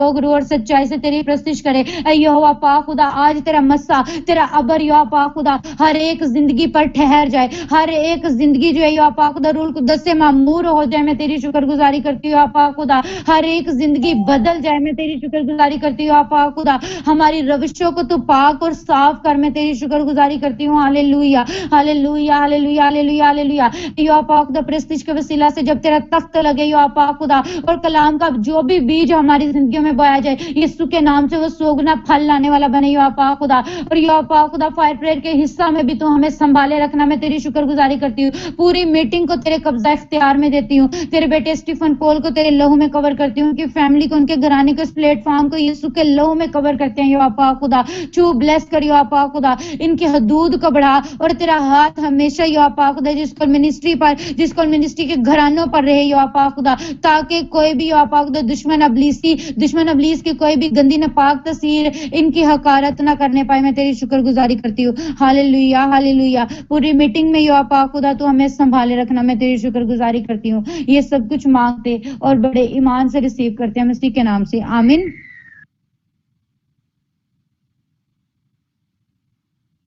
लोग रूह और सच्चाई से तेरी प्रस्तुति करे। ऐ यहोवा पाक खुदा, आज तेरा मस्सा, तेरा अबर यहोवा पाक खुदा हर एक जिंदगी पर ठहर जाए, हर एक जिंदगी जो है यहोवा पाक खुदा रूल कुद्दस से मामूर हो जाए। मैं तेरी शुक्रगुजारी करती हूँ यहोवा पाक खुदा, हर एक जिंदगी बदल जाए। मैं तेरी शुक्रगुजारी करती हूँ यहोवा पाक खुदा, हमारी रविशों को तू पाक और साफ कर। मैं तेरी शुक्रगुजारी करती हूँ। Hallelujah hallelujah hallelujah hallelujah hallelujah. यहोवा पाक खुदा प्रेस्टीज के वसीला से जब तेरा तख्त लगे यहोवा पाक खुदा, और कलाम का जो भी बीज हमारी जिंदगियों में बोया जाए, यीशु के नाम से वो सोगना फल लाने वाला बने यहोवा पाक खुदा। और यहोवा पाक खुदा फायर प्रेयर के हिस्सा में भी तू हमें संभाले रखना। मैं तेरी शुक्रगुजारी करती हूँ। पूरी मीटिंग को तेरे कब्जा इख्तियार में देती हूँ। तेरे बेटे स्टीफन पॉल को तेरे लहू में कवर करती हूँ, उनकी फैमिली को, उनके घराने को, इस प्लेटफॉर्म को यीशु के लहू में कवर करते हैं यहोवा पाक खुदा। चू ब्लेस कर यहोवा पाक खुदा, इनकी हदूद को बढ़ा, और तेरा हाथ हमेशा यहोवा पाक खुदा जिसको मिनिस्ट्री पर, जिसको मिनिस्ट्री के घरानों पर रहे यहोवा पाक खुदा, ताकि कोई भी यहोवा पाक खुदा दुश्मन अबलीस की कोई भी गंदी नापाक तस्वीर इनकी हकारत ना करने पाए। मैं तेरी शुक्रगुजारी करती हूँ। Hallelujah hallelujah. पूरी मीटिंग में यहोवा पाक खुदा तू हमें संभाले रखना। मैं तेरी शुक्रगुजारी करती हूँ। ये सब कुछ मांगते और बड़े ईमान से रिसीव करते हैं मसीह के नाम से, आमीन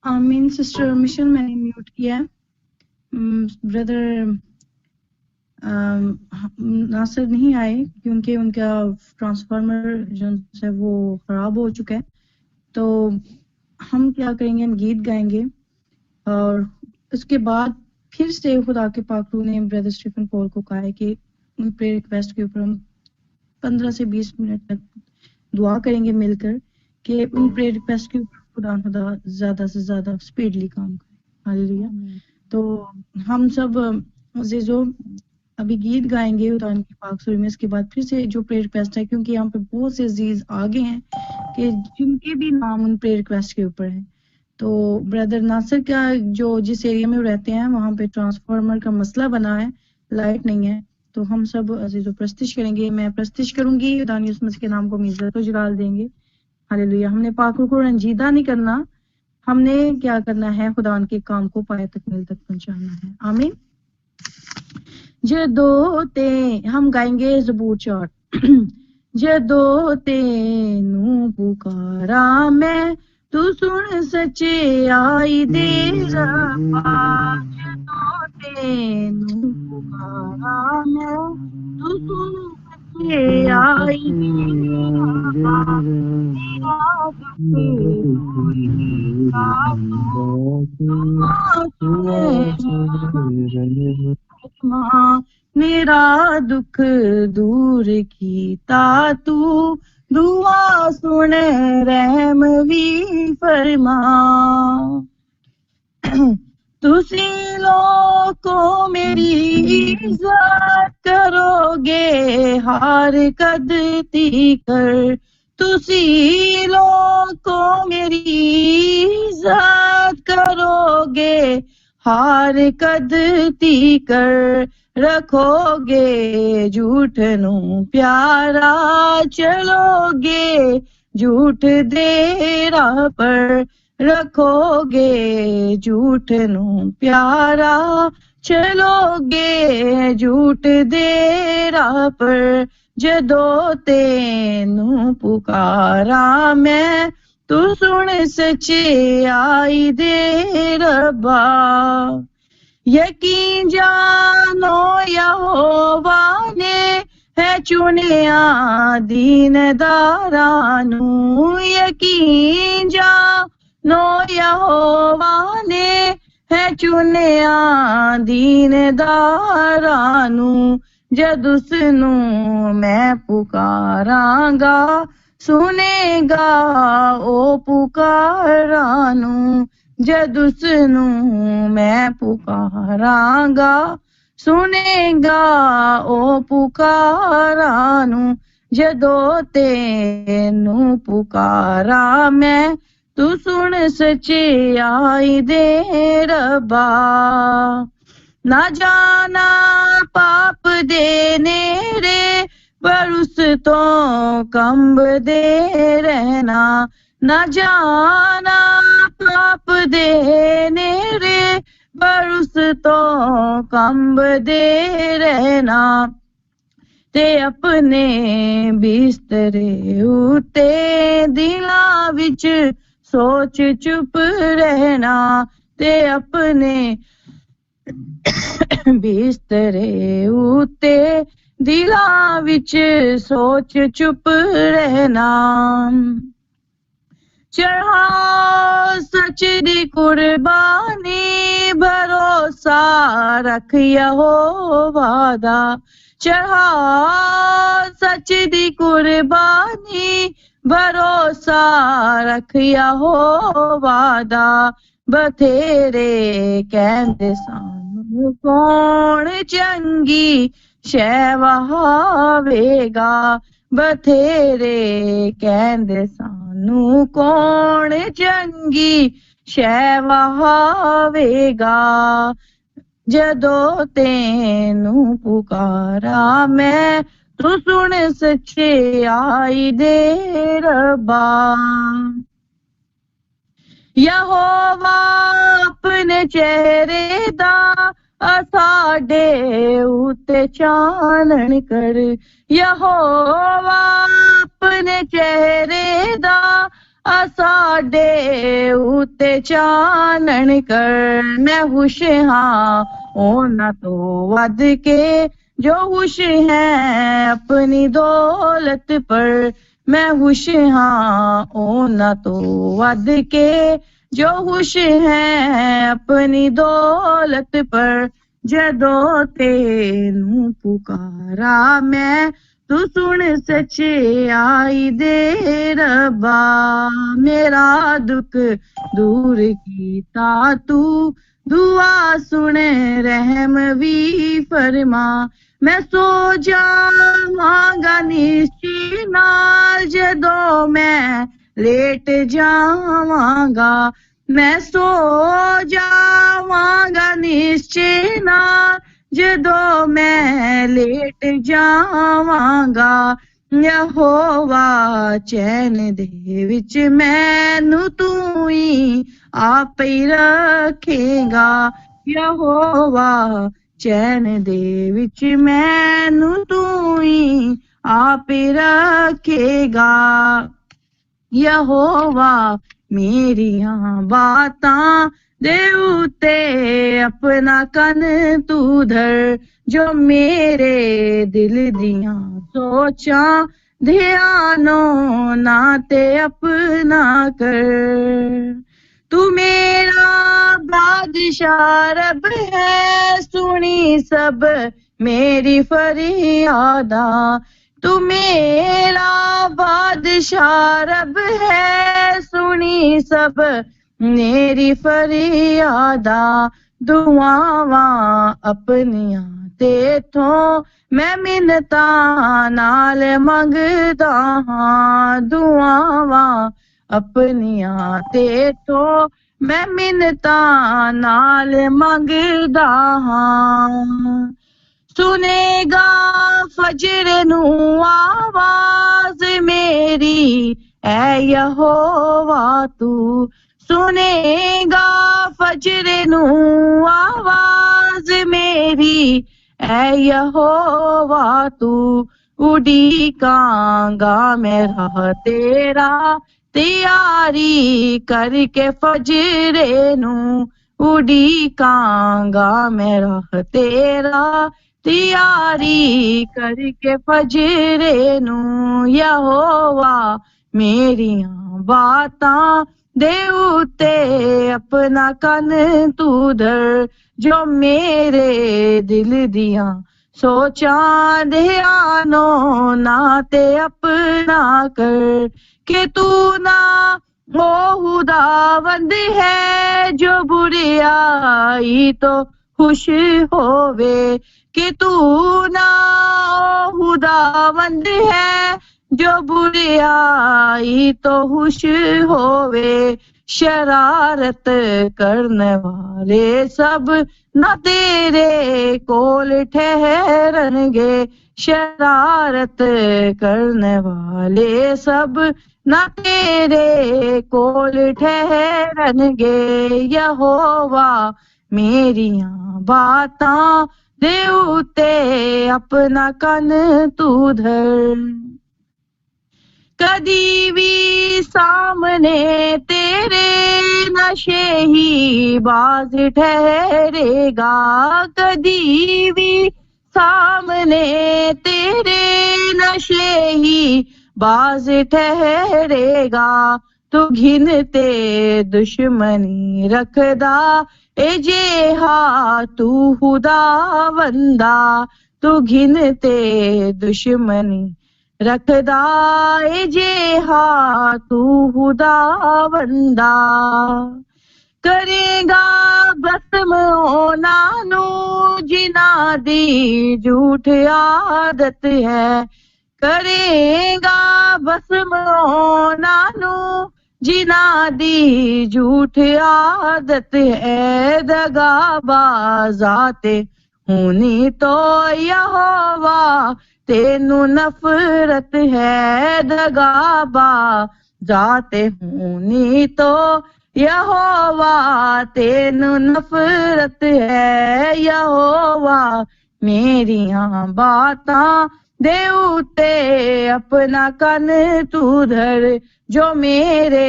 आमीन। सिस्टर मिशन मैंने म्यूट किया है। ब्रदर नासिर नहीं आए क्योंकि उनका ट्रांसफार्मर जो है वो खराब हो चुका है। तो हम क्या करेंगे, हम गीत गाएंगे और उसके बाद फिर से खुदा के पाक रूह ने ब्रदर स्टीफन पॉल को कहा है कि उन प्रेयर रिक्वेस्ट के ऊपर हम 15 से 20 मिनट तक दुआ करेंगे मिलकर कि उन प्रेयर रिक्वेस्ट के ऊपर खुदा ज्यादा से ज्यादा स्पीडली काम करे। हालेलुया। तो हम सब अजीजों अभी गीत गाएंगे खुदा की पाक सूरत में। इसके बाद फिर से जो प्रेयर रिक्वेस्ट है, क्योंकि यहाँ पे बहुत से अजीज आगे हैं कि जिनके भी नाम उन प्रेयर रिक्वेस्ट के ऊपर है। तो ब्रदर नासिर का जो जिस एरिया में रहते हैं वहाँ पे ट्रांसफार्मर का मसला बना है, लाइट नहीं है। तो हम सब अजीजों प्रस्तिश करेंगे, मैं प्रस्तिश करूंगी, खुदा ने उस मसीह के नाम को हम इज्जत और जलाल देंगे। हालेलुया। हमने पाक रूह को रंजीदा नहीं करना, हमने क्या करना है, खुदा के काम को पाए तकमील तक पहुंचाना है। आमीन। जदों ते हम गाएंगे ज़बूर 4। जदों तेनू पुकारा मैं, तू सुन सच्चे आई दे रब्बा। जदों तेनू पुकारा मैं, तू सुन सच्चे आई दे रब्बा। मेरा दुख दूर कीता तू, दुआ सुन रहम भी फरमा। तुसी लोगों मेरी इज्जत करोगे हार कदती कर। तुसी लोगों मेरी इज्जत करोगे हार कदती कर। रखोगे झूठ नू प्यारा, चलोगे झूठ देरा पर। रखोगे झूठ नू प्यारा, चलोगे झूठ देरा पर। जदों तेनू पुकारा मैं, तू सुन सच्चे आई दे रब्बा। यकीन जानो यहोवा ने है चुनिया दीनदारा नू। यकीन जानो यहोवा ने है चुनिया दीनदारा नू। जद उसनू मैं पुकारांगा, सुनेगा ओ पुकारा नू। जद उसनू मैं पुकारांगा, सुनेगा ओ पुकारा नू। जदों तेनू पुकारा मैं, तू सुन सच्चे आई दे रब्बा। ना जाना पाप दे नेरे, पर उस तो कंब दे रहना। ना जाना पाप दे नेरे, पर उस तो कंब दे रहना। ते अपने बिस्तरे उते दिलां विच सोच चुप रहना ते अपने बिस्तरे उते दिलां विच सोच चुप रहना चढ़ाओ सच दी कुर्बानी भरोसा रख यहोवा दा चढ़ाओ सच दी कुर्बानी भरोसा रख यहोवा दा बथेरे कहंदे सानू कौन चंगी शै वहावेगा बथेरे कहंदे सानू कौन चंगी शै वहावेगा जदों तेनू पुकारा मैं तू सुन सच्चाई दे रब्बा यहोवा अपने चेहरे दा साडे उते चानन कर यहोवा अपने चेहरे दा साडे उते चानन कर मैं खुश हाँ ओना तो वध के जो खुश है अपनी दौलत पर मैं खुश हाँ ओना तो वध के जो खुश है अपनी दौलत पर जदों तेनू पुकारा मैं तू सुन सच्चाई दे रब्बा मेरा दुख दूर कीता तू दुआ सुन रहम भी फरमा मैं सो जावांगा निश्ची नाल जदों मैं लेट जावांगा मैं सो जावांगा निश्चय नाल जदों मैं लेट जावांगा यहोवा चैन दे विच मैनू तू ही आप ही रखेगा यहोवा चैन दे विच मैनू तू ही आप ही रखेगा यहोवा मेरियां बातां दे उते अपना कन तू धर जो मेरे दिल दियां सोचां ध्यानो ना ते अपना कर तू मेरा बादशाह रब है सुनी सब मेरी फरियादा तू मेरा बादशाह रब है सुनी सब मेरी फरियादा दुआवां अपनियां तेथों मैं मिन्नतां नाल मंगदा हां दुआवां अपनियां तेथों मैं मिन्नतां नाल मंगदा हां सुनेगा फजर नू आवाज मेरी ऐ यहोवा तू सुनेगा फजर नू आवाज मेरी ऐ यहोवा तू उड़ीकांगा मेरा तेरा तैयारी करके फजरे नू उड़ीकांगा मेरा तेरा तैयारी करके फजरे नू यहोवा मेरियां बातां दे उते अपना कन तू धर जो मेरे दिल दियां सोचां ध्यानो ना ते अपना कर के तू ना ओ खुदावंद है जो बुराई तो खुश होवे कि तू ना ओ खुदावंद है जो बुराई तो खुश होवे शरारत करने वाले सब न तेरे कोल ठहरनगे शरारत करने वाले सब न तेरे कोल ठहरनगे यहोवा मेरियां बातां دے اُتے اپنا کن تو دھر کدی بھی سامنے تیرے نشے ہی باز ٹھہرے گا کدی بھی سامنے تیرے نشے ہی باز ٹھہرے گا تو گھنتے دشمنی رکھدا اے جے ہاں تو خدا بندہ تو گھنتے دشمنی رکھدا اے جے ہاں تو خدا بندہ کرے گا بسم نانو جنا دی جھوٹ عادت ہے کرے گا بسم نانو جنا دی جھوٹ عادت ہے دگا بازات ہونی تو یہوہ تینو نفرت ہے دگا بازات ہونی تو یہوہ تینو نفرت ہے یہوہ میریاں باتاں دے اُتے اپنا کن تو دھر جو میرے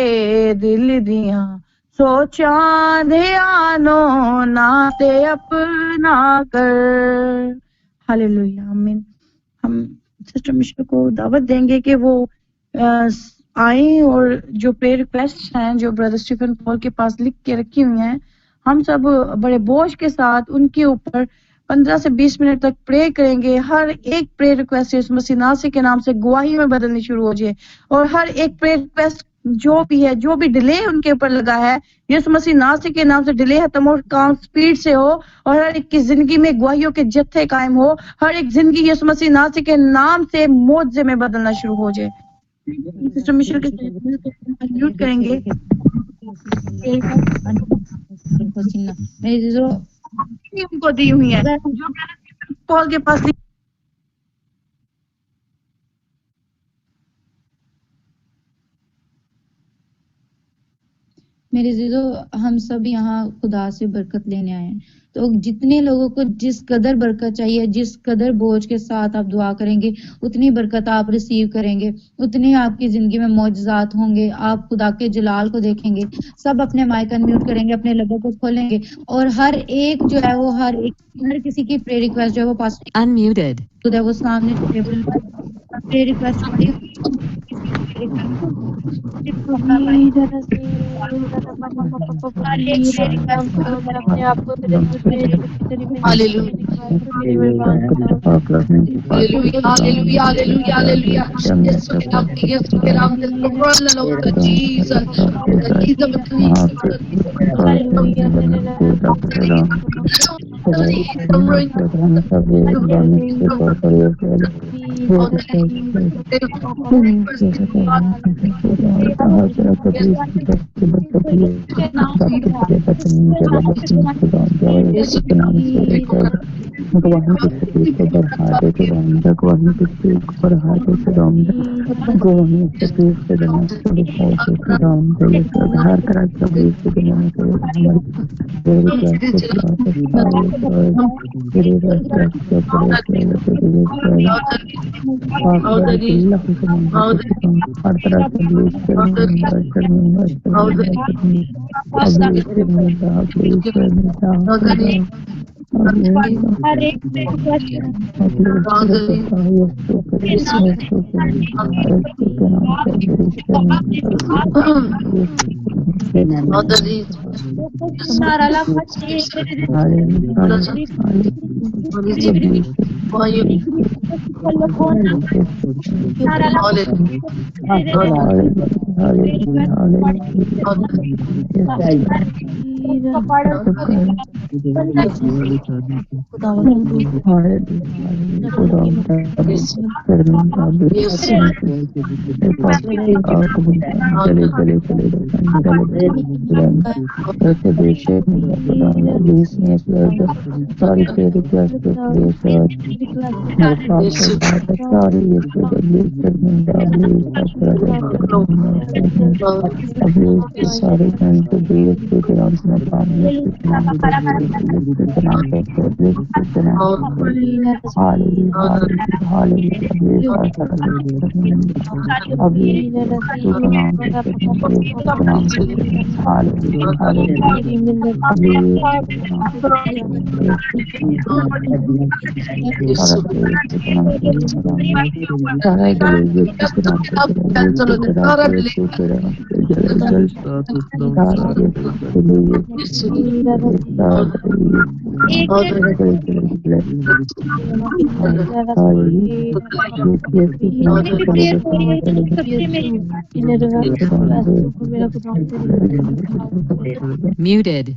دل دیاں سوچاں دھیانوں نہ تے اپنا کر ہاللویا آمین. ہم سسٹر مشکل کو دعوت دیں گے کہ وہ آئیں اور جو پریئر ریکویسٹ ہیں جو بردر اسٹیفن پال کے پاس لکھ کے رکھی ہوئی ہیں ہم سب بڑے بوجھ کے ساتھ ان کے اوپر 15 سے 20 منٹ تک پرے کریں گے. ہر ایک پریئر ریکویسٹ یسوع مسیح ناصر کے نام سے گواہی میں بدلنی شروع ہو جائے اور ہر ایک پریئر ریکویسٹ جو بھی ہے جو بھی ڈیلے ان کے اوپر لگا ہے یسوع مسیح ناصر کے نام سے ڈیلے ختم ہو کام سپیڈ سے ہو اور ہر ایک کی زندگی میں گواہیوں کے جتھے قائم ہو ہر ایک زندگی یسوع مسیح ناصر کے نام سے معجزے میں بدلنا شروع ہو جائے. سسٹر مشل کے میوٹ کریں گے. ان کو دی ہوئی ہے جو پال کے پاس میرے عزیزو ہم سب یہاں خدا سے برکت لینے آئے ہیں تو جتنے لوگوں کو جس قدر برکت چاہیے جس قدر بوجھ کے ساتھ آپ دعا کریں گے اتنی برکت آپ ریسیو کریں گے اتنی آپ کی زندگی میں معجزات ہوں گے آپ خدا کے جلال کو دیکھیں گے. سب اپنے مائک انمیوٹ کریں گے اپنے لبوں کو کھولیں گے اور ہر ایک جو ہے وہ ہر کسی کی پریئر ریکویسٹ جو ہے وہ پاس انمیوٹڈ تو وہ سامنے ٹیبل پر پریئر ریکویسٹ پڑی اپنے آپ کو تیرے تیری request of this मेरे पास है बात सारी ये शर्मिंदा अभी अभी इसके सारे टाइम को देश के नाम से पानी के नाम से नाम से हाली अभी अभी नाम से नाम से Muted.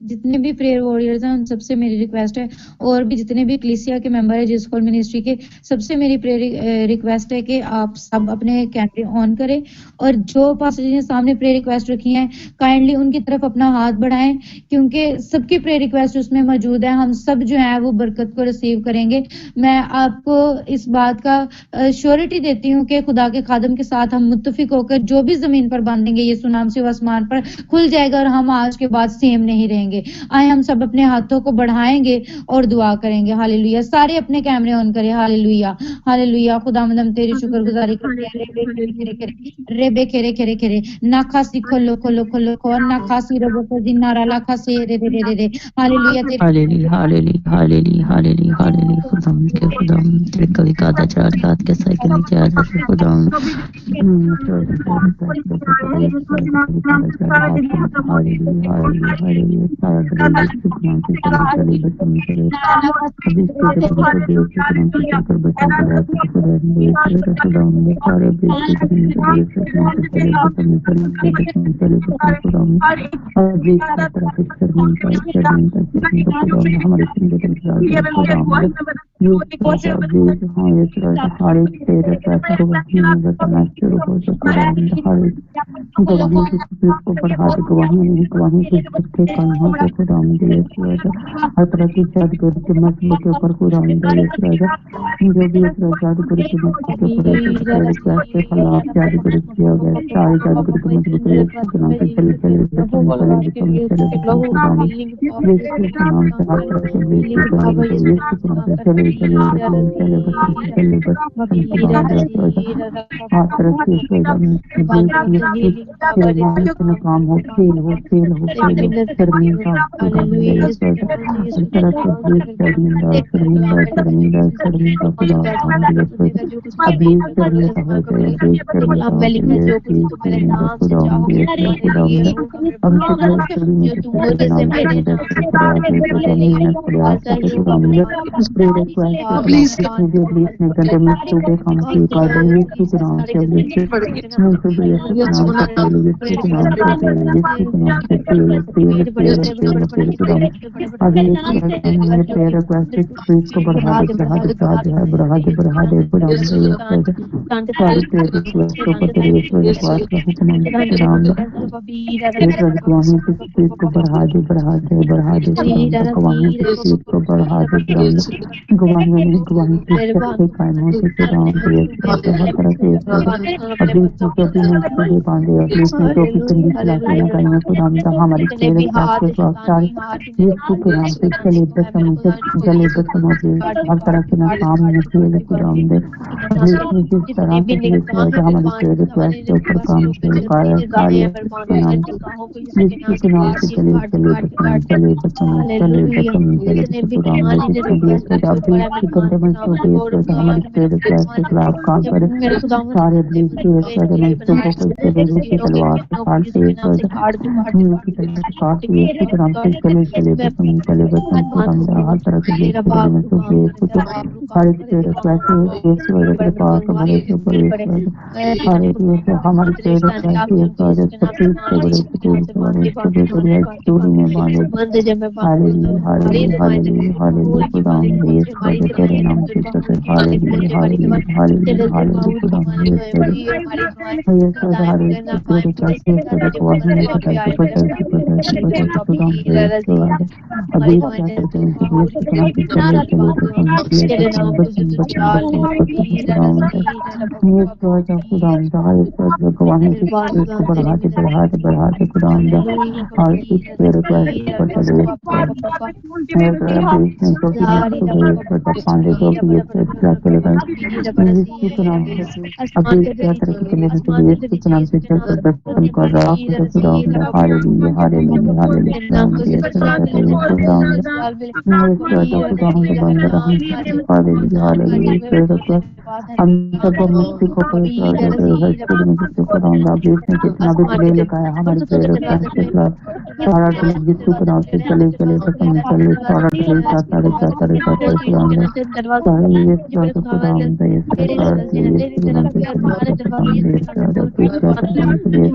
जितने भी प्रेयर वॉरियर्स हैं उन सबसे मेरी रिक्वेस्ट है, और भी जितने भी क्लीसिया के मेंबर है जिस कॉल मिनिस्ट्री के, सबसे मेरी प्रेयर रिक्वेस्ट है कि आप सब अपने कैमरे ऑन करें, और जो पास्टर जी ने सामने प्रेयर रिक्वेस्ट रखी हैं काइंडली उनकी तरफ अपना हाथ बढ़ाएं, क्योंकि सबकी प्रेयर रिक्वेस्ट उसमें मौजूद है। हम सब जो है वो बरकत को रिसीव करेंगे। मैं आपको इस बात का श्योरिटी देती हूँ कि खुदा के खादम के साथ हम मुत्तफिक होकर जो भी जमीन पर बांधेंगे यीशु नाम से वो आसमान पर खुल जाएगा, और हम आज के बाद सेम नहीं रहेंगे। आए हम सब अपने हाथों को बढ़ाएंगे और दुआ करेंगे। हालेलुया। सारे अपने कैमरे ऑन करें। Hallelujah hallelujah. खुदावंद हम तेरी शुक्रगुजारी करते हैं। रेबे खेरे खेरे खेरे नाखासी खोलो खोलो खोलो खोर नाखासी रबो को जिन्नारा लाखासी रे रे रे रे। Hallelujah hallelujah hallelujah hallelujah hallelujah hallelujah. खुदावंद तेरे कभी कादा चार रात के साथ के नीचे आ जाते खुदावंद हालेलुया हालेलुया हालेलुया। सारा दरबार के नाम से चले बचन करे अभी इसके जब देव के नाम से चलकर बचन करा तो खुदावंद सारे देश के नाम से चले बचन चले खुदावंद हर देश की तरफ शर्मिंदा खुदावंद हमारे जिंदगी में खुदावंद हाँ ये हर एक तेरे पैसे को बताना शुरू हो खुदावंद हर एक गवाही को बढ़ा दे। गवाही के झूठे कानों से खुदावंद हर तरह की जादूगरी के मसले के ऊपर खुदावंद जो भी जादूगरी के मसले के खिलाफ जादूगरी किया गया सारे जादूगरी के मसले के नाम से चले चले नाम से हर तरह काम हो खेल हो शर्मिंदा हर तरह के ना काम मुझे खुदावंद जिस तरह से हमारी प्रेयर रिक्वेस्ट के ऊपर काम के नाम से चले हमारी प्रेयर रिक्वेस्ट के खिलाफ काम करे सारे तलवार हर तरह के prayer request is for the Kwahina Patal to Pudam praise to Abhi Theatre Kali to Praise to Kunam to Chale Chale to Sam Chale to Sam Bacham Bacham Bacham Bacham Pudam Yes Lord of Pudam the highest Lord the Kwahina to Praise to Barhate Pudam the all six prayer requests for today's Yes Lord Krishna to Pudam to Praise for the Pandey to Praise to Chale Yes to Kunam Abhi Theatre Kali to Praise to Kunam to Chale Bacham Kara to Pudam the Hallelujah Hallelujah Hallelujah Yes Lord Pudam Yes, Lord, of the Bandara, Hallelujah, Hallelujah, Spirit of God. हम सब मुक्ति को पवित्र और हर में जिसको खुदावंद आप देश में कितना भी डिले लगाया हमारे प्रेयर रिक्वेस्ट के खिलाफ सारा डिले जिसको खुदावंद से चले कसम चले सारा डिले चाहता खुदावंद सारे ये स्लॉट खुदावंद ये सरकार की ये खुदावंद से चले खुदावंद ये सारा पेश करते हैं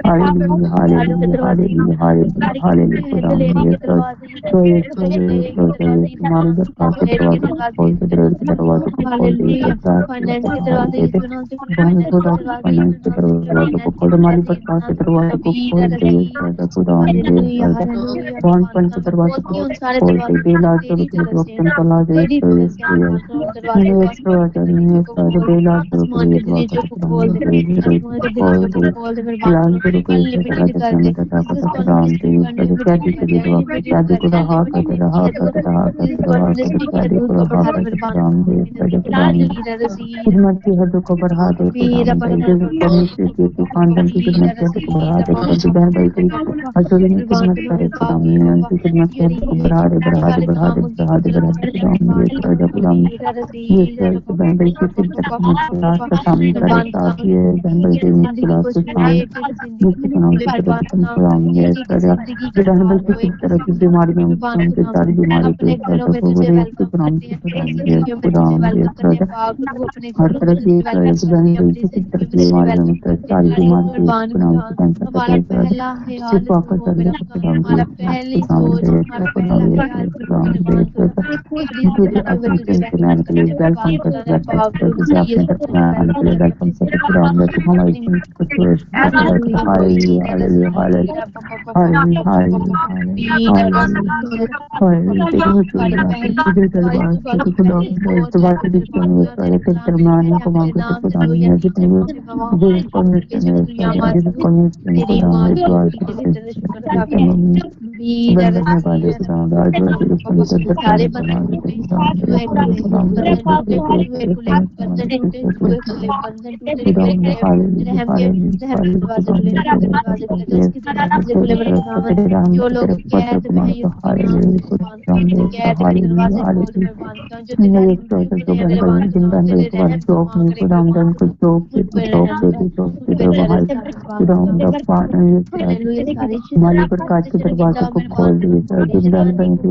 Hallelujah, hallelujah, hallelujah, hallelujah, hallelujah, खुदावंद ये तो ये तुम्हारी दरबार के दरवाजे को खोल के दरवाजे को खोल दे बहन खुदा फाइनेंस के दरवाजे को खोल हमारी बरसात के दरवाजे को खोल दे खुदावंद बहन पन के दरवाजे को खोल दे बेलाज के वक्त चला दे बेलाज खिदमत की हद को बढ़ा दे खानदान की खिदमत की हद को बढ़ा दे बहन भाई की हजूरी में खिदमत करे उनकी खिदमत की हद को बढ़ा दे बहन भाई की खिदमत का सामने करे ताकि बहन भाई की मुश्किलात को बहन भाई किसी तरह की बीमारी में सारी बीमारी हर तरह की बहन भाई किसी तरह की बीमारी में सारी बीमारी माली पर काज के दरवाजे को खोल दिए जिंदान बहन के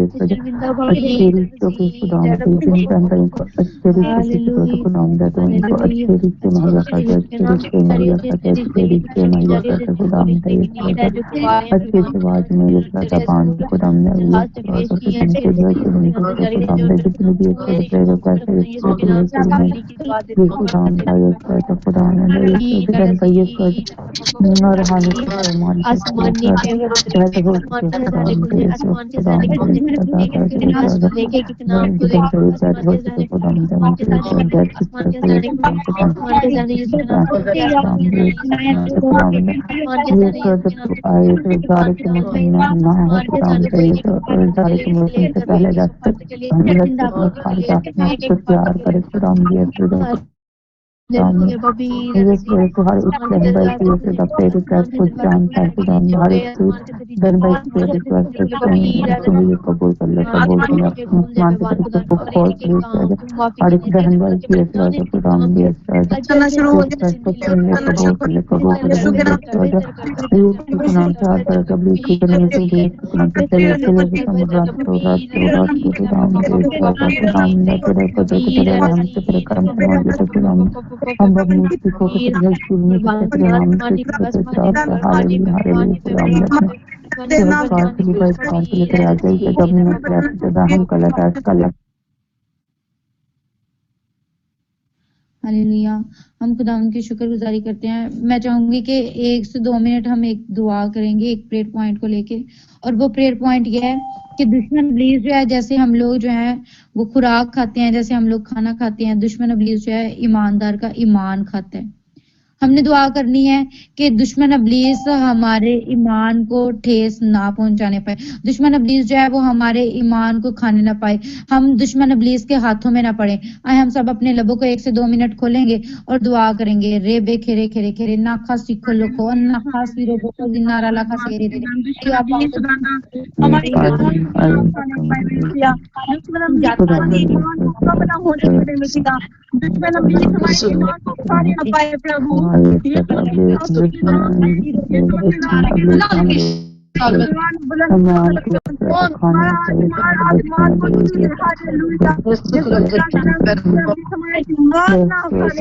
अच्छे रिश्तों के खुदाम जिंदान बहन को अच्छे रिश्ते को खुदाम देते हैं उनको अच्छे रिश्ते मुहैया करते अच्छे रिश्ते मुहैया करते अच्छे रिश्ते मुहैया करते खुदाम दे अच्छे समाज में ये सारा पान खुदाम ने जितने भी अच्छे कैसे खुदाम का ये खुदाम ने और हालत प्यार करे खुदाम कबूल कर ले हम अपनी को हालेलुया। हम खुदावंद की शुक्रगुजारी करते हैं। मैं चाहूंगी कि 1 से 2 मिनट हम एक दुआ करेंगे एक प्रेयर पॉइंट को लेके, और वो प्रेयर पॉइंट ये है कि दुश्मन इब्लीस जो है, जैसे हम लोग जो है वो खुराक खाते हैं, जैसे हम लोग खाना खाते हैं, दुश्मन इब्लीस जो है ईमानदार का ईमान खाता है। हमने दुआ करनी है कि दुश्मन इब्लीस हमारे ईमान को ठेस ना पहुंचाने पाए, दुश्मन इब्लीस जो है वो हमारे ईमान को खाने ना पाए, हम दुश्मन इब्लीस के हाथों में ना पड़े। आए हम सब अपने लबों को 1 से 2 मिनट खोलेंगे और दुआ करेंगे। रे बे खेरे खेरे खेरे नाखा सीखो लोको अन्ना सीरो बोको जिनारा लाखा सेरे दे या पाओ हमारे ईमान ईमान को ना खाने पाए मिसिया, दुश्मन अब्लीस हमारे ईमान को कम ना होने पाए मिसिया, दुश्मन अब्लीस हमारे ईमान को खाने ना पाए प्रभु। ये ईमान बुलंद हमारा आसमान को छूए, हालेलुया। हमारा ईमान ना खाने पाए, हमारा ईमान ना से खाने पाए,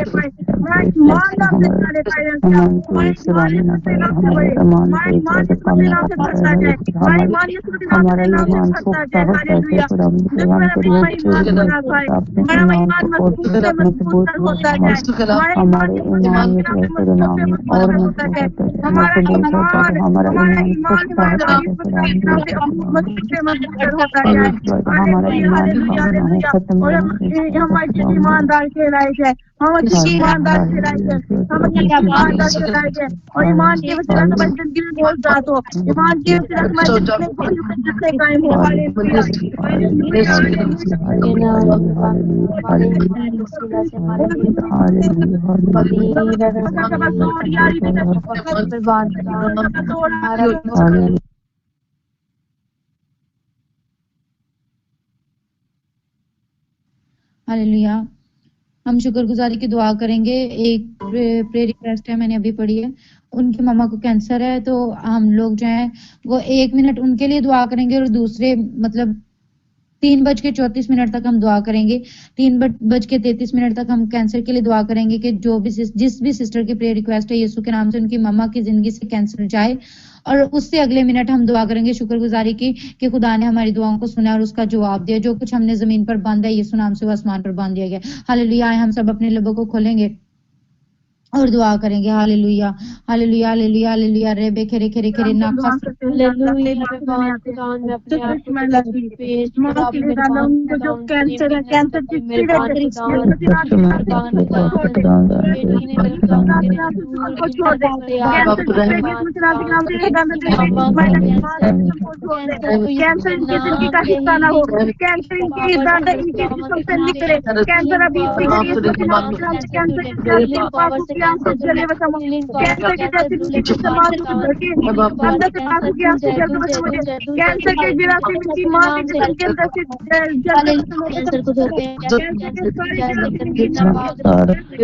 हमारे ईमान के नाम से बढ़े, हमारा ईमान के नाम से बढ़ता जाए, हमारा ईमान के नाम से बढ़ता जाए, हालेलुया। दुश्मन अपनी हमारा ईमान को ना खाए, हमारा ईमान मजबूत से मजबूत होता जाए, हमारा ईमान के नाम से मजबूत से मजबूत होता जाए, हमारा ईमान मजबूत से मजबूत होता जाए, हालेलुया हालेलुया हालेलुया। और हम अच्छे ईमानदार कहलाए जाए, हम अच्छे ईमानदार कहलाए जाए, हम अच्छे ईमानदार कहलाए जाए, और ईमान की वसीला से हमारी जिंदगी में बहुत जात हो, ईमान की वसीला से हमारी जिंदगी में कोई जिससे कायम हो, हालेलुया हालेलुया के नाम के पाक हमारे वसीला से हमारे लिए हमारा हालेलुया। हम शुक्रगुजारी की दुआ करेंगे। एक प्रेयर रिक्वेस्ट है, मैंने अभी पढ़ी है, उनकी मम्मा को कैंसर है, तो हम लोग जो है वो 1 मिनट उनके लिए दुआ करेंगे, और दूसरे मतलब 3:34 तक हम दुआ करेंगे। 3:33 तक हम कैंसर के लिए दुआ करेंगे कि जो भी जिस भी सिस्टर की प्रेयर रिक्वेस्ट है, यीशु के नाम से उनकी मम्मा की जिंदगी से कैंसर जाए। और उससे अगले मिनट हम दुआ करेंगे शुक्रगुजारी की कि खुदा ने हमारी दुआओं को सुना और उसका जवाब दिया। जो कुछ हमने जमीन पर बांधा, यीशु नाम से वो आसमान पर बांध दिया गया। हालेलुया। हम सब अपने लबों को खोलेंगे और दुआ करेंगे। Hallelujah hallelujah hallelujah hallelujah. रे बे खेरे खेरे खेरे नाखा जो कैंसर है, कैंसर की कैंसर इनकी जिंदगी का हिस्सा ना हो, कैंसर इनकी जिस्म से निकले, कैंसर अभी कैंसर चले बस कैंसर के जैसे अंदर से पास गया से जल्द बस मुझे कैंसर के विरासत में की मां के जिस्म के अंदर से कैंसर को धोते हैं,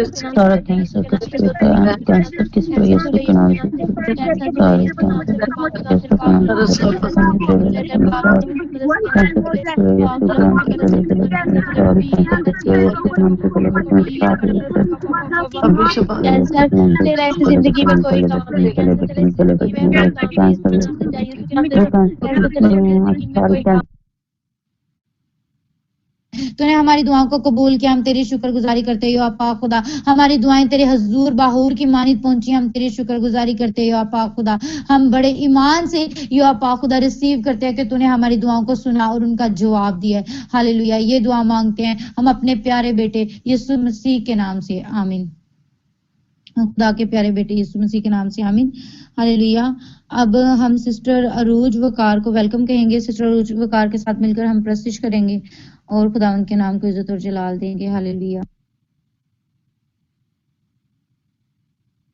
सारा कैंसर कैंसर किस यीशु के नाम से जिंदगी में कोई तूने हमारी दुआओं को कबूल किया, हम तेरी शुक्रगुजारी करते हो आपा खुदा। हमारी दुआएं तेरे हजूर बाहूर की मानित पहुंची, हम तेरी शुक्रगुजारी करते हो आपा खुदा। हम बड़े ईमान से यो आपा खुदा रिसीव करते हैं कि तूने हमारी दुआओं को सुना और उनका जवाब दिया है। हालेलुया। ये दुआ मांगते हैं हम अपने प्यारे बेटे यीशु मसीह के नाम से, आमीन। खुदा के प्यारे बेटे यीशु मसीह के नाम से, आमीन। हालेलुया। अब हम सिस्टर अरूज वकार को वेलकम कहेंगे। सिस्टर अरूज वकार के साथ मिलकर हम प्रस्तुत करेंगे और खुदावंद के नाम को इज्जत और जलाल देंगे। हालेलुया।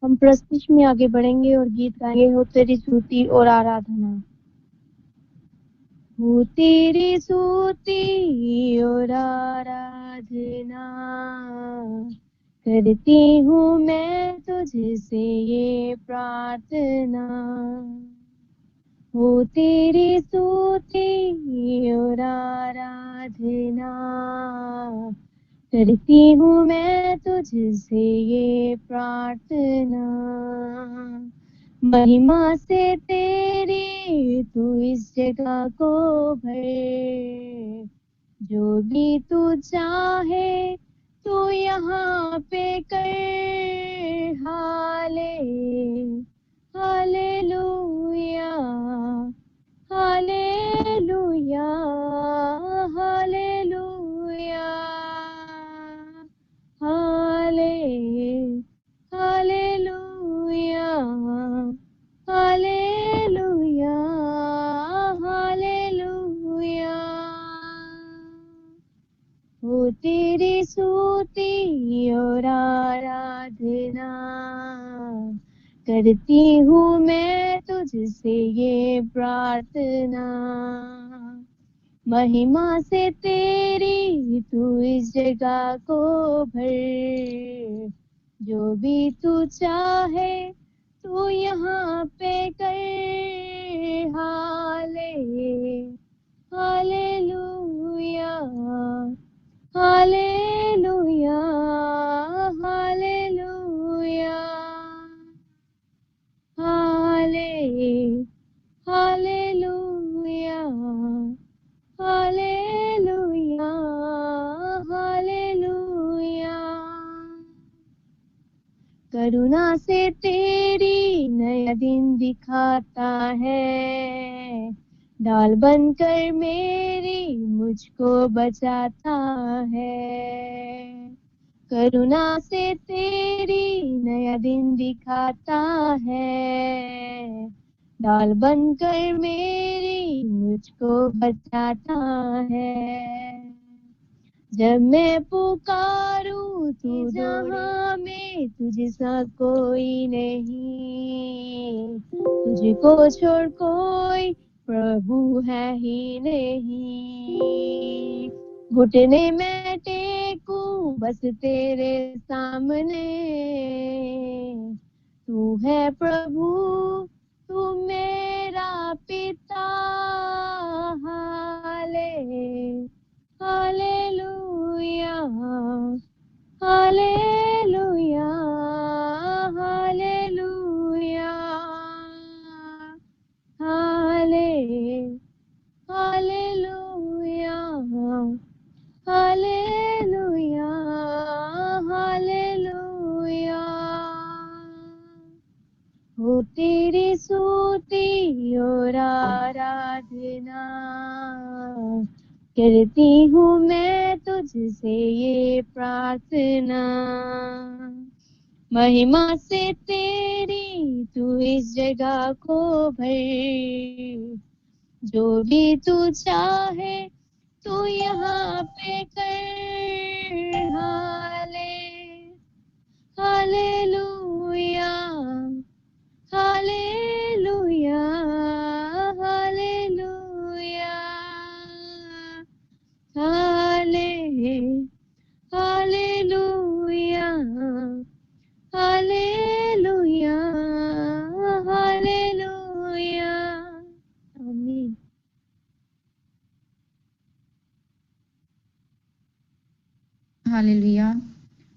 हम प्रस्तुत में आगे बढ़ेंगे और गीत गाएंगे, हो तेरी स्तुति और आराधना। हो तेरी स्तुति और आराधना करती हूँ मैं तुझसे ये प्रार्थना। हो तेरी स्तुति और आराधना करती हूँ मैं तुझसे ये प्रार्थना। महिमा से तेरी तू इस जगह को भर, जो भी तू चाहे तू यहाँ यहाँ पे कर हालेलुया हालेलुया हालेलुया हाले हालेलुया हालेलुया हालेलुया हो तेरी स्तुति और आराधना करती हूँ मैं तुझसे ये प्रार्थना महिमा से तेरी तू इस जगह को भर जो भी तू चाहे तू यहाँ पे कर hallelujah hallelujah hallelujah hallelujah hallelujah hallelujah करुणा से तेरी नया दिन दिखाता है ढाल बनकर मेरी मुझको बचाता है करुणा से तेरी नया दिन दिखाता है ढाल बनकर मेरी मुझको बचाता है जब मैं पुकारूं तू जहां में तुझसा कोई नहीं तुझको छोड़ कोई प्रभु है ही नहीं घुटने में टेकूं बस तेरे सामने तू है प्रभु तू मेरा पिता hallelujah hallelujah hallelujah hallelujah hallelujah hallelujah हो तेरी स्तुति और आराधना करती हूँ मैं तुझसे ये प्रार्थना महिमा से तेरी तू इस जगह को भर जो भी तू चाहे तू यहाँ पे कर hallelujah hallelujah hallelujah hallelujah hallelujah hallelujah आमीन हालेलुया।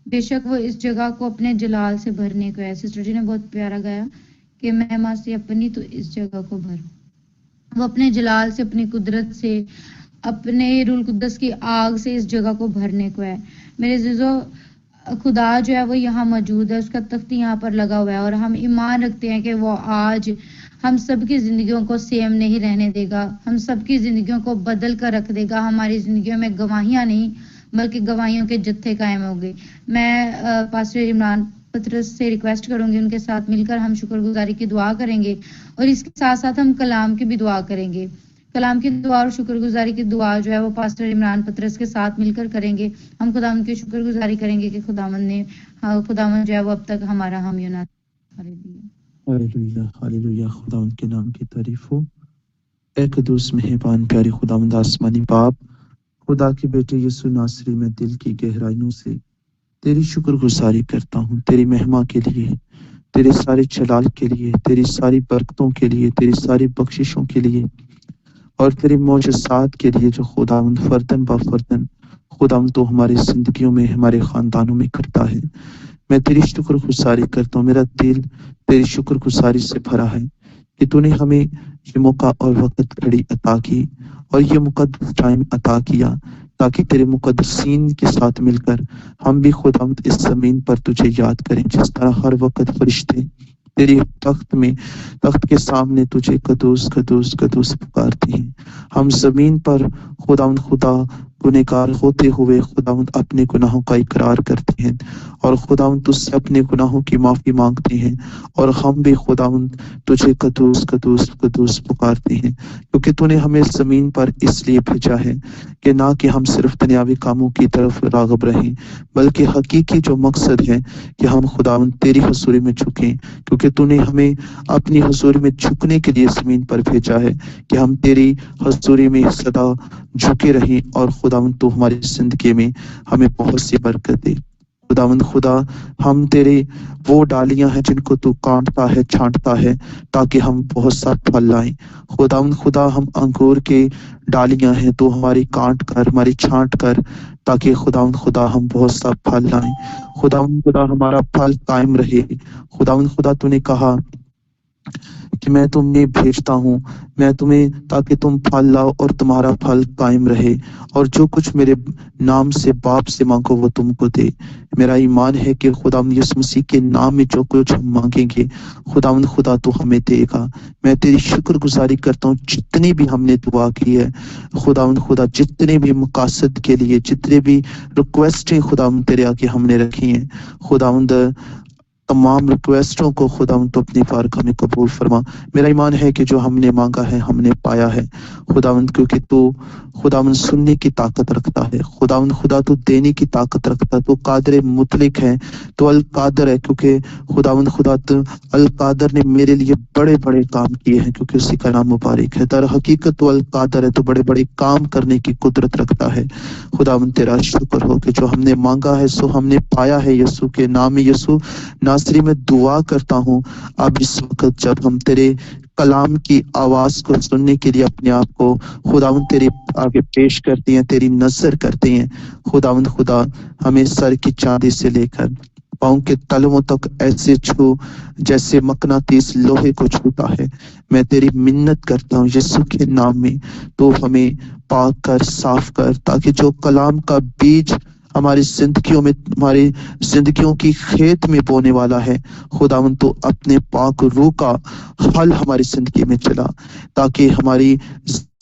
बेशक वो इस जगह को अपने जलाल से भरने को है। सिस्टर जी ने बहुत प्यारा गाया कि महिमा से अपनी तो इस जगह को भर। वो अपने जलाल से, अपनी कुदरत से, अपने रूल कुद्दस की आग से इस जगह को भरने को है। मेरे अज़ीज़ों, खुदा जो है वो यहाँ मौजूद है, उसका तख्त यहाँ पर लगा हुआ है और हम ईमान रखते हैं कि वो आज हम सबकी ज़िंदगियों को सेम नहीं रहने देगा, हम सबकी ज़िंदगियों को बदल कर रख देगा। हमारी ज़िंदगियों में गवाहियाँ नहीं बल्कि गवाहियों के जत्थे कायम होंगे। मैं पास्टर इमरान पतरस से रिक्वेस्ट करूंगी, उनके साथ मिलकर हम शुक्रगुजारी की दुआ करेंगे और इसके साथ साथ हम कलाम की भी दुआ करेंगे। कलाम की दुआ और शुक्रगुजारी की दुआ जो है वो पास्टर इमरान पतरस के साथ मिलकर करेंगे। हम खुदावंद की शुक्रगुजारी करेंगे कि खुदावंद जो है वो अब तक हमारा हामी ना। हालेलुया हालेलुया, खुदावंद के नाम की तारीफ हो। ए कदूस मेहरबान प्यारे खुदावंद आसमानी बाप, खुदा के बेटे यीशु नासरी, मैं दिल की गहराइयों से तेरी शुक्रगुजारी करता हूँ, तेरी महिमा के लिए, तेरे सारे जलाल के लिए, तेरी सारी बरकतों के लिए, तेरी सारी बख्शिशों के लिए और तेरे मौजज़ात के लिए जो खुदावंद फर्दन ब फर्दन खुदावंद तो हमारे ज़िंदगियों में, हमारे ख़ानदानों में करता है। मैं तेरी शुक्रगुजारी करता हूँ। मेरा दिल तेरी शुक्रगुजारी से भरा है कि तूने हमें ये मौका और वक्त घड़ी अता की और ये मुकद्दस टाइम अता किया ताकि तेरे मुकद्दसीन के साथ मिलकर हम भी खुदावंद इस ज़मीन पर तुझे याद करें, जिस तरह हर वक्त फरिश्ते तेरी तख्त के सामने तुझे कदूस कदूस कदूस पुकारते हैं। हम ज़मीन पर खुदावंद खुदा गुनहगार होते हुए खुदावंद अपने गुनाहों का इकरार करते हैं और खुदावंद तुझसे अपने गुनाहों की माफ़ी मांगते हैं, और हम भी खुदावंद तुझे कदूस कदूस कदूस पुकारते हैं, क्योंकि तूने हमें ज़मीन पर इसलिए भेजा है कि ना कि हम सिर्फ दुनियावी कामों की तरफ राग़िब रहें, बल्कि हकीकी जो मकसद है कि हम खुदावंद तेरी हुज़ूरी में झुकें, क्योंकि तूने हमें अपनी हुज़ूरी में झुकने के लिए ज़मीन पर भेजा है कि हम तेरी हुज़ूरी में सदा झुके रहें, और खुदावंद तू हमारी ज़िंदगी में हमें बहुत सी बरकत दे। खुदावंद खुदा, हम तेरे वो डालियां हैं जिनको तू काटता है, छांटता है, ताकि हम बहुत सा फल लाएं। खुदावंद खुदा, हम अंगूर के डालियां हैं, तो हमारी काट कर, हमारी छांट कर, ताकि खुदावंद खुदा हम बहुत सा फल लाएं। खुदावंद खुदा, हमारा फल कायम रहे। खुदावंद खुदा, तूने कहा कि मैं तुम्हें भेजता हूँ, मैं तुम्हें, ताकि तुम फल लाओ और तुम्हारा फल कायम रहे, और जो कुछ मेरे नाम से बाप से मांगो वो तुमको दे। मेरा ईमान है कि खुदावंद यीशु मसीह के नाम में जो कुछ हम मांगेंगे खुदावंद खुदा तो हमें देगा। मैं तेरी शुक्रगुजारी करता हूँ जितनी भी हमने दुआ की है खुदावंद खुदा, जितने भी मकासद के लिए, जितने भी रिक्वेस्टें खुदावंद तेरे आगे हमने रखी हैं, खुदावंद तमाम रिक्वेस्टों को खुदावंद तो अपनी बारगाह में कबूल फरमा। मेरा ईमान है कि जो हमने मांगा है हमने पाया है खुदावंद, क्योंकि तू खुदावंद सुनने की ताकत रखता है, खुदावंद खुदा तू देने की ताकत रखता है, तू कादर मुतलिक है, तो अल कादर है, क्योंकि खुदावंद खुदा तू अल कादर ने मेरे लिए बड़े बड़े काम किए हैं, क्योंकि उसी का नाम मुबारक है। दर हकीकत तो अल कादर है, तो बड़े बड़े काम करने की कुदरत रखता है। खुदावंद तेरा शुक्र हो कि जो हमने मांगा है सो हमने पाया है। यीशु के नाम में, यीशु नासरी में दुआ करता हूँ। अब इस वक्त जब हम तेरे कलाम की आवाज को सुनने के लिए अपने आप को खुदावंद तेरे आगे पेश करते हैं, तेरी नजर करते हैं, खुदावंद खुदा हमें सर की चांदी से लेकर पाँव के तलवों तक ऐसे छू जैसे मकनातीस लोहे को छूता है। मैं तेरी मिन्नत करता हूँ यीशु के नाम में, तो हमें पाक कर, साफ कर, ताकि जो कलाम का बीज हमारी जिंदगियों में, हमारी जिंदगियों की खेत में बोने वाला है, खुदावंद तो अपने पाक रूह का हल हमारी जिंदगी में चला, ताकि हमारी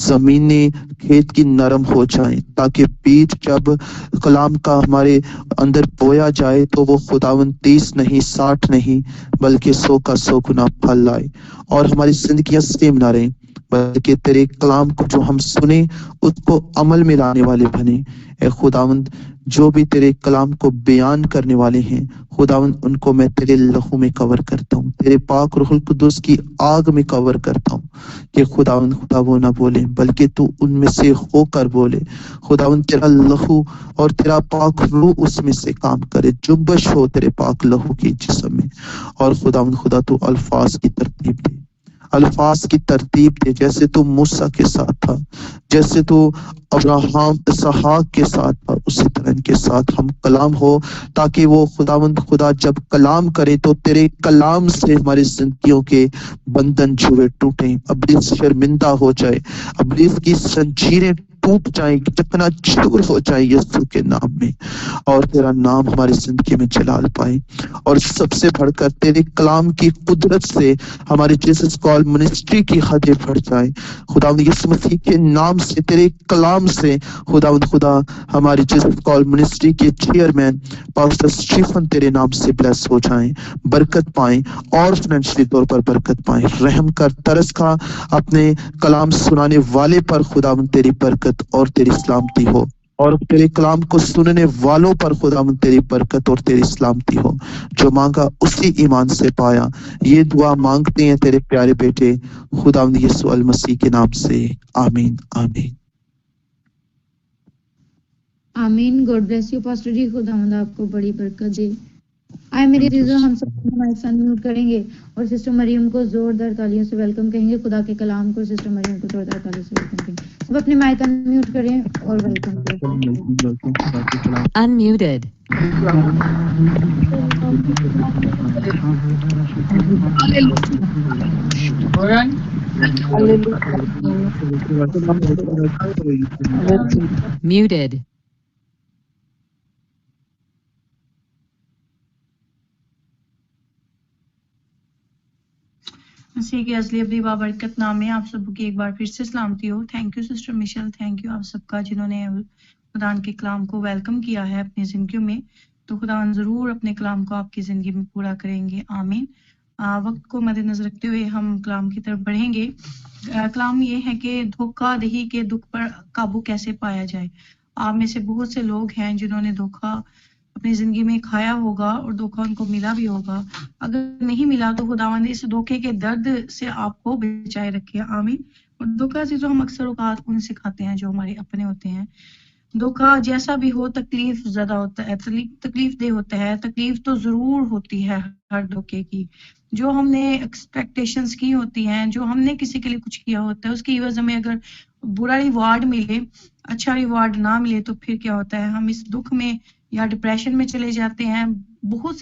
जमीनें खेत की नरम हो जाएं, ताकि बीज जब कलाम का हमारे अंदर बोया जाए तो वो खुदावंद 30 नहीं, 60 नहीं, बल्कि 100 का 100 गुना फल लाए, और हमारी जिंदगियां सेम ना रहें, बल्कि तेरे कलाम को जो हम सुने उसको अमल में लाने वाले बने। ए खुदावंद, जो भी तेरे कलाम को बयान करने वाले हैं खुदावंद, उनको मैं तेरे लहू में कवर करता हूँ, तेरे पाक रूहुल कुद्दूस की आग में कवर करता हूँ, कि खुदावंद खुदा वो ना बोले बल्कि तू उनमें से होकर बोले। खुदावंद तेरा लहू और तेरा पाक रूह उसमें से काम करे, जुम्बश हो तेरे पाक लहू की जिस्म में, और खुदावंद खुदा तू अल्फाज की तरतीब दे, अल्फाज की तरतीब दे, जैसे तू मूसा के साथ था, जैसे तू अब्राहम इसहाक के साथ था, उसी तरह इनके साथ हम कलाम हो, ताकि वो खुदावंद खुदा जब कलाम करे तो तेरे कलाम से हमारी जिंदगियों के बंधन जुए टूटे, अब्लीस शर्मिंदा हो जाए, अब्लीस की जंजीरें टूट जाए, चकना चूर हो जाए यीशु के नाम में, और तेरा नाम हमारी जिंदगी में जलाल पाए, और सबसे बढ़कर तेरे कलाम की कुदरत से हमारी जीसस कॉल मिनिस्ट्री की हदें बढ़ जाए। खुदावंद यीशु मसीह के नाम से, तेरे कलाम से खुदावंद खुदा हमारी जीसस कॉल मिनिस्ट्री के चेयरमैन पास्टर स्टीफन तेरे नाम से ब्लेस हो जाएं, बरकत पाएं, और फाइनेंशियली तौर पर बरकत पाएं। रहम कर, तरस खा अपने कलाम सुनाने वाले पर खुदावंद, तेरी बरकत और तेरी सलामती हो, और तेरे कलाम को सुनने वालों पर खुदावंद तेरी बरकत और तेरी सलामती हो। जो मांगा उसी ईमान से पाया, ये दुआ मांगते हैं तेरे प्यारे बेटे खुदावंद यीशु अल मसीह के नाम से, आमीन आमीन आमीन। गॉड ब्लेस यू पास्टर जी, खुदावंद आपको बड़ी बरकत दे। आए मेरे अजीजों, हम सब माइक अनम्यूट करेंगे और सिस्टर मरियम को जोरदार तालियों से वेलकम कहेंगे। खुदा के कलाम को सिस्टर मरियम को जोरदार तालियों से वेलकम कहेंगे। सब अपने माइक अनम्यूट करें और वेलकम करें। Unmuted. Muted. मसीह के असली अब्दी बाबरकत नाम में आप सबकी एक बार फिर से सलामती हो। Thank you sister Michelle, thank you आप सबका जिन्होंने खुदान के कलाम को वेलकम किया है अपनी जिंदगी में। तो खुदान जरूर अपने कलाम को आपकी जिंदगी में पूरा करेंगे, आमीन। वक्त को मद्देनजर रखते हुए हम कलाम की तरफ बढ़ेंगे। कलाम ये है कि धोखाधड़ी के दुख पर काबू कैसे पाया जाए। आप में से बहुत से लोग हैं जिन्होंने धोखा अपनी जिंदगी में खाया होगा और धोखा उनको मिला भी होगा। अगर नहीं मिला तो खुदावंद इस धोखे के दर्द से आपको बचाए रखे, आमीन। और धोखा से जो हम अक्सर औकात उनसे खाते हैं जो हमारे अपने होते हैं। धोखा जैसा भी हो तकलीफ ज्यादा होता है, तकलीफ दे होता है। तकलीफ तो जरूर होती है हर धोखे की। जो हमने एक्सपेक्टेशंस की होती हैं, जो हमने किसी के लिए कुछ किया होता है, उसकी एवज हमें अगर बुरा रिवार्ड मिले, अच्छा रिवार्ड ना मिले तो फिर क्या होता है, हम इस दुख में या डिप्रेशन में चले जाते हैं। बहुत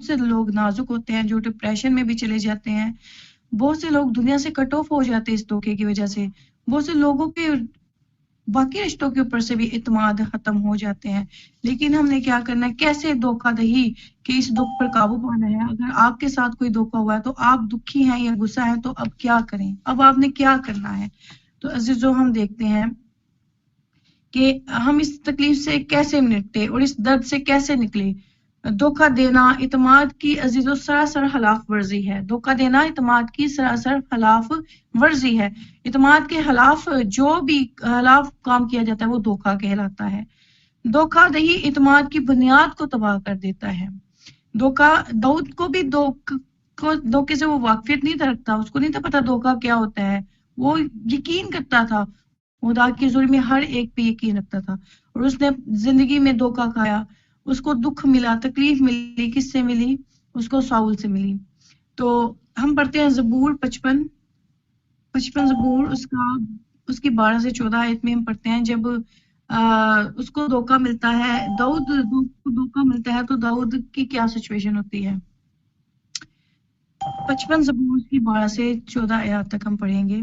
से लोग नाजुक होते हैं जो डिप्रेशन में भी चले जाते हैं। बहुत से लोग दुनिया से कट ऑफ हो जाते हैं इस धोखे की वजह से। बहुत से लोगों के बाकी रिश्तों के ऊपर से भी इत्मीनान खत्म हो जाते हैं। लेकिन हमने क्या करना है, कैसे धोखाधड़ी के इस दुख पर काबू पाना है। अगर आपके साथ कोई धोखा हुआ है तो आप दुखी हैं या गुस्सा है तो अब क्या करें, अब आपने क्या करना है। तो अजीजों हम देखते हैं कि हम इस तकलीफ से कैसे निपटे और इस दर्द से कैसे निकले। धोखा देना इत्मीनान की अजीजों सरासर खिलाफ वर्जी है। धोखा देना इत्मीनान की सरासर खिलाफ वर्जी है। इत्मीनान के खिलाफ जो भी खिलाफ काम किया जाता है वो धोखा कहलाता है। धोखाधड़ी इत्मीनान की बुनियाद को तबाह कर देता है। धोखा दाऊद को भी धोखे से वो वाकिफियत नहीं रखता, उसको नहीं था पता धोखा क्या होता है। वो यकीन करता था, खुदा की जुल्म में हर एक पे यकीन रखता था और उसने जिंदगी में धोखा खाया। उसको दुख मिला, तकलीफ मिली, किससे मिली, उसको साउल से मिली। तो हम पढ़ते हैं ज़बूर 55 ज़बूर उसकी 12 से 14 आयत में हम पढ़ते हैं जब उसको धोखा मिलता है, दाऊद को धोखा मिलता है तो दाऊद की क्या सिचुएशन होती है। 55 ज़बूर की 12 से 14 आयत तक हम पढ़ेंगे।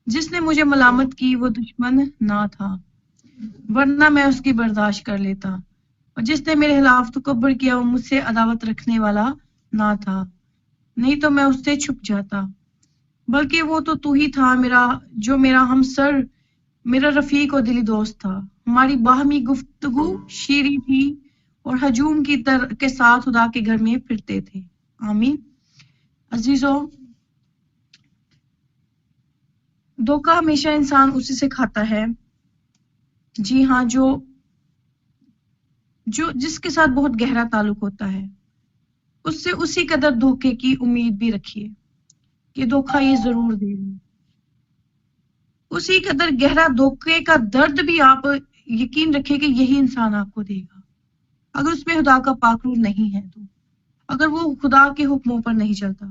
जिसने मुझे मलामत की वो दुश्मन ना था, वरना मैं उसकी बर्दाश्त कर लेता। और जिसने मेरे खिलाफ तकब्बुर किया वो मुझसे अदावत रखने वाला ना था, नहीं तो मैं उससे छुप जाता। बल्कि वो तो तू ही था मेरा हमसर, मेरा रफीक और दिली दोस्त था। हमारी बाहमी गुफ्तगू शीरी थी और हजूम के साथ खुदा के घर में फिरते थे, आमीन। अजीजों, धोखा हमेशा इंसान उसी से खाता है, जी हाँ, जो जिसके साथ बहुत गहरा ताल्लुक होता है। उससे उसी कदर धोखे की उम्मीद भी रखिए कि धोखा ये जरूर देगा। उसी कदर गहरा धोखे का दर्द भी आप यकीन रखिए कि यही इंसान आपको देगा, अगर उसमें खुदा का पाकरूर नहीं है तो, अगर वो खुदा के हुक्मों पर नहीं चलता।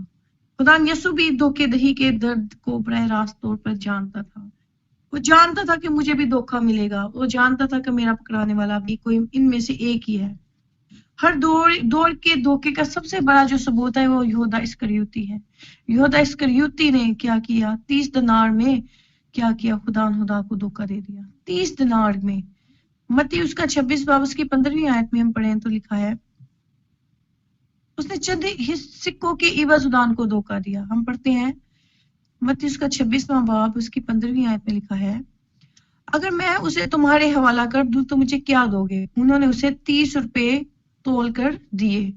खुदा यसु भी धोखेधड़ी के दर्द को बराह रास्त तौर पर जानता था। वो जानता था कि मुझे भी धोखा मिलेगा, वो जानता था कि मेरा पकड़ाने वाला भी कोई इनमें से एक ही है। हर दौर के धोखे का सबसे बड़ा जो सबूत है वो यहूदा इस्करियोती है। यहूदा इस्करियोती ने क्या किया, 30 दिनार में क्या किया, खुदा को धोखा दे दिया 30 दिनार में। मत्ती उसका 26 बाब उसकी 15वीं आयत में हम पढ़ें तो लिखा है उसने चंद सिक्कों के इवज खुदा को धोखा दिया। हम पढ़ते हैं मत्ती उसका 26वां बाब उसकी 15वीं आयत में लिखा है, अगर मैं उसे तुम्हारे हवाला कर दूं तो मुझे क्या दोगे। उन्होंने उसे 30 रुपए तोल कर दिए,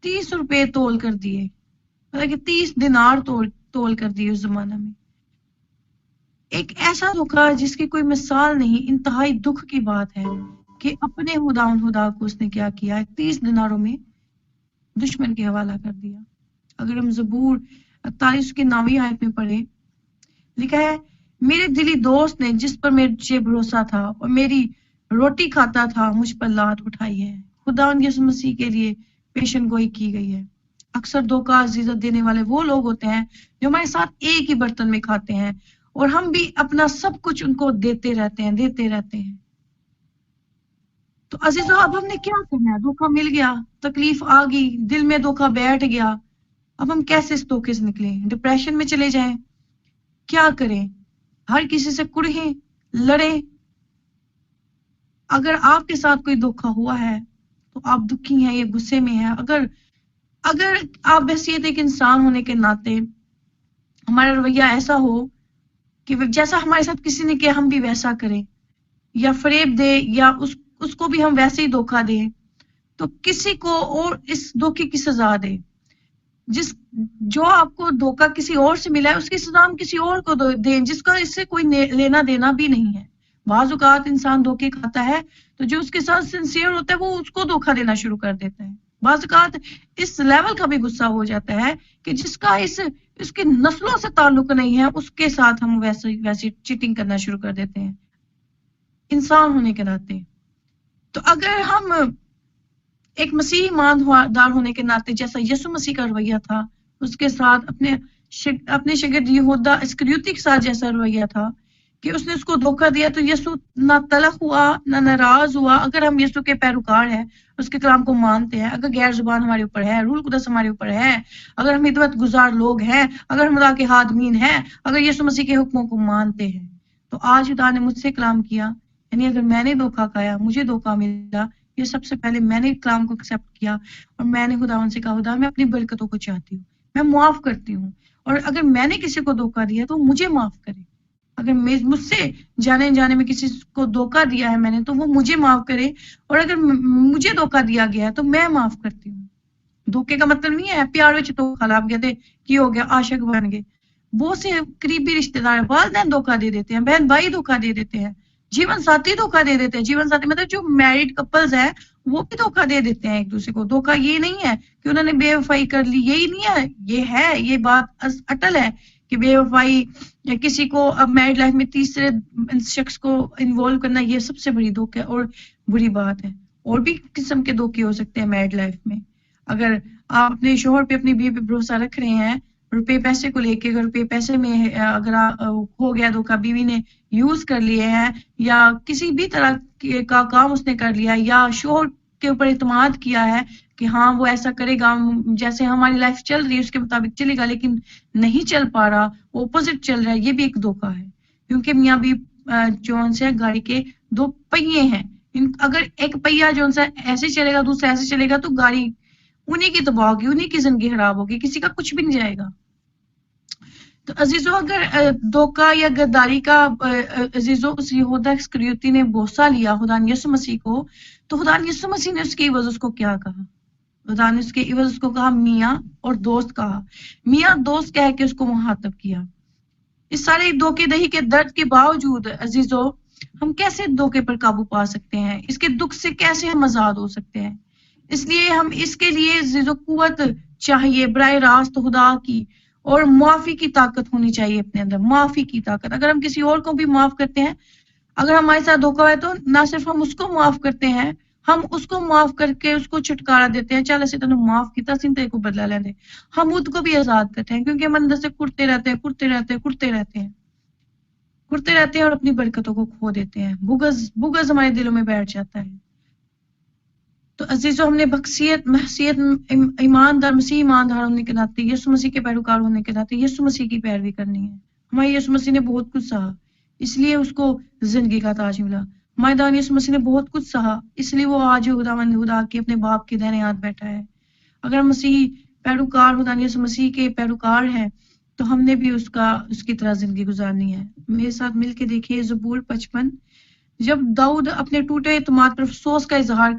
30 रुपए तोल कर दिए, मतलब कि 30 दिनार तोल कर दिए उस जमाना में। एक ऐसा धोखा जिसकी कोई मिसाल नहीं, इंतहाई दुख की बात है कि अपने खुदा को उसने क्या किया, 30 दिनारों में दुश्मन के हवाला कर दिया। अगर हम ज़बूर 48 की 9वीं आयत में पढ़े, लिखा है, मेरे दिली दोस्त ने जिस पर मुझे भरोसा था और मेरी रोटी खाता था मुझ पर लात उठाई है। खुदा यीशु मसीह के लिए पेशन गोई की गई है। अक्सर धोखा अजीजत देने वाले वो लोग होते हैं जो हमारे साथ एक ही बर्तन में खाते हैं और हम भी अपना सब कुछ उनको देते रहते हैं। तो अजीजों, अब हमने क्या करना है, धोखा मिल गया, तकलीफ आ गई, दिल में धोखा बैठ गया, अब हम कैसे इस धोखे से निकलें। डिप्रेशन में चले जाएं, क्या करें? हर किसी से कुड़ें, लड़ें? अगर आपके साथ कोई धोखा हुआ है तो आप दुखी हैं, ये गुस्से में हैं। अगर आप हैसियत एक इंसान होने के नाते हमारा रवैया ऐसा हो कि जैसा हमारे साथ किसी ने किया हम भी वैसा करें, या फरेब दे, या उसको भी हम वैसे ही धोखा दें, तो किसी को और इस धोखे की सजा दे। जो आपको धोखा किसी और से मिला है उसकी सजा हम किसी और को दें जिसका इससे कोई लेना देना भी नहीं है। बाज़ औक़ात इंसान धोखे खाता है तो जो उसके साथ सिंसियर होता है वो उसको धोखा देना शुरू कर देता है। बाज़ औक़ात इस लेवल का भी गुस्सा हो जाता है कि जिसका इसकी नस्लों से ताल्लुक नहीं है उसके साथ हम वैसे चीटिंग करना शुरू कर देते हैं इंसान होने के नाते। तो अगर हम एक मसीही ईमानदार होने के नाते जैसा यीशु मसीह का रवैया था, उसके साथ अपने शागिर्द यहूदा इस्करियोती के साथ जैसा रवैया था कि उसने उसको धोखा दिया, तो यीशु ना तलख हुआ ना नाराज हुआ। अगर हम यीशु के पैरोकार हैं, उसके कलाम को मानते हैं, अगर गैर जुबान हमारे ऊपर है, रूल कुदस हमारे ऊपर है, अगर हम हिदमत गुजार लोग हैं, अगर हम खुदा के हादमीन हैं, अगर यीशु मसीह के हुक्मों को मानते हैं, तो आज खुदा ने मुझसे कलाम किया, यानी अगर मैंने धोखा खाया, मुझे धोखा मिला, ये सबसे पहले मैंने कलाम को एक्सेप्ट किया और मैंने खुदावन से कहा, खुदा मैं अपनी बरकतों को चाहती हूँ, मैं माफ करती हूँ, और अगर मैंने किसी को धोखा दिया तो मुझे माफ करे। अगर मुझसे जाने में किसी को धोखा दिया है मैंने, तो वो मुझे माफ करे, और अगर मुझे धोखा दिया गया है तो मैं माफ करती हूँ। धोखे का मतलब नहीं है प्यार विच धोखा लाभ गया थे की हो गया आशिक बन गए। बहुत से करीबी रिश्तेदार वालिदैन धोखा दे देते हैं, बहन भाई धोखा दे देते हैं, जीवन साथी धोखा दे देते हैं। जीवन साथी मतलब जो मैरिड कपल्स है वो भी धोखा दे देते हैं एक दूसरे को। धोखा ये नहीं है कि उन्होंने बेवफाई कर ली, यही नहीं है, ये बात अटल है कि बेवफाई या किसी को अब मैरिड लाइफ में तीसरे शख्स को इन्वॉल्व करना, ये सबसे बड़ी धोखा और बुरी बात है। और भी किस्म के धोखे हो सकते हैं मैरिड लाइफ में। अगर आप अपने शोहर पे अपनी बीवी पे भरोसा रख रहे हैं रुपए पैसे को लेके, अगर रुपए पैसे में अगर हो गया धोखा, बीवी ने यूज कर लिए हैं या किसी भी तरह का काम उसने कर लिया, या शोहर के ऊपर इत्मीनान किया है कि हाँ वो ऐसा करेगा, जैसे हमारी लाइफ चल रही है उसके मुताबिक चलेगा, लेकिन नहीं चल पा रहा, ऑपोजिट चल रहा है, ये भी एक धोखा है। क्योंकि मियाँ भी जो से गाड़ी के दो पहिए हैं, अगर एक पहिया जो ऐसे चलेगा दूसरा ऐसे चलेगा तो गाड़ी उन्हीं की तबाह होगी, उन्हीं की जिंदगी खराब होगी, किसी का कुछ भी नहीं जाएगा। तो अजीजों अगर धोखा या गद्दारी का अजीजों उस यहूदा इस्करियोती ने बोसा लिया खुदा यीशु मसीह को, तो खुदा यीशु मसीह ने उसके इवज उसको क्या कहा? खुदा ने उसके इवज उसको कहा मियाँ और दोस्त कहा। मियाँ दोस्त कह के उसको मुहातब किया। इस सारे धोखे दही के दर्द के बावजूद अजीजों हम कैसे धोखे पर काबू पा सकते हैं? इसके दुख से कैसे हम आजाद हो सकते हैं? इसलिए हम इसके लिए अजीजों कुव्वत चाहिए बराह रास्त खुदा की, और माफी की ताकत होनी चाहिए अपने अंदर, माफी की ताकत। अगर हम किसी और को भी माफ करते हैं, अगर हमारे साथ धोखा है तो ना सिर्फ हम उसको माफ करते हैं, हम उसको माफ करके उसको छुटकारा देते हैं, चल ऐसे तेन माफ किया सी तेरे को बदला लेंगे, हम उसको भी आजाद करते हैं, क्योंकि हम अंदर से कुड़ते रहते हैं और अपनी बरकतों को खो देते हैं। बुगज हमारे दिलों में बैठ जाता है। तो अजीजों हमने महसियत ईमानदार मसीह ईमानदार होने के नाते, यीशु मसीह के पैरोकार होने के नाते यीशु मसीह की पैरवी करनी है। हमारे यीशु मसीह ने बहुत कुछ सहा, इसलिए उसको जिंदगी का ताज मिला। हमारे दान यीशु मसीह ने बहुत कुछ सहा, इसलिए वो आज खुदा के अपने बाप के दाहिने हाथ बैठा है। अगर हम मसीह पैरोकार खुदा यीशु मसीह के पैरोकार हैं तो हमने भी उसकी तरह जिंदगी गुजारनी है। मेरे साथ मिलके देखिए ज़बूर 55। जब दाऊद अपने टूटे इत्मीनान पर अफसोस का इजहार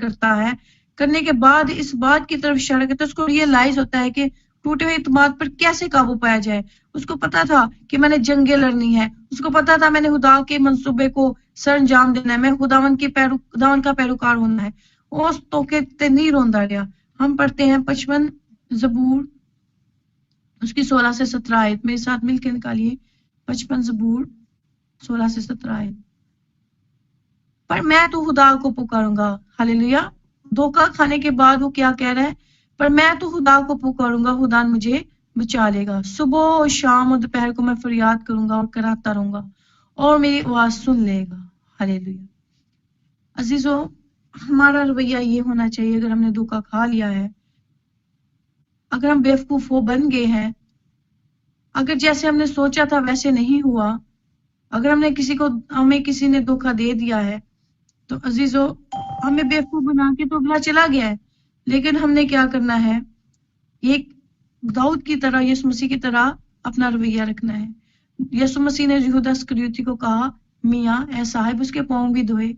करने के बाद इस बात की तरफ इशारा करता है, उसको रियलाइज होता है कि टूटे हुए इत्मीनान पर कैसे काबू पाया जाए। उसको पता था कि मैंने जंगें लड़नी है, उसको पता था मैंने खुदा के मंसूबे को सर अंजाम देना है, मैं खुदावन का पैरोकार होना है। उस तोके ते नहीं रोंदा गया। हम पढ़ते हैं 55 ज़बूर उसकी 16 से 17 आयत। मेरे साथ मिलकर निकालिए 55 ज़बूर 16 से 17 आयत। पर मैं तो खुदा को पुकारूंगा। हालेलुया। धोखा खाने के बाद वो क्या कह रहा है? पर मैं तो खुदा को पुकारूंगा, खुदा मुझे बचा लेगा। सुबह और शाम और दोपहर को मैं फरियाद करूंगा और कराता रहूंगा और मेरी आवाज सुन लेगा। हालेलुया। अजीजों हमारा रवैया ये होना चाहिए, अगर हमने धोखा खा लिया है, अगर हम बेवकूफ बन गए हैं, अगर जैसे हमने सोचा था वैसे नहीं हुआ, अगर हमें किसी ने धोखा दे दिया है, तो अजीजों हमें बेवकूफ बना के तो अगला चला गया है, लेकिन हमने क्या करना है, एक दाऊद की तरह, यीशु मसीह की तरह अपना रवैया रखना है। यीशु मसीह ने यहूदा इस्करियोती को कहा, मियाँ ए साहिब, उसके पाँव भी धोए।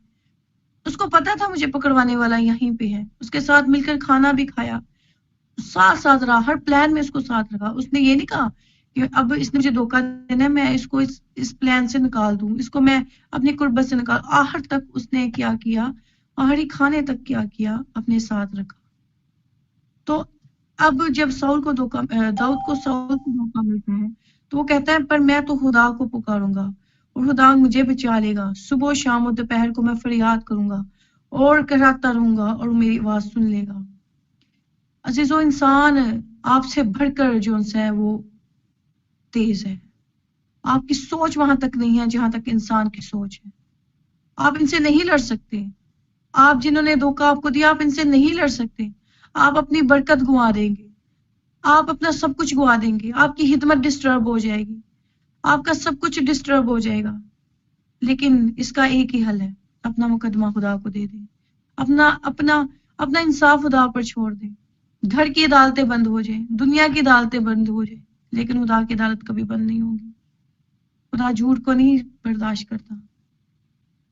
उसको पता था मुझे पकड़वाने वाला यहीं पे है, उसके साथ मिलकर खाना भी खाया, साथ साथ रहा, हर प्लान में उसको साथ रखा। उसने ये नहीं कहा कि अब इसने मुझे धोखा देना है, मैं इसको इस प्लान से निकाल दूं, इसको मैं अपनी कुर्बत से निकाल। आखिर तक उसने क्या किया, आखिरी खाने तक क्या किया, अपने साथ रखा। तो अब जब दाऊद को धोखा मिलता है, तो वो कहता है पर मैं तो खुदा को पुकारूंगा और खुदा मुझे बचा लेगा, सुबह शाम और दोपहर को मैं फरियाद करूंगा और कराता रहूंगा और मेरी आवाज सुन लेगा। अजीजों, इंसान आपसे बढ़कर जो है वो तेज है। आपकी सोच वहां तक नहीं है जहां तक इंसान की सोच है। आप इनसे नहीं लड़ सकते। आप जिन्होंने धोखा आपको दिया, आप इनसे नहीं लड़ सकते। आप अपनी बरकत गुआ देंगे, आप अपना सब कुछ गुआ देंगे, आपकी हिदमत डिस्टर्ब हो जाएगी, आपका सब कुछ डिस्टर्ब हो जाएगा। लेकिन इसका एक ही हल है, अपना मुकदमा खुदा को दे दें, अपना इंसाफ खुदा पर छोड़ दें। घर की अदालतें बंद हो जाए, दुनिया की अदालतें बंद हो जाए, लेकिन खुदा की अदालत कभी बंद नहीं होगी। खुदा झूठ को नहीं बर्दाश्त करता।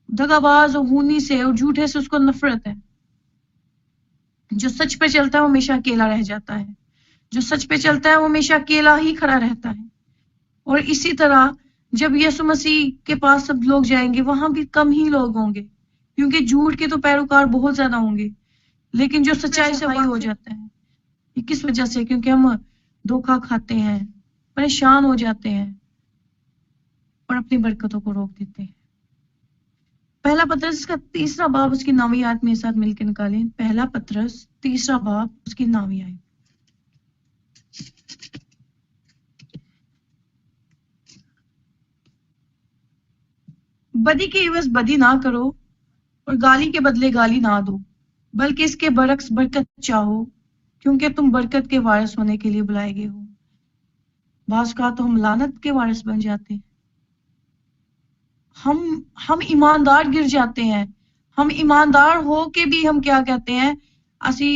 दगाबाज और खूनी से और झूठे से उसको नफरत है। जो सच पे चलता है वो हमेशा अकेला रह जाता है, जो सच पे चलता है वो हमेशा अकेला ही खड़ा रहता है। और इसी तरह जब यीशु मसीह के पास सब लोग जाएंगे, वहां भी कम ही लोग होंगे, क्योंकि झूठ के तो पैरोकार बहुत ज्यादा होंगे, लेकिन जो सच्चाई से वही हो जाता है। ये किस वजह से? क्योंकि हम धोखा खाते हैं, परेशान हो जाते हैं और अपनी बरकतों को रोक देते हैं। पहला पत्रस का 3 बाब उसकी 9वीं आयत मेरे साथ मिलकर निकालें। पहला पत्रस 3 बाब उसकी 9वीं आयत। बदी के एवज बदी ना करो और गाली के बदले गाली ना दो, बल्कि इसके बरक्स बरकत चाहो, क्योंकि तुम बरकत के वारिस होने के लिए बुलाए गए हो। बाज का तो हम लानत के वारिस बन जाते हैं। हम ईमानदार गिर जाते हैं। हम ईमानदार हो के भी हम क्या कहते हैं, असी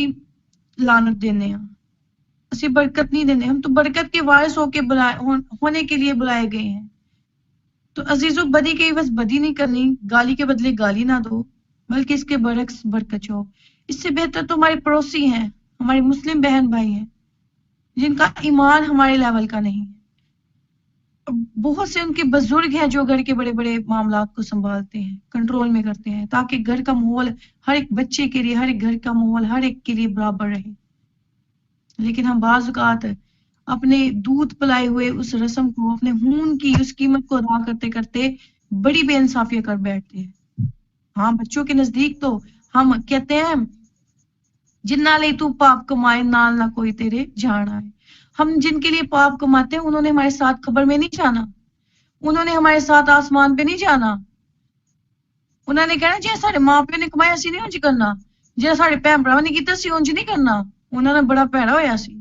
लानत देने, असी बरकत नहीं देने। हम तो बरकत के वारिस होने के लिए बुलाए गए हैं। तो अजीजों, बदी के बस बदी नहीं करनी, गाली के बदले गाली ना दो, बल्कि इसके बरक्स बरकत चाहो। इससे बेहतर तो हमारे पड़ोसी हैं, हमारे मुस्लिम बहन भाई हैं, जिनका ईमान हमारे लेवल का नहीं है। बहुत से उनके बुजुर्ग हैं जो घर के बड़े बड़े मामलात को संभालते हैं, कंट्रोल में करते हैं, ताकि घर का माहौल हर एक बच्चे के लिए, हर एक घर का माहौल हर एक के लिए बराबर रहे। लेकिन हम बाज़ औक़ात अपने दूध पिलाए हुए उस रस्म को, अपने खून की उस कीमत को अदा करते करते बड़ी बेइंसाफियां कर बैठते हैं। हाँ, बच्चों के नजदीक तो हम कहते हैं, जिन्ना ले तू पाप कमाए नाल ना कोई तेरे जान आए। हम जिनके लिए पाप कमाते हैं उन्होंने हमारे साथ खबर में नहीं जाना, उन्होंने हमारे साथ आसमान पे नहीं जाना। उन्होंने कहना जे साढ़े मां प्यो ने कमाया सी नहीं उंज करना, जे साढ़े भैन भरावां ने कीता सी उंज नहीं करना, उन्होंने बड़ा भैड़ा होया सी।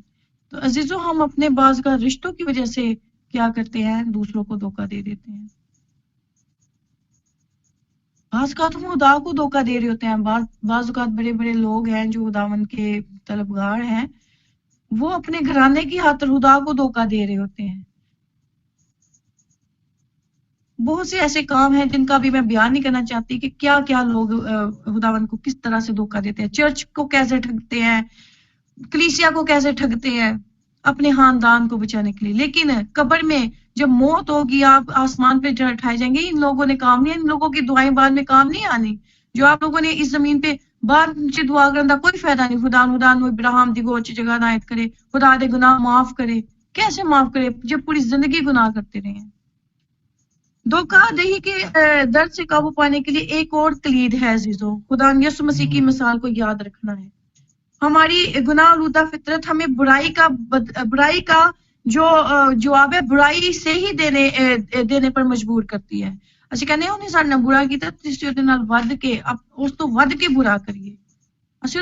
तो अजीजों, हम अपने बाज़ का रिश्तों की वजह से क्या करते हैं, दूसरों को धोखा दे देते हैं। बाज़ का तो खुदा को धोखा दे रहे होते हैं। बाज़ औक़ात बड़े बड़े लोग हैं जो खुदावन के तलबगार हैं, वो अपने घराने की खातिर खुदा को धोखा दे रहे होते हैं। बहुत से ऐसे काम हैं जिनका भी मैं बयान नहीं करना चाहती कि क्या क्या लोग खुदावन को किस तरह से धोखा देते हैं। चर्च को कैसे ठगते हैं, कलीसिया को कैसे ठगते हैं अपने खानदान को बचाने के लिए। लेकिन कब्र में जब मौत होगी, आप आसमान पे उठाए जाएंगे, इन लोगों ने काम नहीं, इन लोगों की दुआएं बाद में काम नहीं आनी। जो आप लोगों ने इस जमीन पे बाहर नीचे दुआ करने का कोई फायदा नहीं। खुदा इब्राहिम दी गोच जगह हिदायत करे, खुदा दे गुनाह माफ करे। कैसे माफ करे जब पूरी जिंदगी गुनाह करते रहे हैं। धोखाधड़ी के दर्द से काबू पाने के लिए एक और कलीद है अजीजों, खुदा यीशु मसीह की मिसाल को याद रखना है। हमारी गुनाह आलूदा फितरत हमें बुराई का जो जवाब है बुराई से ही देने पर मजबूर करती है। ਅਸੀਂ ਕਹਿੰਦੇ ਉਹਨੇ ਸਾਡੇ ਨਾਲ ਬੁਰਾ ਕੀਤਾ, ਤੁਸੀਂ ਉਹਦੇ ਨਾਲ ਵੱਧ ਕੇ ਉਸ ਤੋਂ ਵੱਧ ਕੇ ਬੁਰਾ ਕਰੀਏ। ਅਸੀਂ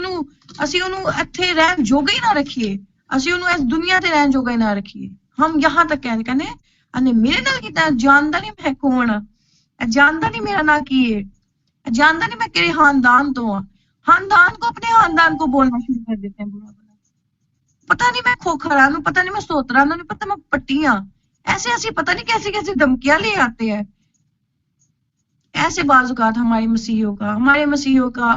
ਉਹਨੂੰ ਇੱਥੇ ਰਹਿਣ ਜੋਗਾ ਹੀ ਨਾ ਰੱਖੀਏ, ਅਸੀਂ ਉਹਨੂੰ ਇਸ ਦੁਨੀਆ ਤੇ ਰਹਿਣ ਜੋਗਾ ਹੀ ਨਾ ਰੱਖੀਏ। ہم یہاں تک کہنے انے میرے نال کیتا جاندا نہیں میں کون ہاں، جاندا نہیں میرا نا کی ہے، جاندا نہیں میں کہڑے خاندان تو ہاں. خاندان کو اپنے خاندان کو بولنا شروع کر دیتے ہیں برا بھلا. پتہ نہیں میں کھوکھرا ہوں، پتہ نہیں میں سوترا ہوں، نہیں پتہ میں پٹیاں، ایسے ایسی پتہ نہیں کیسی کیسی دھمکیاں لے آتے ہیں. ایسے بعض اوقات ہمارے مسیحیوں کا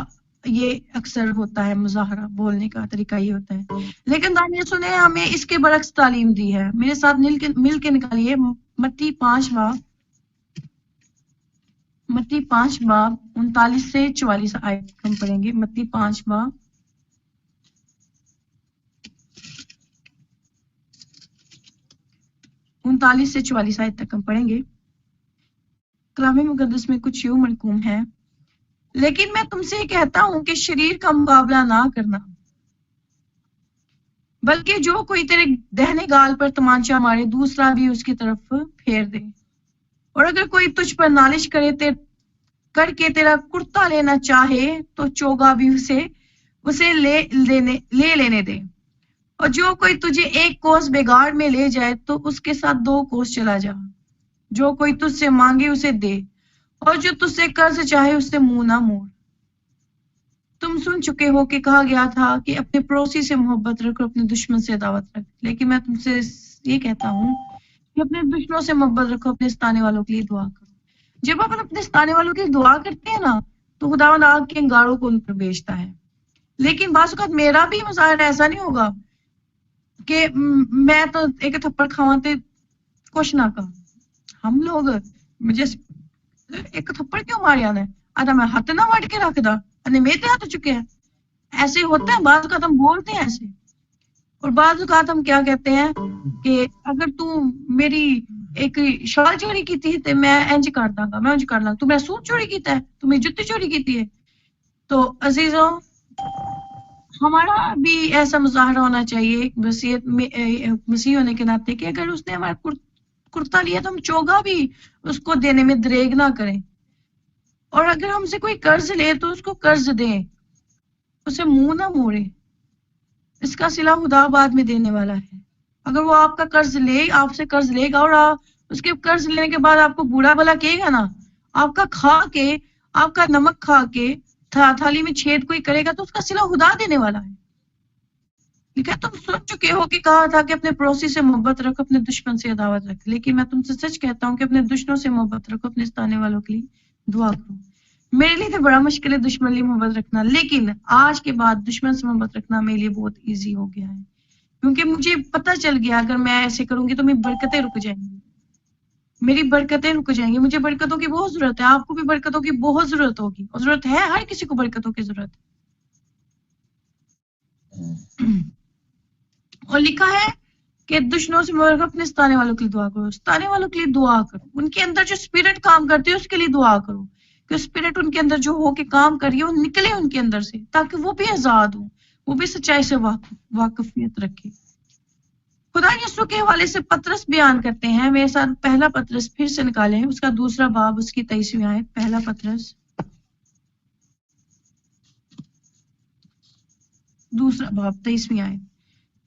یہ اکثر ہوتا ہے، مظاہرہ بولنے کا طریقہ یہ ہوتا ہے. لیکن دانیہ سنے ہمیں اس کے برعکس تعلیم دی ہے. میرے ساتھ مل کے نکالیے متی 5 باب 39 سے 44 آیت ہم پڑھیں گے. متی 5 باب 39 سے 44 آیت تک ہم پڑھیں گے. کلام مقدس میں کچھ یوں مرقوم ہے، لیکن میں تم سے کہتا ہوں کہ شریر کا مقابلہ نہ کرنا، بلکہ جو کوئی تیرے دہنے گال پر تمانچہ مارے دوسرا بھی اس کی طرف پھیر دے. اور اگر کوئی تجھ پر نالش کر کے تیرا کرتا لینا چاہے تو چوگا بھی اسے لے لینے دے. اور جو کوئی تجھے ایک کوس بگاڑ میں لے جائے تو اس کے ساتھ 2 کوس چلا جا. جو کوئی تجھ سے مانگے اسے دے، اور جو تجھ سے قرض چاہے اس سے منہ نہ موڑ. تم سن چکے ہو کہ کہا گیا تھا کہ اپنے پڑوسی سے محبت رکھ اور اپنے دشمن سے عداوت رکھ. لیکن میں تم سے یہ کہتا ہوں کہ اپنے دشمنوں سے محبت رکھو، اپنے ستانے والوں کے لیے دعا کرو. جب آپ اپنے ستانے والوں کے لیے دعا کرتے ہیں نا تو خداوند آگ کے انگاروں کو ان پر بھیجتا ہے. لیکن بعض اوقات میرا بھی مظاہرہ ایسا نہیں ہوگا کہ میں تو ایک تھپڑ کھاواں تے کچھ نہ کہا. ہم لوگ مجھے ایک تھپڑ کیوں ماریا نے آدھا میں ہاتھ نہ وٹ کے رکھ دا انے میرے ہاتھ چکے ہیں. ایسے ہوتا ہے بعض اوقات ہم بولتے ہیں ایسے. اور بعض اوقات ہم کیا کہتے ہیں کہ اگر تو میری ایک شال چوری کی تھی تو میں انج کر داں گا، میں انج کر لاں. تو میرا سوٹ چوری کیتا ہے، تو میری جوتی چوری کیتی ہے. تو عزیزوں ہمارا بھی ایسا مظاہرہ ہونا چاہیے مسیح ہونے کے ناطے کہ اگر اس نے ہمارا کرتا لیا تو ہم چوگا بھی اس کو دینے میں دریغ نہ کریں. اور اگر ہم سے کوئی قرض لے تو اس کو قرض دیں، اسے منہ نہ موڑے. اس کا صلہ خدا بعد میں دینے والا ہے. اگر وہ آپ کا قرض آپ سے قرض لے گا اور اس کے قرض لینے کے بعد آپ کو برا بھلا کہے گا نا، آپ کا نمک کھا کے تھالی میں چھید کوئی کرے گا تو اس کا صلہ خدا دینے والا ہے. ٹھیک ہے، تم سن چکے ہو کہ کہا تھا کہ اپنے پڑوسی سے محبت رکھو، اپنے دشمن سے عداوت رکھ. لیکن میں تم سے سچ کہتا ہوں کہ اپنے دشمنوں سے محبت رکھو، اپنے ستانے والوں کے لیے دعا کرو. میرے لیے تو بڑا مشکل ہے دشمن لیے محبت رکھنا، لیکن آج کے بعد دشمن سے محبت رکھنا میرے لیے بہت ایزی ہو گیا ہے. کیونکہ مجھے پتہ چل گیا اگر میں ایسے کروں گی تو میری برکتیں رک جائیں گی، مجھے برکتوں کی بہت ضرورت ہے. آپ کو بھی برکتوں کی بہت ضرورت ہوگی، اور ضرورت ہے، ہر کسی کو برکتوں کی ضرورت ہے. اور لکھا ہے کہ دشمنوں سے محبت رکھو، اپنے ستانے والوں کے لیے دعا کرو. ستانے والوں کے لیے دعا کرو، ان کے اندر جو اسپرٹ کام کرتی ہے اس کے لیے دعا کرو کہ اسپرٹ ان کے اندر جو ہو کے کام کر رہی ہے وہ نکلے ان کے اندر سے، تاکہ وہ بھی آزاد ہوں، وہ بھی سچائی سے واقفیت رکھے. خدا یسوع کے حوالے سے پطرس بیان کرتے ہیں. میرے ساتھ پہلا پطرس پھر سے نکالیں، اس کا دوسرا باب، اس کی 23ویں آیت. پہلا پطرس دوسرا باب 23ویں آیت.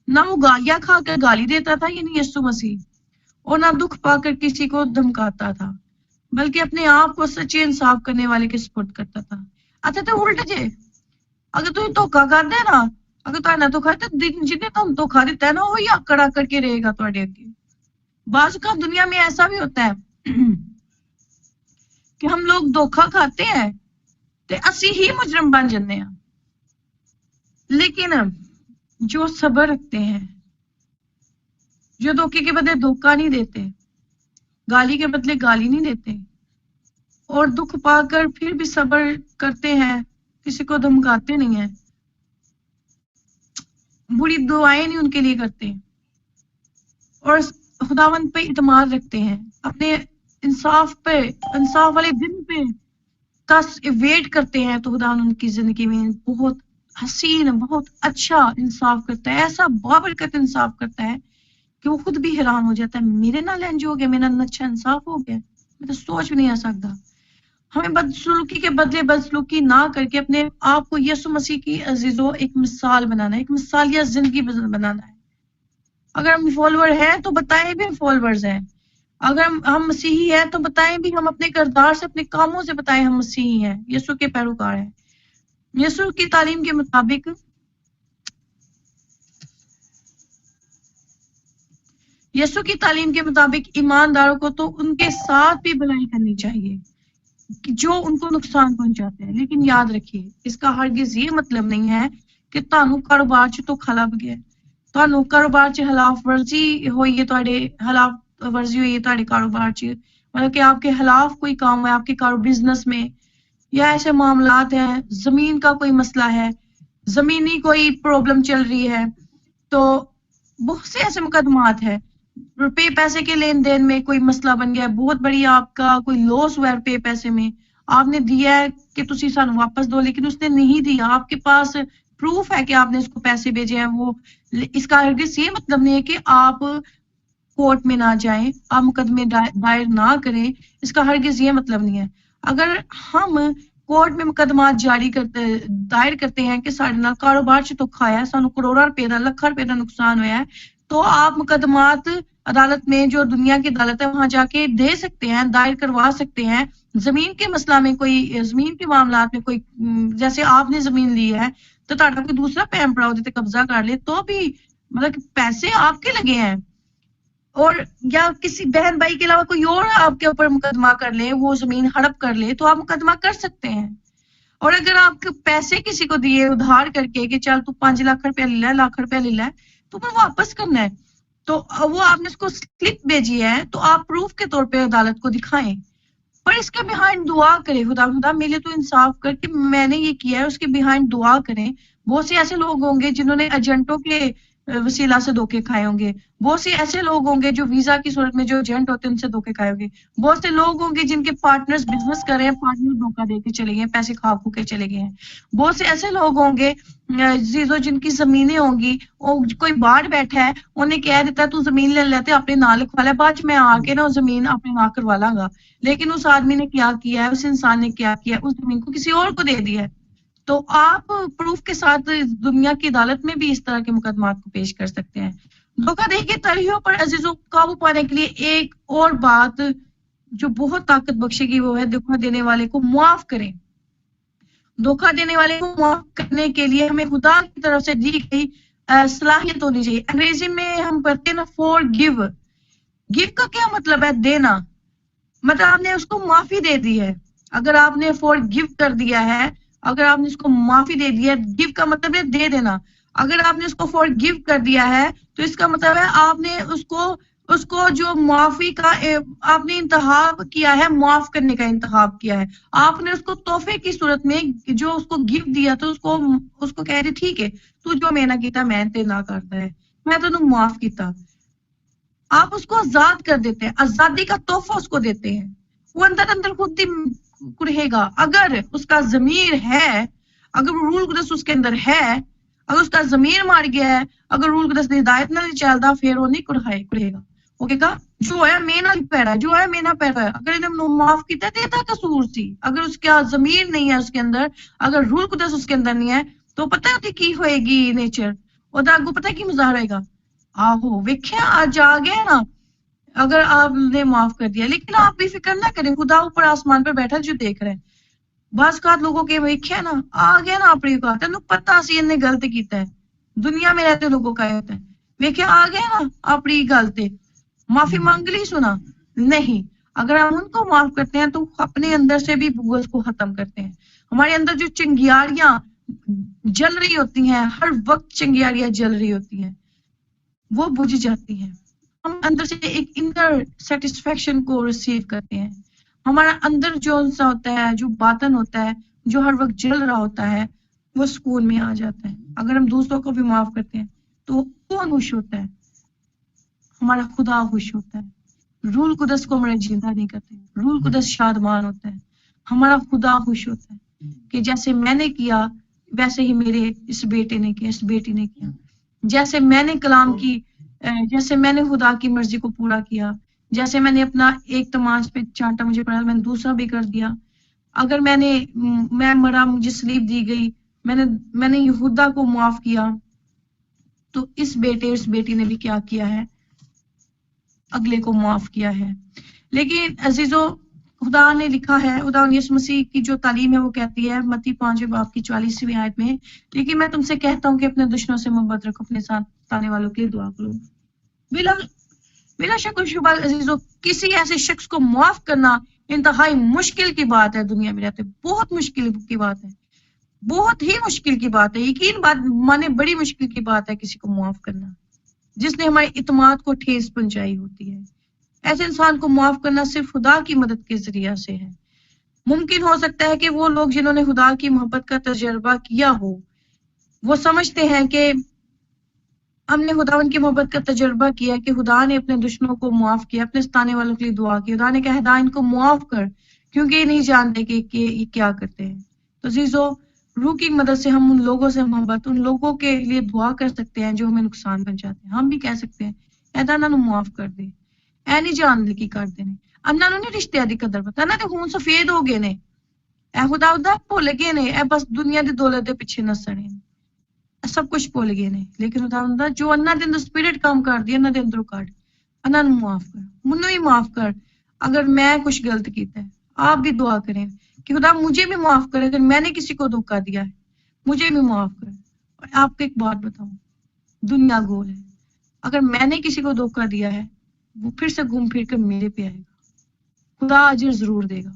نہ وہ گالیاں کھا کر گالی دیتا تھا، یعنی یسوع مسیح، اور نہ دکھ پا کر کسی کو دھمکاتا تھا، بلکہ اپنے آپ کو سچے انصاف کرنے والے کے سپرد کرتا تھا. اچھا تو الٹ جے اگر تم دھوکا کر دے نا، اگر تمہیں دھوکا تو جنہیں تم دھوکا دیتا ہے نا وہی آکڑا کر کے رہے گا تھوڑے اگے. بعض کا دنیا میں ایسا بھی ہوتا ہے کہ ہم لوگ دھوکا کھاتے ہیں تو اسی ہی مجرم بن جاتے ہیں. لیکن جو صبر رکھتے ہیں، جو دھوکے کے بدلے دھوکا نہیں دیتے، گالی کے بدلے گالی نہیں دیتے، اور دکھ پا کر پھر بھی صبر کرتے ہیں، کسی کو دھمکاتے نہیں ہیں، بری دعائیں نہیں ان کے لیے کرتے، اور خداوند پہ اعتماد رکھتے ہیں، اپنے انصاف والے دن پہ کا ویٹ کرتے ہیں، تو خداوند ان کی زندگی میں بہت حسین، بہت اچھا انصاف کرتا ہے، ایسا بابرکت انصاف کرتا ہے کہ وہ خود بھی حیران ہو جاتا ہے، میرے نال انج ہو گیا، میرا اچھا انصاف ہو گیا، میں تو سوچ بھی نہیں آ سکتا. ہمیں بدسلوکی کے بدلے بدسلوکی نہ کر کے اپنے آپ کو یسوع مسیح کی عزیزوں ایک مثال بنانا ہے، ایک مثالیہ زندگی بنانا ہے. اگر ہم فالوور ہیں تو بتائیں بھی ہم فالوورز ہیں. اگر ہم مسیحی ہیں تو بتائیں بھی ہم اپنے کردار سے اپنے کاموں سے بتائیں ہم مسیحی ہیں, یسوع کے پیروکار ہیں. یسوع کی تعلیم کے مطابق ایمانداروں کو تو ان کے ساتھ بھی بھلائی کرنی چاہیے جو ان کو نقصان پہنچاتے ہیں. لیکن یاد رکھیے اس کا ہرگز یہ مطلب نہیں ہے کہ تانوں کاروبار چ تو خلب گیا, تانوں کاروبار چ خلاف ورزی ہوئی ہے, تہاڈے کاروبار چ, مطلب کہ آپ کے خلاف کوئی کام ہے آپ کے بزنس میں, یا ایسے معاملات ہیں, زمین کا کوئی مسئلہ ہے, زمینی کوئی پرابلم چل رہی ہے, تو بہت سے ایسے مقدمات ہیں. روپے پیسے کے لین دین میں کوئی مسئلہ بن گیا ہے, بہت بڑی آپ کا کوئی لاس ہوا ہے روپے پیسے میں, آپ نے دیا ہے کہ تسی سانو واپس دو, لیکن اس نے نہیں دیا, آپ کے پاس پروف ہے کہ آپ نے اس کو پیسے بھیجے ہیں. وہ اس کا ہرگز یہ مطلب نہیں ہے کہ آپ کورٹ میں نہ جائیں, آپ مقدمے دائر نہ کریں, اس کا ہرگز یہ مطلب نہیں ہے. اگر ہم کورٹ میں مقدمات دائر کرتے ہیں کہ سارے نال کاروبار چ دھوکھا ہے, سانو کروڑا روپے دا لکھاں روپے دا نقصان ہوا ہے, تو آپ مقدمات عدالت میں جو دنیا کی عدالت ہے وہاں جا کے دے سکتے ہیں, دائر کروا سکتے ہیں. زمین کے مسئلہ میں کوئی زمین کے معاملات میں کوئی, جیسے آپ نے زمین لی ہے تو تہاڈا کوئی دوسرا پیم پڑا تے قبضہ کر لے, تو بھی مطلب کہ پیسے آپ کے لگے ہیں, اور یا کسی بہن بھائی کے علاوہ کوئی اور آپ کے اوپر مقدمہ کر لے, وہ زمین ہڑپ کر لے, تو آپ مقدمہ کر سکتے ہیں. اور اگر آپ پیسے کسی کو دیے ادھار کر کے کہ چل تو 5 لاکھ روپیہ لے لے, لاکھ روپیہ لے لے, تو وہ واپس کرنا ہے, تو وہ آپ نے اس کو سلپ بھیجی ہے, تو آپ پروف کے طور پہ عدالت کو دکھائیں, پر اس کے بیہائنڈ دعا کریں, خدا میرے تو انصاف کر کہ میں نے یہ کیا ہے, اس کے بیہائنڈ دعا کریں. بہت سے ایسے لوگ ہوں گے جنہوں نے ایجنٹوں کے وسیلہ سے دھوکے کھائے ہوں گے, بہت سے ایسے لوگ ہوں گے جو ویزا کی صورت میں جو ایجنٹ ہوتے ہیں ان سے دھوکے کھائے ہوں گے, بہت سے لوگ ہوں گے جن کے پارٹنرز بزنس کر رہے ہیں, پارٹنر دھوکا دے کے چلے گئے, پیسے کھا کھو کے چلے گئے ہیں. بہت سے ایسے لوگ ہوں گے جن کی زمینیں ہوں گی, کوئی باہر بیٹھا ہے, انہیں کہہ دیتا ہے تو زمین لے لیتے اپنے نام لکھوا لے, بعد میں آ کے نا زمین اپنے نام کروا لاں گا, لیکن اس آدمی نے کیا کیا ہے, اس انسان نے کیا کیا ہے, اس زمین کو کسی اور کو دے دیا ہے. تو آپ پروف کے ساتھ دنیا کی عدالت میں بھی اس طرح کے مقدمات کو پیش کر سکتے ہیں. دھوکہ دہی کے طریقوں پر عزیزوں قابو پانے کے لیے ایک اور بات جو بہت طاقت بخشے گی وہ ہے دھوکہ دینے والے کو معاف کریں. دھوکہ دینے والے کو معاف کرنے کے لیے ہمیں خدا کی طرف سے دی گئی صلاحیت ہونی چاہیے. انگریزی میں ہم پڑھتے ہیں نا forgive. گیو کا کیا مطلب ہے؟ دینا. مطلب آپ نے اس کو معافی دے دی ہے. اگر آپ نے forgive کر دیا ہے, اگر آپ نے اس کو معافی دے دی ہے, گیو کا مطلب ہے دے دینا. اگر آپ نے اس کو forgive کر دیا ہے تو اس کا مطلب ہے آپ نے اس کو جو معافی کا آپ نے انتخاب کیا ہے, معاف کرنے کا انتخاب کیا ہے. آپ نے اس کو تحفے کی صورت میں جو اس کو گفٹ دیا تو اس کو کہہ رہے ٹھیک ہے تو جو میں نہ کیتا میں تے نہ کرتا ہے, میں تینوں معاف کیتا. آپ اس کو آزاد کر دیتے ہیں, آزادی کا تحفہ اس کو دیتے ہیں. وہ اندر خود ہی رہے گا. اگر اس کا ضمیر ہے, اگر رول قدس اس کے اندر ہے, اگر اس کا ضمیر مار گیا ہے, اگر رول قدس کی ہدایت نہ چلتا, پھر وہ نہیں کڑے گا. وہ کہے گا جو ہے میں نہ پیرا, جو ہے میں نہ پیرا. اگر انہیں معاف کیتا ہے تو قصور سی. اگر اس کا ضمیر نہیں ہے اس کے اندر, اگر رول قدس اس کے اندر نہیں ہے, تو پتہ ہے کی ہوئے گی نیچر, اور آگے پتہ ہے کی مظاہرہ ہوئے گا. آہو ویکھیا آج آ گیا نا, اگر آپ نے معاف کر دیا. لیکن آپ بھی فکر نہ کریں, خدا اوپر آسمان پہ بیٹھا جو دیکھ رہے ہیں. بعض اوقات لوگوں کے ویکھیا نا آ گیا نا اپنی اوقات, تینوں پتہ سی انہیں غلط کیتا ہے. دنیا میں رہتے لوگوں کا ہوتا ہے, ویکھیا آ گیا نا اپنی غلط, معافی مانگ لی سنا نہیں. اگر ہم ان کو معاف کرتے ہیں تو اپنے اندر سے بھی بغض کو ختم کرتے ہیں. ہمارے اندر جو چنگیاریاں جل رہی ہوتی ہیں, ہر وقت چنگیاریاں جل رہی ہوتی ہیں, وہ بجھ جاتی ہیں. ہم اندر سے ایک انر سیٹسفیکشن کو ریسیو کرتے ہیں. ہمارا اندر جو سا ہوتا ہے, جو باطن ہوتا ہے, جو ہر وقت جل رہا ہوتا ہے, وہ سکون میں آ جاتا ہے. اگر ہم دوسروں کو بھی معاف کرتے ہیں تو کون خوش ہوتا ہے؟ ہمارا خدا خوش ہوتا ہے. روح قدس کو ہمارے زندہ نہیں کرتے, روح قدس شادمان ہوتا ہے. ہمارا خدا خوش ہوتا ہے کہ جیسے میں نے کیا ویسے ہی میرے اس بیٹے نے کیا, اس بیٹی نے کیا. جیسے میں نے کلام کی, جیسے میں نے خدا کی مرضی کو پورا کیا, جیسے میں نے اپنا ایک تماچ پہ چانٹا مجھے پڑا, میں نے دوسرا بھی کر دیا. اگر میں مرا, مجھے سلیب دی گئی, میں نے یہودا کو معاف کیا, تو اس بیٹے اور اس بیٹی نے بھی کیا کیا ہے؟ اگلے کو معاف کیا ہے. لیکن عزیزو خدا نے لکھا ہے، خدا یسوع مسیح کی جو تعلیم ہے وہ کہتی ہے متی 5 باب کی 44ویں آیت میں، لیکن میں تم سے کہتا ہوں کہ اپنے دشمنوں سے محبت رکھو، اپنے ساتھ آنے والوں کے لیے دعا کرو. بلا شک و شبہ عزیزو کسی ایسے شخص کو معاف کرنا انتہائی مشکل کی بات ہے. دنیا میں رہتے بہت مشکل کی بات ہے، بہت ہی مشکل کی بات ہے. یقین بات مانے بڑی مشکل کی بات ہے کسی کو معاف کرنا جس نے ہمارے اعتماد کو ٹھیس پہنچائی ہوتی ہے. ایسے انسان کو معاف کرنا صرف خدا کی مدد کے ذریعہ سے ہے. ممکن ہو سکتا ہے کہ وہ لوگ جنہوں نے خدا کی محبت کا تجربہ کیا ہو وہ سمجھتے ہیں کہ ہم نے خداوند کی محبت کا تجربہ کیا کہ خدا نے اپنے دشمنوں کو معاف کیا، اپنے ستانے والوں کے لیے دعا کی. خدا نے کہا خدا ان کو معاف کر کیونکہ یہ نہیں جانتے کہ یہ کیا کرتے ہیں. تو عزیزو روح کی مدد سے ہم ان لوگوں سے محبت، ان لوگوں کے لیے دعا کر سکتے ہیں جو ہمیں نقصان پہنچاتے ہیں. ہم بھی کہہ سکتے ہیں ایدا نہ معاف کر دے، اے نہیں جان لگی کر دینے انہاں نوں نہیں رشتہ دی قدر پتہ نہ تے خون سفید ہو گئے نے، اے خدا بھول گئے نے، اے بس دنیا دی دولت دے پیچھے نسنے سب کچھ بھول گئے نے. لیکن خدا جو انہاں دے اندر سپرٹ کام کر دی انہاں دے اندروں کڈ انہاں نوں معاف کر، منوں ہی معاف کر. اگر میں کچھ غلط کیتا ہے آپ بھی دعا کریں کہ خدا مجھے بھی معاف کرے، اگر میں نے کسی کو دھوکا دیا ہے مجھے بھی معاف کر. اور آپ کو ایک بات بتاؤں، دنیا گول ہے، اگر میں نے کسی کو دھوکا دیا ہے وہ پھر سے گھوم پھر کر میرے پہ آئے گا، خدا اجر ضرور دے گا.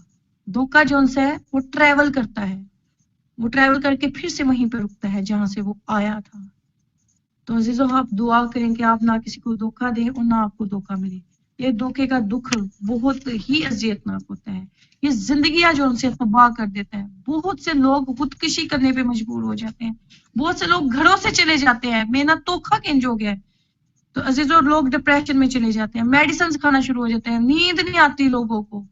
دھوکا جون سے ہے وہ ٹریول کرتا ہے، وہ ٹریول کر کے پھر سے وہیں پہ رکتا ہے جہاں سے وہ آیا تھا. تو عزیزو آپ دعا کریں کہ آپ نہ کسی کو دھوکا دیں اور نہ آپ کو دھوکا ملے. یہ دھوکے کا دکھ بہت ہی اذیتناک ہوتا ہے، یہ زندگیاں جو ان سے تباہ کر دیتا ہے. بہت سے لوگ خودکشی کرنے پہ مجبور ہو جاتے ہیں، بہت سے لوگ گھروں سے چلے جاتے ہیں، محنت دھوکا کنج ہو گیا ہے. تو عزیزو لوگ ڈپریشن میں چلے جاتے ہیں، میڈیسنز کھانا شروع ہو جاتے ہیں، نیند نہیں آتی لوگوں کو.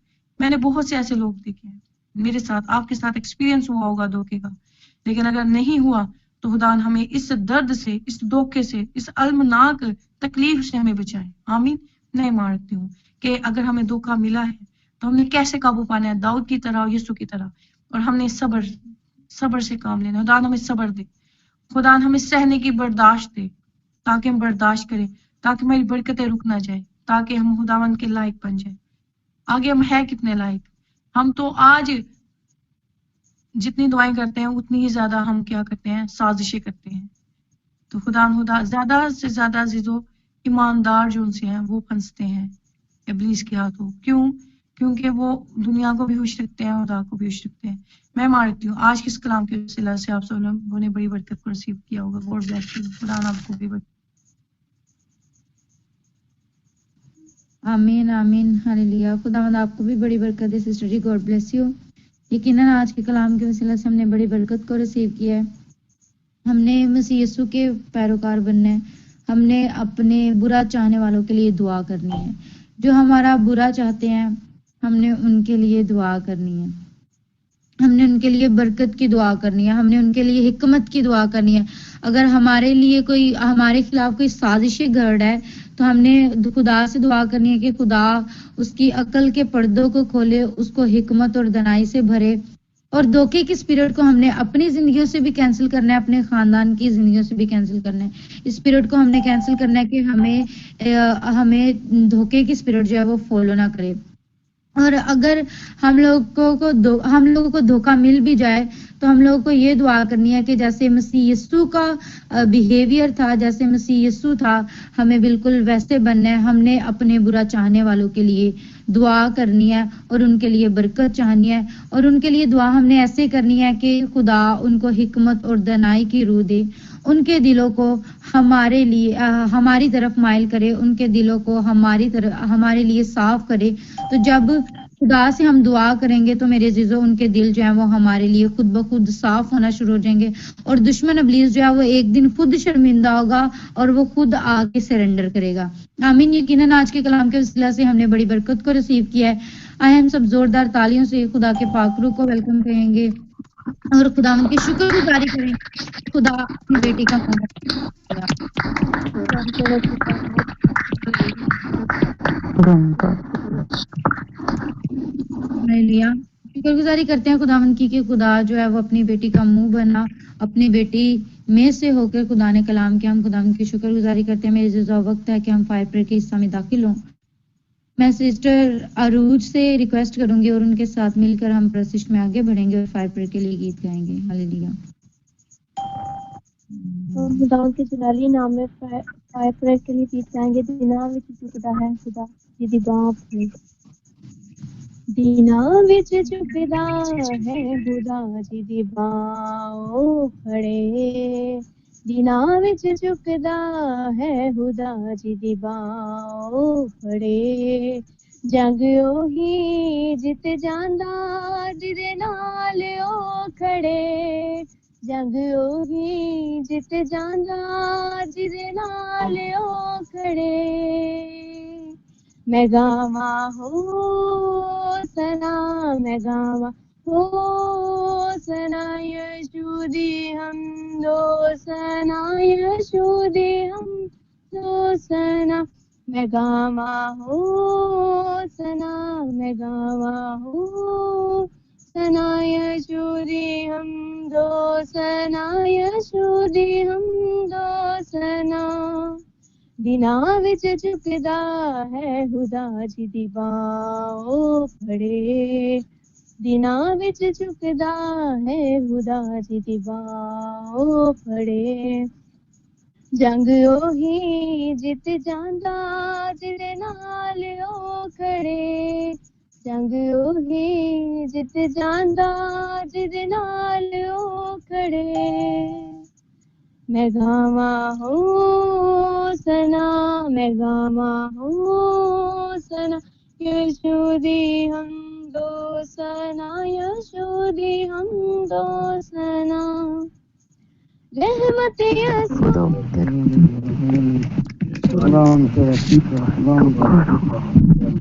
میں نے بہت سے ایسے لوگ دیکھے ہیں، میرے ساتھ آپ کے ساتھ ایکسپیرینس ہوا ہوگا دھوکے کا. لیکن اگر نہیں ہوا تو خدا ہمیں اس درد سے، اس دھوکے سے، اس المناک تکلیف سے ہمیں بچائے. آمین. نہیں مانتی ہوں کہ اگر ہمیں دھوکا ملا ہے تو ہم نے کیسے قابو پانا ہے، داؤد کی طرح اور یسوع کی طرح. اور ہم نے صبر سے کام لینا. خدا ہمیں صبر دے، خدا ہمیں سہنے کی برداشت دے تاکہ ہم برداشت کریں، تاکہ ہماری برکتیں رک نہ جائیں، تاکہ ہم خداوند کے لائق بن جائیں. آگے ہم ہیں کتنے لائق؟ ہم تو آج جتنی دعائیں کرتے ہیں اتنی ہی زیادہ ہم کیا کرتے ہیں، سازشیں کرتے ہیں. تو خدا زیادہ سے زیادہ عزیزو ایماندار جو ان سے ہیں وہ پھنستے ہیں ابلیس کے ہاتھوں. کیوں؟ کیونکہ وہ دنیا کو بھی خوش رکھتے ہیں، خدا کو بھی خوش رکھتے ہیں. میں مانتی ہوں آج کس کلام کے وسیلہ سے آپ سب لوگوں نے بڑی برکت کو ریسیو کیا ہوگا. God bless you. خدا آپ کو بھی برکت. آمین آمین ہاللیلویا. خداوند آپ کو بھی بڑی برکت دے سسٹر جی. God bless you. یقیناً آج کے کلام کے وسیلہ سے ہم نے بڑی برکت کو ریسیو کیا ہے. ہم نے مسیح یسوع کے پیروکار بننا ہے. ہم نے اپنے برا چاہنے والوں کے لیے دعا کرنی ہے. جو ہمارا برا چاہتے ہیں ہم نے ان کے لیے دعا کرنی ہے. ہم نے ان کے لیے برکت کی دعا کرنی ہے. ہم نے ان کے لیے حکمت کی دعا کرنی ہے. اگر ہمارے لیے کوئی ہمارے خلاف کوئی سازشیں گھڑ ہے تو ہم نے خدا سے دعا کرنی ہے کہ خدا اس کی عقل کے پردوں کو کھولے، اس کو حکمت اور دانائی سے بھرے. اور دھوکے کی اسپرٹ کو ہم نے اپنی زندگیوں سے بھی کینسل کرنا ہے، اپنے خاندان کی زندگیوں سے بھی کینسل کرنا ہے. اسپرٹ کو ہم نے کینسل کرنا ہے کہ ہمیں دھوکے کی اسپرٹ جو ہے وہ فالو نہ کرے. اور اگر ہم لوگوں کو دھوکا مل بھی جائے تو ہم لوگوں کو یہ دعا کرنی ہے کہ جیسے مسیح یسوع کا بیہیویئر تھا، جیسے مسیح یسوع تھا، ہمیں بالکل ویسے بننا ہے. ہم نے اپنے برا چاہنے والوں کے لیے دعا کرنی ہے اور ان کے لیے برکت چاہنی ہے. اور ان کے لیے دعا ہم نے ایسے کرنی ہے کہ خدا ان کو حکمت اور دانائی کی روح دے، ان کے دلوں کو ہماری طرف مائل کرے، ان کے دلوں کو ہمارے لیے صاف کرے. تو جب خدا سے ہم دعا کریں گے تو میرے عزیزو ان کے دل جو ہیں وہ ہمارے لیے خود بخود صاف ہونا شروع ہو جائیں گے. اور دشمن ابلیس جو ہے وہ ایک دن خود شرمندہ ہوگا اور وہ خود آ کے سرنڈر کرے گا. آمین. یقیناً آج کے کلام کے وسیلہ سے ہم نے بڑی برکت کو ریسیو کیا ہے. آئے ہم سب زوردار تالیوں سے خدا کے پاک روح کو ویلکم کہیں گے اور خداوند کی شکر گزاری کریں گے. خدا اپنی بیٹی کا لیا شکر گزاری کرتے ہیں خداوند کی کہ خدا جو ہے وہ اپنی بیٹی کا منہ بنا، اپنی بیٹی میں سے ہو کر خدا نے کلام کیا. ہم خدا کی شکر گزاری کرتے ہیں. میرے عزیزو وقت ہے کہ ہم فائر پریئر کے حصہ میں داخل ہوں. میں سسٹر عروج سے ریکویسٹ کروں گی اور ان کے ساتھ مل کر ہم پرسش میں آگے بڑھیں گے اور فائر پریئر کے لیے گیت گائیں گے. ہاللیلویا. خدا کے جلالی نام میں فائر پریئر کے لیے گیت گائیں گے. دینا وچ چکدا ہے خدا جی دی باں اپنی. دینا وچ چکدا ہے خدا جی دی باں پھڑے. دینا وچ چکدا ہے خدا جی دی باں پھڑے. جنگ اوہی جت جاندا جدے نال او کھڑے. جنگ اوہی جت جاندا جدے نال او کھڑے. میں گاواں ہو سنا میں گاواں ہو سنا یشو دی حمدو سنا یشو دی حمدو سنا. میں گاواں ہو سنا میں گاواں ہو سنا یشو دی حمدو سنا یشو دی حمدو سنا. دینا وچ چکدا ہے خدا جی دی باں پھڑے. دینا وچ چکدا ہے خدا جی دی باں پھڑے. جنگ اوہی جت جاندا جدے نال او کھڑے. جنگ اوہی جت جاندا جدے نال او کھڑے. میں گاواں ہو سنا میں گاواں ہو سنا یشو دی حمدو سنا یشو دی حمدو سنا. رحمت یسوع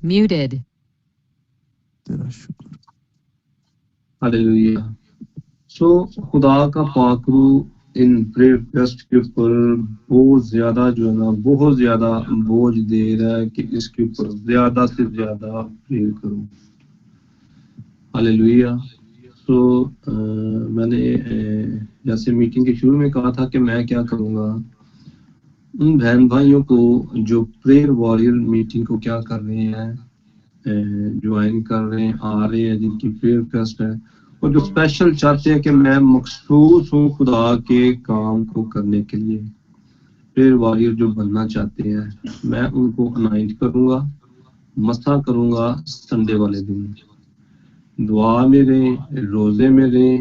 Muted. تیرا شکر. ہاللیلویا. سو خدا کا پاک روح ان پریئر ریکویسٹ کے اوپر بہت زیادہ جو ہے نا بہت زیادہ بوجھ دے رہا ہے کہ اس کے اوپر زیادہ سے زیادہ پریئر کرو. ہاللیلویا. سو میں نے جیسے میٹنگ کے شروع میں کہا تھا کہ میں کیا کروں گا ان بہن بھائیوں کو جو پریئر واریر میٹنگ کو کیا کر رہے ہیں جوائن کر رہے ہیں آ رہے ہیں جن کی پریئر ریکویسٹ ہے اور جو اسپیشل چاہتے ہیں کہ میں مخصوص ہوں خدا کے کام کو کرنے کے لیے پریئر واریر جو بننا چاہتے ہیں میں ان کو انائٹ کروں گا مسا کروں گا سنڈے والے دن. دعا میں رہیں روزے میں رہیں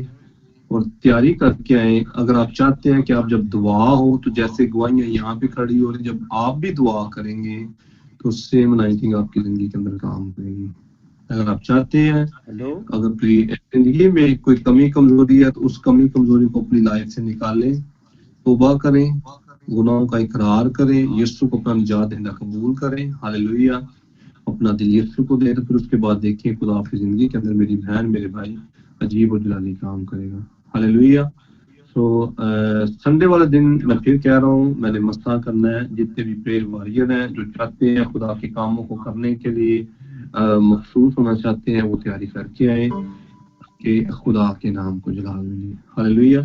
اور تیاری کر کے آئیں. اگر آپ چاہتے ہیں کہ آپ جب دعا ہو تو جیسے گواہیاں یہاں پہ کھڑی ہو رہی جب آپ بھی دعا کریں گے تو سیم انائٹنگ آپ کی زندگی کے اندر کام کرے گی. اگر آپ چاہتے ہیں اگر زندگی میں کوئی کمی کمزوری ہے تو اس کمی کمزوری کو اپنی لائف سے نکالیں توبہ کریں گناہوں کا اقرار کریں یسوع کو اپنا نجات دہندہ قبول کریں. ہاللیلویا. اپنا دل یسوع کو دے تو پھر اس کے بعد دیکھیں خدا آپ کی زندگی کے اندر میری بہن میرے بھائی عجیب اور جلالی کام کرے گا. ہاللیلویا. سو سنڈے والے دن میں پھر کہہ رہا ہوں میں نے مسئلہ کرنا ہے. جتنے بھی پریئر واریر ہیں جو چاہتے ہیں خدا کے کاموں کو کرنے کے لیے مخصوص ہونا چاہتے ہیں وہ تیاری کر کے آئیں کہ خدا کے نام کو جلال ملے. ہاللیلویا.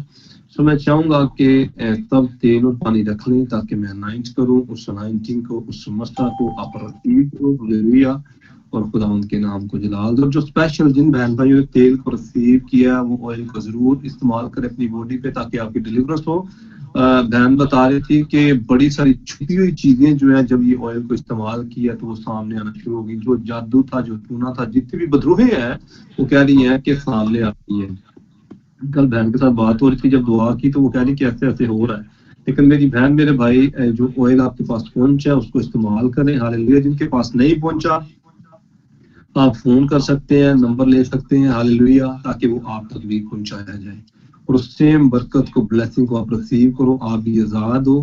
سو میں چاہوں گا کہ سب تیل اور پانی رکھ لیں تاکہ میں انائنٹ کروں اس انائنٹنگ کو اس مسئلہ کو آپ رسیو کرو. ہاللیلویا. اور خدا ان کے نام کو جلال دو. جو اسپیشل جن بہن بھائیوں نے تیل کو رسیو کیا وہ آئل کو ضرور استعمال کریں اپنی باڈی پہ تاکہ آپ کی ڈیلیورنس ہو. بہن بتا رہی تھی کہ بڑی ساری چھپی ہوئی چیزیں جو ہیں جب یہ آئل کو استعمال کیا تو وہ سامنے آنا شروع ہو گئی. جو جادو تھا جو ٹونا تھا جتنی بھی بدروہیں ہیں وہ کہہ رہی ہیں کہ سامنے آتی ہیں. کل بہن کے ساتھ بات ہو رہی تھی جب دعا کی تو وہ کہہ رہی کہ ایسے ایسے ہو رہا ہے. لیکن میری بہن میرے بھائی جو آئل آپ کے پاس پہنچا اس کو استعمال کریں. ہاللیلویا. جن کے پاس نہیں پہنچا آپ فون کر سکتے ہیں نمبر لے سکتے ہیں. ہاللیلویا. تاکہ وہ آپ تک بھی پہنچایا جائے اور اس سیم برکت کو بلیسنگ کو آپ رسیو کرو. آپ بھی آزاد ہو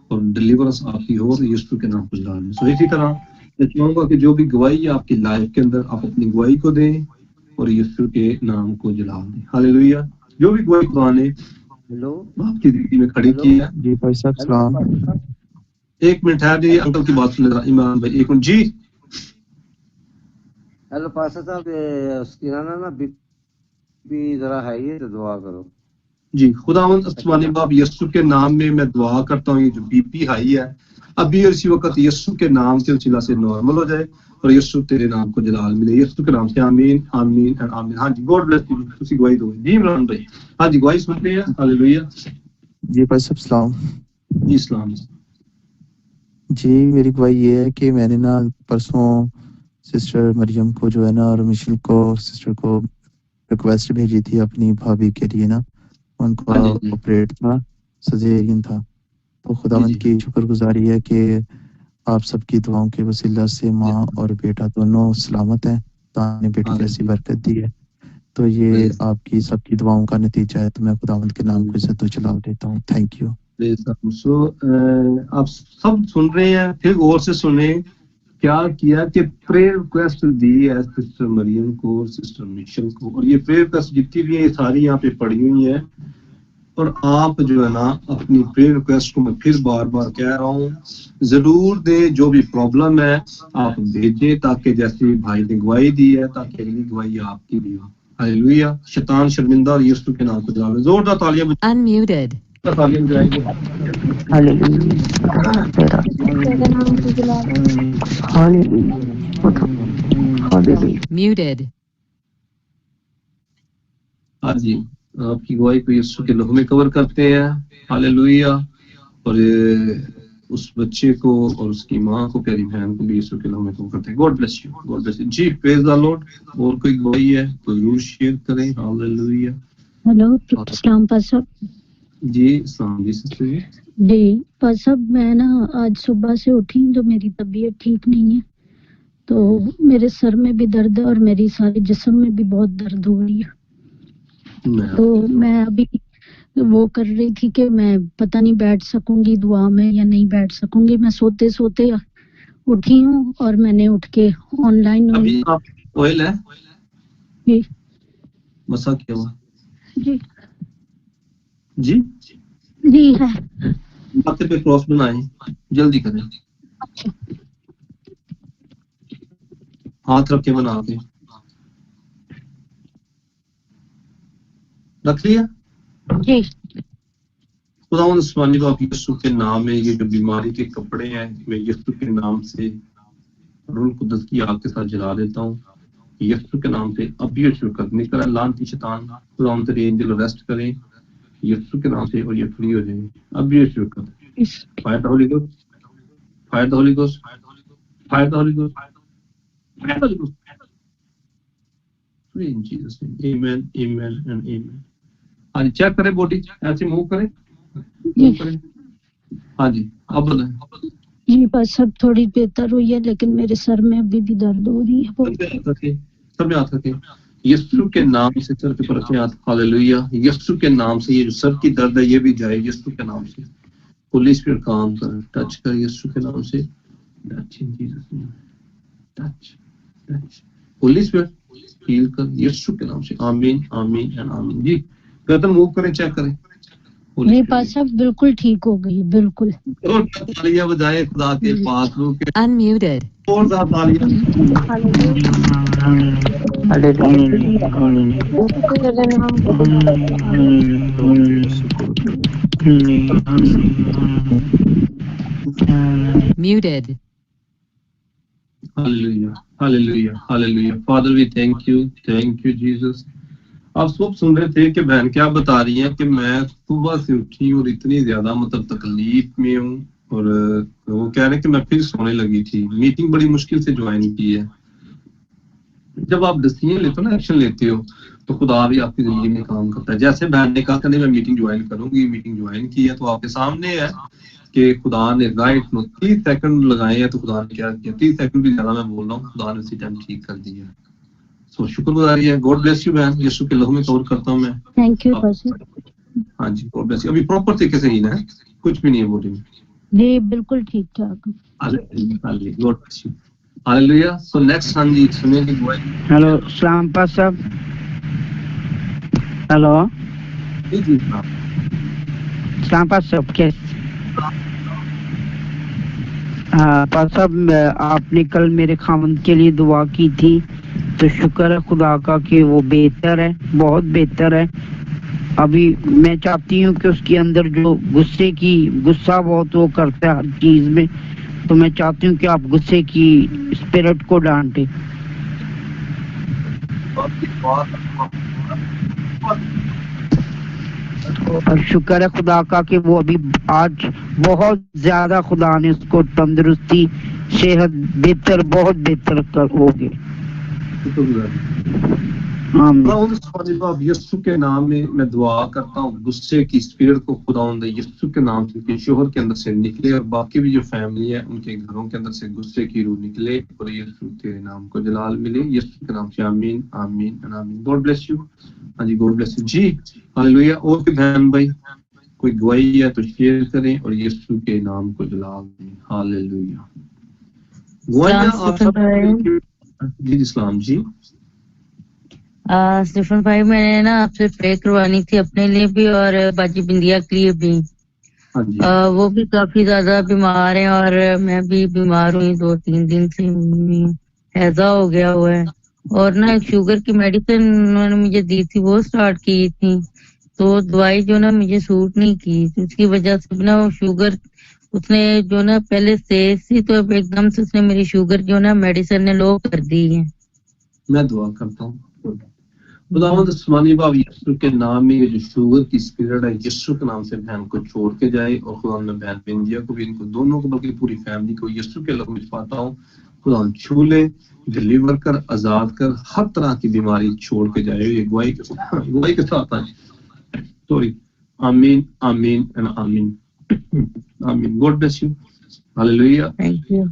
اور ڈیلیورنس آپ کی ہو یسوع کے نام کو جلال میں. سو اسی طرح میں چاہوں گا کہ جو بھی گواہی ہے آپ کی لائف کے اندر آپ اپنی گواہی کو دیں اور یسوع کے نام کو جلال دیں. ہاللیلویا. جو بھی گواہی خدا نے آپ کی زندگی میں کھڑی کی ہے. جی بھائی صاحب سلام. ایک منٹ ہے جی انکل کی بات سن رہا ایمان بھائی ایک منٹ. جی ہیلو پاسٹر صاحب اس کی نا بی ذرا ہے یہ تو دعا کرو. جی خداوند آسمانی باپ یسوع کے نام میں میں دعا کرتا ہوں یہ جو بی پی ہائی ہے ابھی اور اسی وقت یسوع کے نام کے وسیلہ سے نارمل ہو جائے اور یسوع تیرے نام کو جلال ملے یسوع کے نام سے آمین آمین اینڈ آمین. ہاں جی گاڈ بلیس یو. تسی گواہی دو جی عمران بھائی. ہاں جی گواہی سنتے ہیں. ہاللویہ. جی بھائی صاحب سلام. جی اسلام. جی میری گواہی یہ ہے کہ میں نے نا پرسوں سسٹر مریم کو جو ہے نا اور مشل کو سسٹر کو ریکویسٹ بھیجی تھی اپنی بھابھی کے لیے نا ان کو آپریٹ تھا سزیرین تھا تو خداوند کی شکر گزاری ہے کہ آپ سب کی دعاؤں کے وسیلہ سے ماں اور بیٹا دونوں سلامت ہیں. خدا نے بیٹی جیسی برکت دی ہے تو یہ آپ کی سب کی دعاؤں کا نتیجہ ہے تو میں خداوند کے نام کو عزت و جلال دیتا ہوں. Thank you. سو آپ سب سن رہے ہیں پھر غور سے سنیں کیا کیا کہ پریئر ریکویسٹ دی ہے سسٹر مریم کو اور سسٹر مشل کو اور یہ پریئر ریکویسٹ جتنی بھی ہیں یہ ساری یہاں پہ پڑی ہوئی ہیں اور آپ جو ہے نا اپنی پریئر ریکویسٹ کو میں پھر بار بار کہہ رہا ہوں ضرور دیں. جو بھی پرابلم ہے آپ بھیجیں تاکہ جیسے بھائی نے گواہی دی ہے تاکہ اگلی گواہی آپ کی بھی ہو. ہاللویہ. شیطان شرمندہ اور یسوع کے نام کو جلال. زوردار تالیاں Unmuted. تالیاں بجائیں گے. Muted. ہاں جی آپ کی گواہی کو یسوع کے لہو میں کور کرتے ہیں. ہاللویہ. اور اس بچے کو اور اس کی ماں کو پیاری بہن کو بھی یسوع کے لہو میں کور کرتے ہیں. God bless you. God bless you. جی پریز دی لارڈ. اور کوئی گواہی ہے تو ضرور شیئر کریں. ہاللویہ. ہیلو السلام پاس صاحب. جی السلام جی سسٹر جی. جی پاس صاحب میں نا آج صبح سے اٹھی تو میری طبیعت ٹھیک نہیں ہے تو میرے سر میں بھی درد ہے اور میری سارے جسم میں بھی بہت درد ہو رہی ہے. تو میں ابھی وہ کر رہی تھی کہ میں پتہ نہیں بیٹھ سکوں گی دعا میں یا نہیں بیٹھ سکوں گی. میں سوتے سوتے اٹھی ہوں اور میں نے اٹھ کے آن لائن ابھی آئل ہے جی مسا کیا ہوا جی جی جی ہے ماتھے پہ کراس بنائیں جلدی کریں. ہاتھ رکھ کے بنا کے رکھ لیا. جی خداوند آسمانی باپ یسوع کے نام میں یہ جو بیماری کے کپڑے ہیں میں یسوع کے نام سے روح القدس کی آگ کے ساتھ جلا دیتا ہوں. یسوع کے نام سے ابھی شرکت نہیں کریں. لعنتی شیطان خداوند تیرے اینجل اریسٹ کریں یسوع کے نام سے اور یہ فری ہو جائیں. ابھی شرکت. Fire the Holy Ghost. Fire the Holy Ghost. Fire the Holy Ghost. Fire the Holy Ghost. In Jesus name. Amen, amen and amen. ہاں جی چیک کریں باڈی ایسے موو کریں. ہاں جی اب بتائیں. جی بس سب تھوڑی بہتر ہوئی ہے لیکن میرے سر میں ابھی بھی درد ہو رہی ہے. سب میں ہاتھ رکھیں. یسوع کے نام سے سر کے پر رکھیں ہاتھ. ہاللویہ. یسوع کے نام سے یہ جو سر کی درد ہے یہ بھی جائے یسوع کے نام سے. ہولی اسپرٹ کام کر ٹچ کر یسوع کے نام سے. Touch in Jesus name. Touch touch. Holy spirit heal کر یسوع کے نام سے. آمین آمین اینڈ آمین. جی گردن موو کریں چیک کریں. میرے پاس سب بالکل ٹھیک ہو گئی بالکل. اور تالیاں بجائے خدا کے پاک روح کے. Unmuted. اور زیادہ تالیاں. Muted. Hallelujah, hallelujah, hallelujah. Father, we thank you, Jesus. آپ سب سن رہے تھے کہ بہن کیا بتا رہی ہیں کہ میں صبح سے اٹھی اور اتنی زیادہ مطلب تکلیف میں ہوں اور وہ کہہ رہے ہیں کہ میں پھر سونے لگی تھی. میٹنگ بڑی مشکل سے جوائن کی ہے. جب آپ ڈسیزن لیتے ہو نا ایکشن لیتے ہو تو خدا بھی آپ کی زندگی میں کام کرتا ہے. جیسے بہن نے کہا کہ نہیں میں میٹنگ جوائن کروں گی, میٹنگ جوائن کی ہے تو آپ کے سامنے ہے کہ خدا نے رائٹ میں 30 سیکنڈ لگائے ہیں تو خدا نے کیا کیا. 30 سیکنڈ بھی زیادہ میں بول رہا ہوں, خدا نے اسی ٹائم ٹھیک کر دیا. سو شکر گزاری ہے. گاڈ بلیس یو بہن. یسوع کے لہو میں کور کرتا ہوں میں. Thank you. ہاں جی گاڈ بلیس یو. ابھی پراپر طریقے سے ہی نا کچھ بھی نہیں ہے باڈی میں. جی بالکل ٹھیک ٹھاک. God bless you. Hallelujah. So next ہاں جی سنیں گے گواہی. ہیلو السلام پاس صاحب. ہیلو جی السلام پاس صاحب. کیسے پاس صاحب آپ نے کل میرے خاوند کے لیے دعا کی تھی تو شکر ہے خدا کا کہ وہ بہتر ہے, بہت بہتر ہے. अभी मैं चाहती हूँ कि उसके अंदर जो गुस्सा बहुत वो करता है हर चीज में, तो मैं चाहती हूँ कि आप गुस्से की स्पिरिट को डांटे। और शुक्र है खुदा का कि वो अभी आज बहुत ज्यादा खुदा ने उसको तंदुरुस्ती, सेहत बेहतर, बहुत बेहतर कर होगी। खुदा यीशु के नाम में मैं दुआ करता हूँ, गुस्से की स्पिरिट को खुदावंद यीशु के नाम से उनके शोहर के अंदर से निकले और बाकी भी जो फैमिली है उनके घरों के अंदर से गुस्से की रूह निकले और यीशु तेरे नाम को जलाल मिले, यीशु के नाम से आमीन आमीन आमीन। God bless you. हाँ जी, गॉड ब्लेस यू जी। हालेलुया। और कोई बहन भाई कोई गवाही है तो शेयर करें और यीशु के नाम को जलाल दें। हालेलुया। जी इस्लाम जी। स्टीफन भाई, मैंने ना आपसे प्रे करवानी थी अपने लिए भी और बाजी बिंदिया के लिए भी। वो भी काफी ज्यादा बीमार है और मैं भी बीमार हुई 2-3 दिन से, हैजा हो गया हुआ है और ना एक शुगर की मेडिसिन उन्होंने मुझे दी थी, वो स्टार्ट की थी, तो दवाई जो ना मुझे सूट नहीं की, तो उसकी वजह से ना वो शुगर उसने जो ना पहले तेज थी तो अब एकदम से उसने मेरी शुगर जो ना मेडिसिन ने लो कर दी है। मैं दुआ करता हूँ खुदावंद आसमानी बाप यीशु के नाम में ये जो शुगर की स्पिरिट है यीशु के नाम से बहन को छोड़ के जाए और खुदावंद मैं बहन बिंदिया को भी, इनको दोनों को बल्कि पूरी फैमिली को यीशु के लहू में पाता हूँ। खुदावंद छू ले, डिलीवर कर, आजाद कर, हर तरह की बीमारी छोड़ के जाए। ये गवाही के साथ है। सॉरी। आमीन आमीन एंड आमीन आमीन। God bless you. Hallelujah. Thank you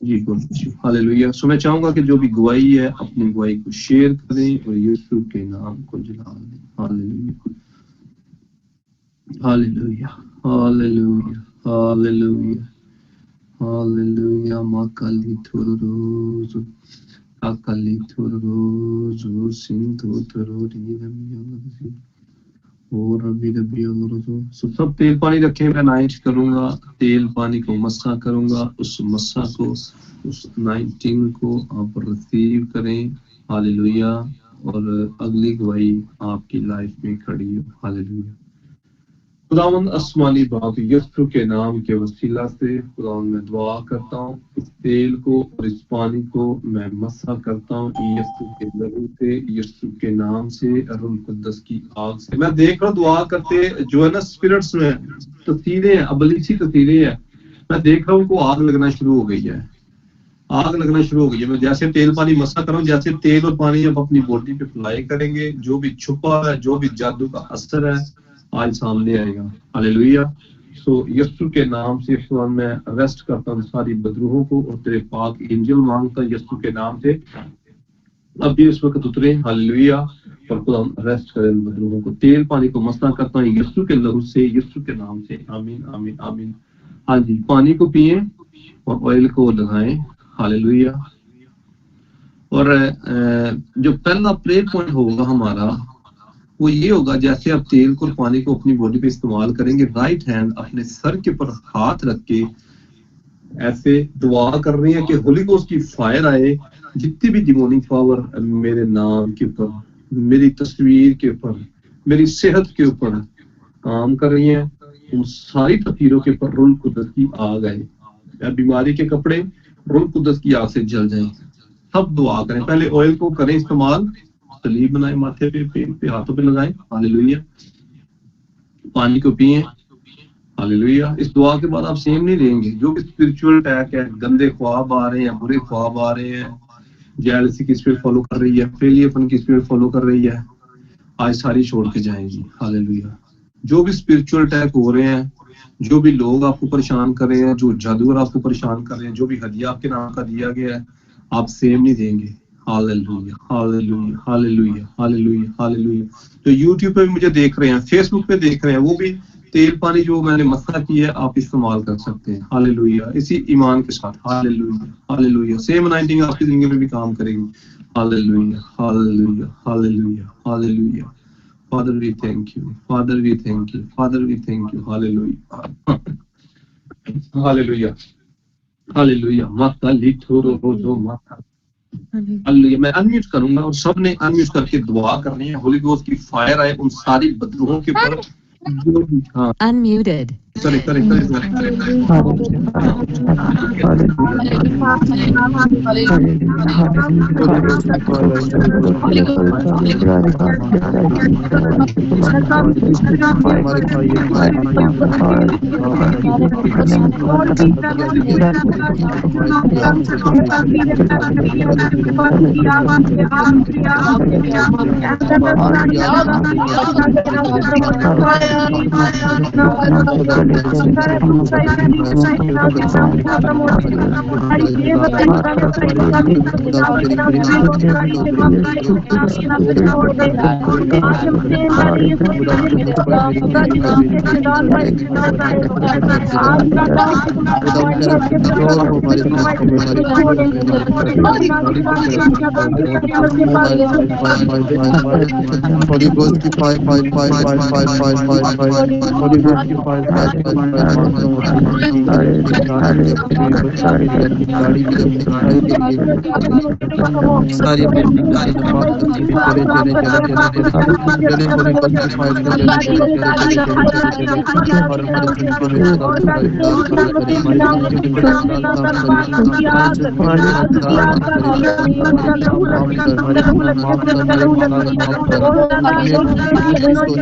जी, God bless you. Hallelujah. So मैं चाहूंगा कि जो भी गवाही है अपनी गवाही को शेयर करें और यीशु के नाम को जला दें। Hallelujah hallelujah hallelujah hallelujah hallelujah. माकाली थोरोजो आकाली थोरोजो सिंधु थोरोरी रमिया और अभी सब तेल पानी रखें। मैं नाइट करूंगा, तेल पानी को मस्सा करूंगा, उस मस्सा को, उस नाइटिंग को आप रिसीव करें। हालेलुया। और अगली गवाही आपकी लाइफ में खड़ी हो। हालेलुया। खुदावंद आसमानी बाप यीशु के नाम के वसीला से खुदावंद मैं दुआ करता हूँ, इस तेल को और इस पानी को मैं मस्सा करता हूँ यीशु के लहू से, यीशु के नाम से, रूह कुद्दस की आग से। मैं देख रहा हूँ दुआ करते जो है ना स्पिरिट्स में तस्वीरें हैं, अबलीसी तस्वीरें हैं, मैं देख रहा हूँ उनको आग लगना शुरू हो गई है, आग लगना शुरू हो गई है। मैं जैसे तेल पानी मस्सा कर रहा हूँ, जैसे तेल और पानी अब अपनी बॉडी पे अप्लाई करेंगे, जो भी छुपा है, जो भी जादू का असर है आज सामने आएगा। हालेलुया। सो यीशु के नाम से खुदा मैं अरेस्ट करता हूँ सारी बदरूहों को और तेरे पाक एंजल मांगता हूँ यीशु के नाम से अब भी इस वक्त उतरे। हालेलुया। और खुदा अरेस्ट करें बदरूहों को, तेल पानी को मसला करता हूँ यीशु के लहू से, यीशु के नाम से। आमीन आमीन आमीन। हाँ जी, पानी को पिए और ऑयल को लगाएं। हालेलुया। और जो पहला प्रेयर पॉइंट होगा हमारा वो ये होगा, जैसे आप तेल को और पानी को अपनी बॉडी पे इस्तेमाल करेंगे, राइट हैंड अपने सर के ऊपर हाथ रख के ऐसे दुआ कर रही है कि होली गोस्ट की फायर आए, जितनी भी डिमोनिक पावर मेरे नाम के ऊपर, मेरी तस्वीर के ऊपर, मेरी सेहत के ऊपर काम कर रही है, उन सारी तस्वीरों के ऊपर रूह कुदरत की आग आए, या बीमारी के कपड़े रूह कुदरत की आग से जल जाए। सब दुआ करें, पहले ऑयल को करें इस्तेमाल, सलीब बनाए, माथे पे हाथों पे लगाएं। हालेलुया। पानी को पिए। हालेलुया। इस दुआ के बाद आप सेम नहीं रहेंगे। जो भी स्पिरिचुअल अटैक है, गंदे ख्वाब आ रहे हैं, बुरे ख्वाब आ रहे हैं, जेलसी की स्पिरिट फॉलो कर रही है, फेलियरपन की स्पिरिट फॉलो कर रही है, आज सारी छोड़ के जाएंगी। हालेलुया। जो भी स्पिरिचुअल अटैक हो रहे हैं, जो भी लोग आपको परेशान कर रहे हैं, जो जादूगर आपको परेशान कर रहे हैं, जो भी हदिया आपके नाम का दिया गया है, आप सेम नहीं देंगे। Hallelujah hallelujah hallelujah hallelujah hallelujah. तो यूट्यूब पे भी मुझे देख रहे हैं, फेसबुक पे देख रहे हैं, वो भी तेल पानी जो मैंने मसला किया है आप इस्तेमाल कर सकते हैं। हालेलुया। इसी ईमान के साथ। Hallelujah hallelujah. सेम अनाइंटिंग आपकी जिंदगी में भी काम करेगी। Hallelujah hallelujah hallelujah hallelujah. Father we thank you, father we thank you, father we thank you. Hallelujah hallelujah hallelujah. माता लिथोरो रोजो माता हालेलुया। मैं अनम्यूट करूंगा और सब ने अनम्यूट करके दुआ करनी है, होली गोस्ट की फायर आए उन सारी बदरूहों के ऊपर जो भी हाँ Unmuted. करे करे करे करे Holy Ghost की fire fire fire fire fire fire fire fire Holy Ghost की fire fire fire fire सारी अपनी नमाज चले चले चले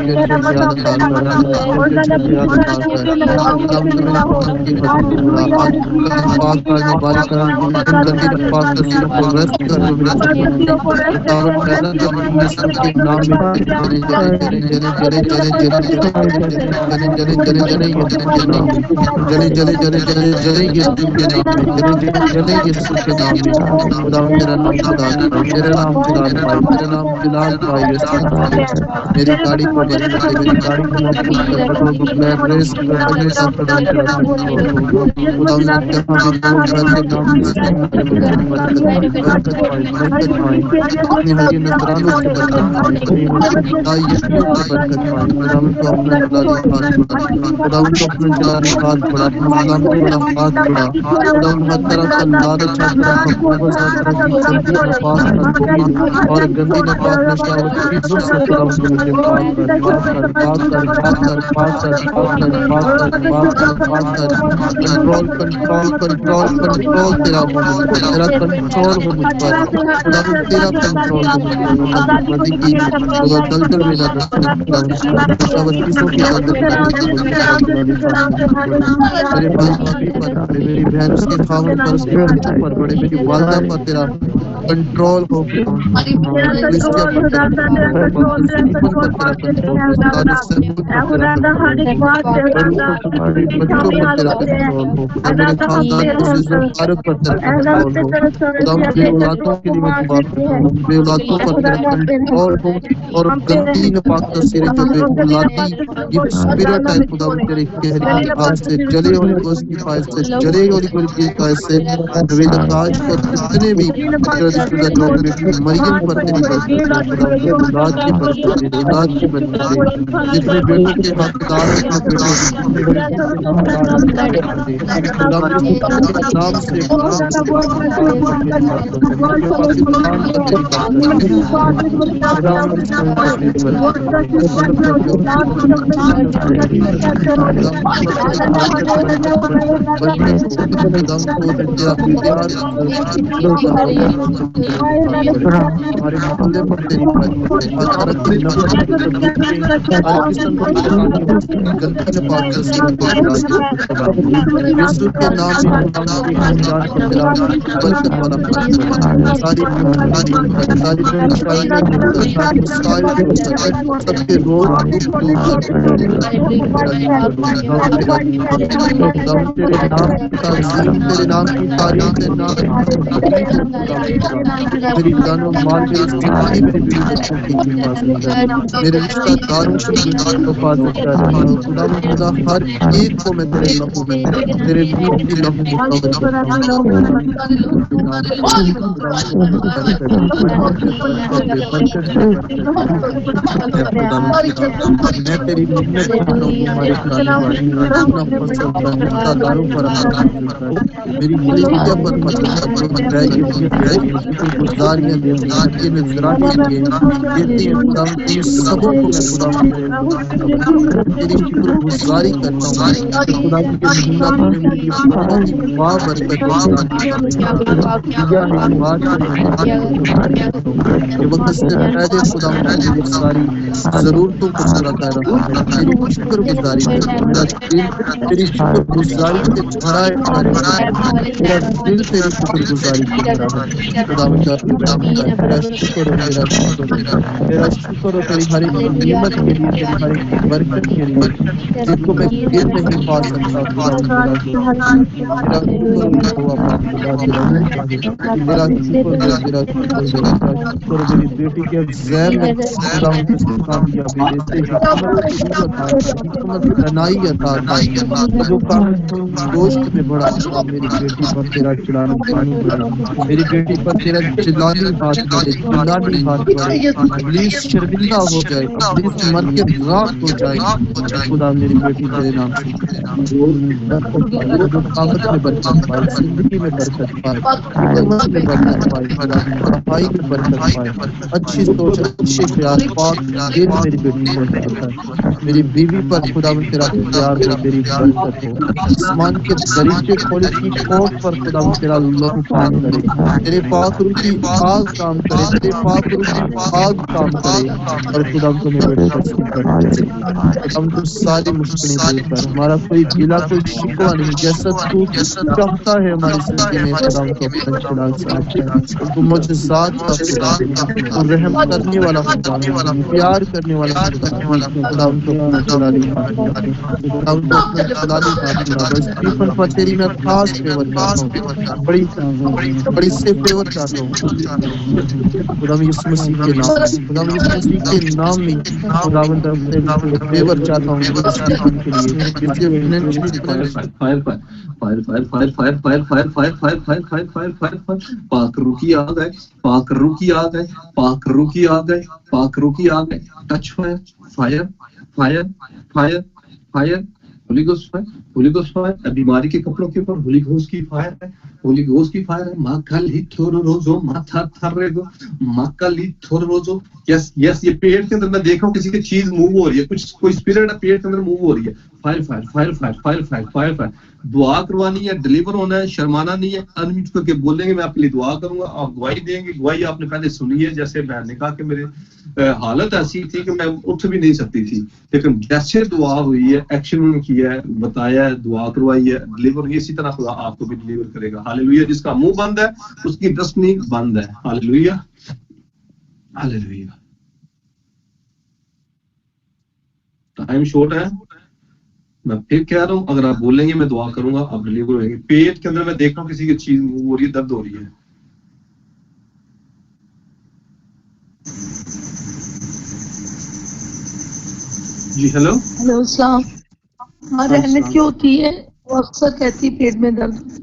चले होली गॉस्ट की फायर चले चले चले और हमारे जिंदगी में मेरी गाड़ी को मेरी गाड़ी को और गंदी नफात नशा और चीजों से खुदा मुझे पाक कर कंट्रोल कंट्रोल कंट्रोल कंट्रोल तेरा हो मुझ पर तेरा कंट्रोल हो मुझ पर खुदा तेरा कंट्रोल हो मुझ पर मदी की खुदा दलदल में ना रखना खुदा चीजों के अंदर मेरे भाई पर मेरी बहन उसके खावन पर उसके बच्चों पर बड़े मेरी वालदा पर तेरा कंट्रोल हो और गंदी पाक सिरे जो बेलाती ये स्पिरिट है खुदा तेरे कहरी की आग से जले होने को उसकी फाइल से जले होने को उसकी फाइल से वेदकाश पर जितने भी मरियम पर तेरी औलाद की बरकत जितने बेटों के हकदार हैं नाम से हमारे मोहल्ले पर तेरी यीशु के नाम में सबके रोग तेरे नाम की तारीफ मेरी जानो माल मेरी जिंदगी मेरे बच्चों की मेरे रिश्तेदारों की हिफाजत कर खुदा हर एक को मैं तेरे लहू में तेरे मीट की लहू में मैं तेरी मिन्नत करता हूँ हमारे रिश्तेदारों पर मेरी मलेरिया पर شکر گزاریاں دیتے ہیں ہدیے نذرانے دیے دیتے ہیں خدا ان سبوں کو میں خدا تیری شکر گزاری کرتا ہوں کہ خدا کے مہینہ میں مجھے بہت ہی بابرکت دیا ہے یہ بات یہ وقت سے پہلے خدا مجھے ساری ضرورتوں کو پورا کر رہا ہے تیری شکر گزاری میرا دل تیری شکر گزاری سے بھرا ہے میرا دل تیری شکر گزاری سے بھرا ہے خدا تیرا شکر ہو تیرا شکر ہو تیرا شکر ہو تیری ہر ایک نعمت کے لیے تیری ہر ایک برکت کے لیے جن کو میں گر نہیں پا سکتا خدا تیرا تیرا شکر ہوا پاک خدا تیرا شکر ہے تیرا شکر ہے تیرا شکر ہے میری بیٹی کے زین نے خدا مجھے کامیابی دیتے حکمت دانائی عطا کر جو کام گوشت میں بڑا تھا میری بیٹی پر تیرا چڑھانا پانی بڑھے میری بیٹی پر تیرا جلالی ہاتھ بڑھے جلالی ہاتھ بڑھے ابلیس شرمندہ ہو جائے ابلیس مر کے راک ہو جائے خدا میری بیٹی تیرے نام سے جو طاقت میں برکت پائے زندگی میں برکت پائے حکمت میں برکت پائے خدا صفائی میں برکت پائے اچھی سوچ اچھے خیال پاک دل میری بیٹی کے ساتھ ہے میری بیوی پر خدا میں تیرا پیار ہو تیری برکت ہو آسمان کے دریچے کھولے کی کوٹ پر خدا میں تیرا لہو کام کرے تیرے پاک روح کی آگ کام کرے تیرے پاک روح کی آگ کام کرے اور خدا تو میں بیٹے پر سکر ہم تو ساری مشکلیں دور کر ہمارا کوئی گلا کوئی شکوہ نہیں جیسا تو چاہتا ہے ہماری زندگی میں خدا تو اپنا چڑھا صاف ہے تو معجزات کا خدا ہے تو رحم کرنے والا خدا ہے پیار کرنے والا خدا ہے خدا تو اپنا جلالی ہاتھ خدا تو اپنا جلالی ہاتھ بڑھا اسٹیفن پر تیری میں خاص فیور چاہتا ہوں بڑی سے فیور چاہتا ہوں خدا میں یسوع مسیح کے نام خدا میں یسوع مسیح کے نام میں خدا میں فیور چاہتا ہوں اسٹیفن کے لیے اسے فائنینشلی پاک روکی آ گئے پاک روکی آ گئے پاک روکی آ گئے پاک روکی آ گئے touch fire fire fire fire fire Holy Ghost fire Holy Ghost fire بیماری کے کپڑوں کے اوپر ہولی گھوسٹ کی فائر ہے ہولی گھوسٹ کی فائر ہے ماکلی تھورو روزو ماتھا تھرے گو ماکلی تھورو روزو یس یس یہ پیٹ کے اندر میں دیکھ رہا ہوں کسی کی چیز موو ہو رہی ہے کچھ کوئی اسپرٹ ہے پیٹ کے اندر موو ہو رہی ہے fire fire fire fire fire fire fire fire دعا کروانی ہے ڈلیور ہونا ہے شرمانا نہیں ہے انمیوٹ کر کے بولیں گے میں آپ کے لیے دعا کروں گا آپ گواہی دیں گے گواہی آپ نے پہلے سنی ہے جیسے میں نے کہا کہ میرے حالت ایسی تھی کہ میں اٹھ بھی نہیں سکتی تھی لیکن جیسے دعا ہوئی ہے ایکشن کیا ہے بتایا ہے دعا کروائی ہے ڈلیور اسی طرح خدا آپ کو بھی ڈلیور کرے گا ہاللویا جس کا منہ بند ہے اس کی دستنی بند ہے ہاللویا ہاللویا ٹائم شارٹ ہے میں پھر کہہ رہا ہوں اگر آپ بولیں گے میں دعا کروں گا آپ ڈلیور ہوئیں گے پیٹ کے اندر میں دیکھ رہا ہوں کسی کی چیز موو ہو رہی ہے درد ہو رہی ہے جی ہیلو ہیلو السلام ہاں رحمت کیوں ہوتی ہے وہ اکثر کہتی پیٹ میں درد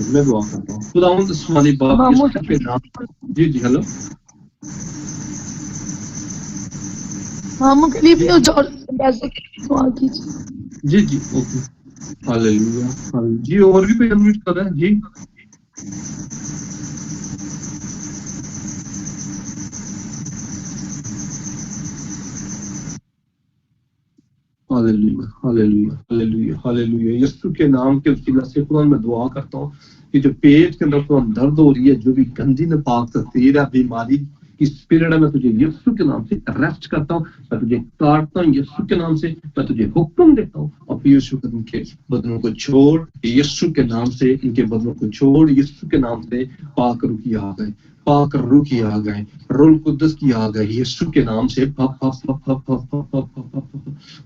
میں دعا کرتا ہوں خداوند آسمانی باپ کے نام جی جی ہیلو ماموں کے لیے بھی دعا کیجیے جی جی اوکے ہاللویا جی اور بھی کوئی انمیوٹ کر رہا ہے جی ہاللویا ہاللویا ہاللویا ہاللویا یسوع کے نام کے وسیلہ سے خدا میں دعا کرتا ہوں کہ جو پیٹ کے اندر درد ہو رہی ہے جو بھی گندی ناپاک تاثیر ہے بیماری کی اسپرٹ ہے میں تجھے یسوع کے نام سے اریسٹ کرتا ہوں میں تجھے کاٹتا ہوں یسوع کے نام سے میں تجھے حکم دیتا ہوں اور یسوع کے بدنوں کو چھوڑ یسوع کے نام سے ان کے بدنوں کو چھوڑ یسوع کے نام سے پاک روح کی آ گئے پاک روح کی آ گئے روح القدس کی آ گئے یسوع کے نام سے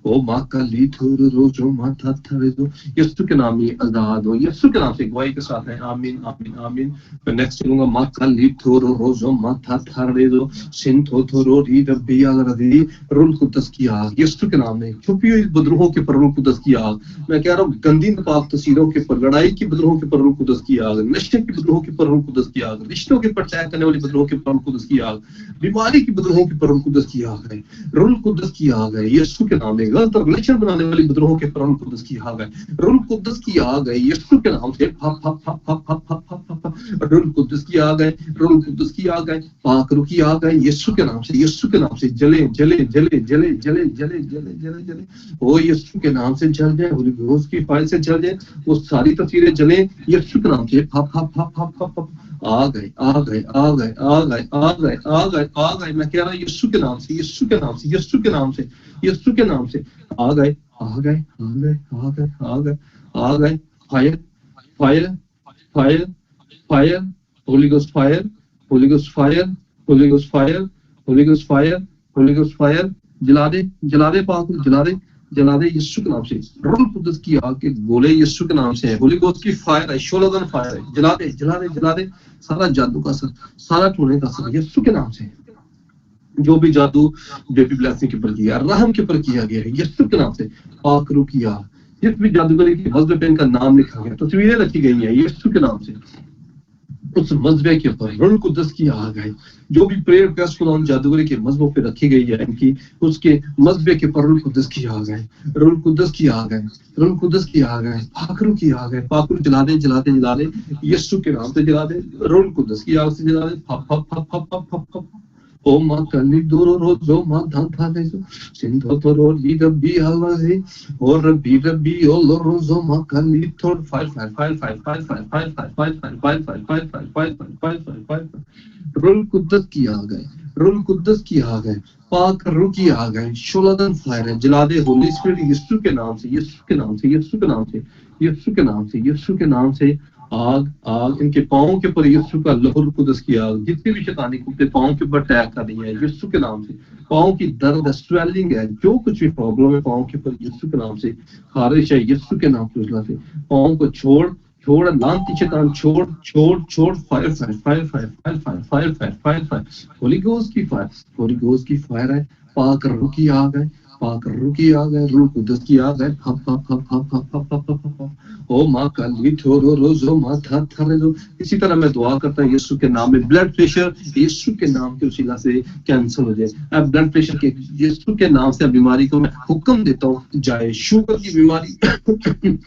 او ماں کا لی تھور روزو ماتھا تھرے دو یسوع کے نام میں آزاد ہو یسوع کے نام سے گواہی کے ساتھ ہے آمین آمین آمین میں نیکسٹ کروں گا ماں کا لی تھور روزو ماتھا تھرے دو سن تھو تھورو ری ربی الردی روح القدس کی آگ یسوع کے نام میں چھپی ہوئی بدروہوں کے پر روح القدس کی آگ میں کہہ رہا ہوں گندی ناپاک تصویروں کے پر لڑائی کی بدروہوں کے پر روح القدس کی آگ نشے کی بدروہوں کے پر روح القدس کی آگ رشتوں کے پر अटैक करने वाली बदरूहों के पर रूह कुदस की आग, बीमारी की बदरूहों के पर रूह कुदस की आग है, रूह कुदस की आग है यीशु के नाम में। गलत रिलेशन बनाने वाली बदरूहों के पर रूह कुदस की आग है, रूह कुदस की आग है यीशु के नाम से। रूह कुदस की आग है, रूह कुदस की आग है, पाक रूह की आग है यीशु के नाम से, यीशु के नाम से जले जले जले जले जले जले जले जले जले ओ यीशु के नाम से जल जाए, होली घोस्ट की फायर से जल जाए, वो सारी तस्वीरें जले यीशु के नाम से। फप फप फप फप फप फप आ गए आ गए आ गए आ गए आ गए आ गए आ गए, मैं कह रहा हूँ यीशु के नाम से, यीशु के नाम से, यीशु के नाम से, यीशु के नाम से आ गए आ गए आ गए आ गए आ गए आ गए। Fire fire fire fire, Holi ghost fire, Holi ghost fire, Holi ghost fire, Holi ghost fire, Holi ghost fire, जला दे पाक, जला दे यीशु के नाम से। रूह कुदस की आग के गोले यीशु के नाम से है, होली घोस्ट की फायर है, शोलागन फायर है, जला दे जला दे जला दे सारा जादू का असर, सारा टोने का असर यीशु के नाम से। जो भी जादू बेबी ब्लेसिंग के ऊपर किया, रहम के ऊपर किया गया है यीशु के नाम से। पाक रूह की आग, जिस भी जादूगरी की मजहब पे इनका नाम लिखा गया, तस्वीरें रखी गई हैं यीशु के नाम से, उस मजबे के ऊपर रूह कुदस की आग है। जो भी प्रेयर रिक्वेस्ट खुदा उन जादूगरी के मजहबों पे रखी गई है इनकी, उसके मजबे के ऊपर रूह कुदस की आग है, रूह कुदस की आग है, रूह कुदस की आग है, पाकरू की आग है, पाकरू जला दे जला दे जला दे यीशु के नाम से जला दे, रूह कुदस की आग से जला दे। फप फप फप फप फप फप फप ओ मा कली दूरो रोजो मा धांथा देजो सिंधो तो रो ली रब्बी आवाज़े और रब्बी ओ लो रोजो मा कली थोड़ file file file file file file file file file file file file file file file file file file. रूह कुदस की आ गए, रूह कुदस की आ गए, पाक रूह की आ गए, शोलागन फायर है, जला दे होली स्पिरिट यीशु के नाम से, यीशु के नाम से, यीशु के नाम से, यीशु के नाम से, यीशु के नाम से। आग आग इनके पाँव के ऊपर यीशु का लहू कुदस की आग, जितने भी शैतानी कुत्ते पाँव के ऊपर अटैक कर रही है यीशु के नाम से। पाँव की दर्द स्वेलिंग है, जो कुछ भी प्रॉब्लम है पाँव के ऊपर यीशु के नाम से, खारिश है यीशु के नाम से। पाँव को छोड़ छोड़ लांती शैतान छोड़ छोड़ छोड़, fire fire fire fire fire fire fire fire fire fire, Holi ghost की फायर, होली घोस्ट की फायर है, पाक रूह की आग है, पाक रूह की आग है, रूह कुदस की आग है। हप हप हप हप हप हप हप हप हप ओ माँ काली ठोरो रोजो माथा थरे जो। इसी तरह मैं दुआ करता हूँ यीशु के नाम में ब्लड प्रेशर यीशु के नाम के उसीला से कैंसिल हो जाए। अब ब्लड प्रेशर के यीशु के नाम से बीमारी को मैं हुक्म देता हूँ जाए। शुगर की बीमारी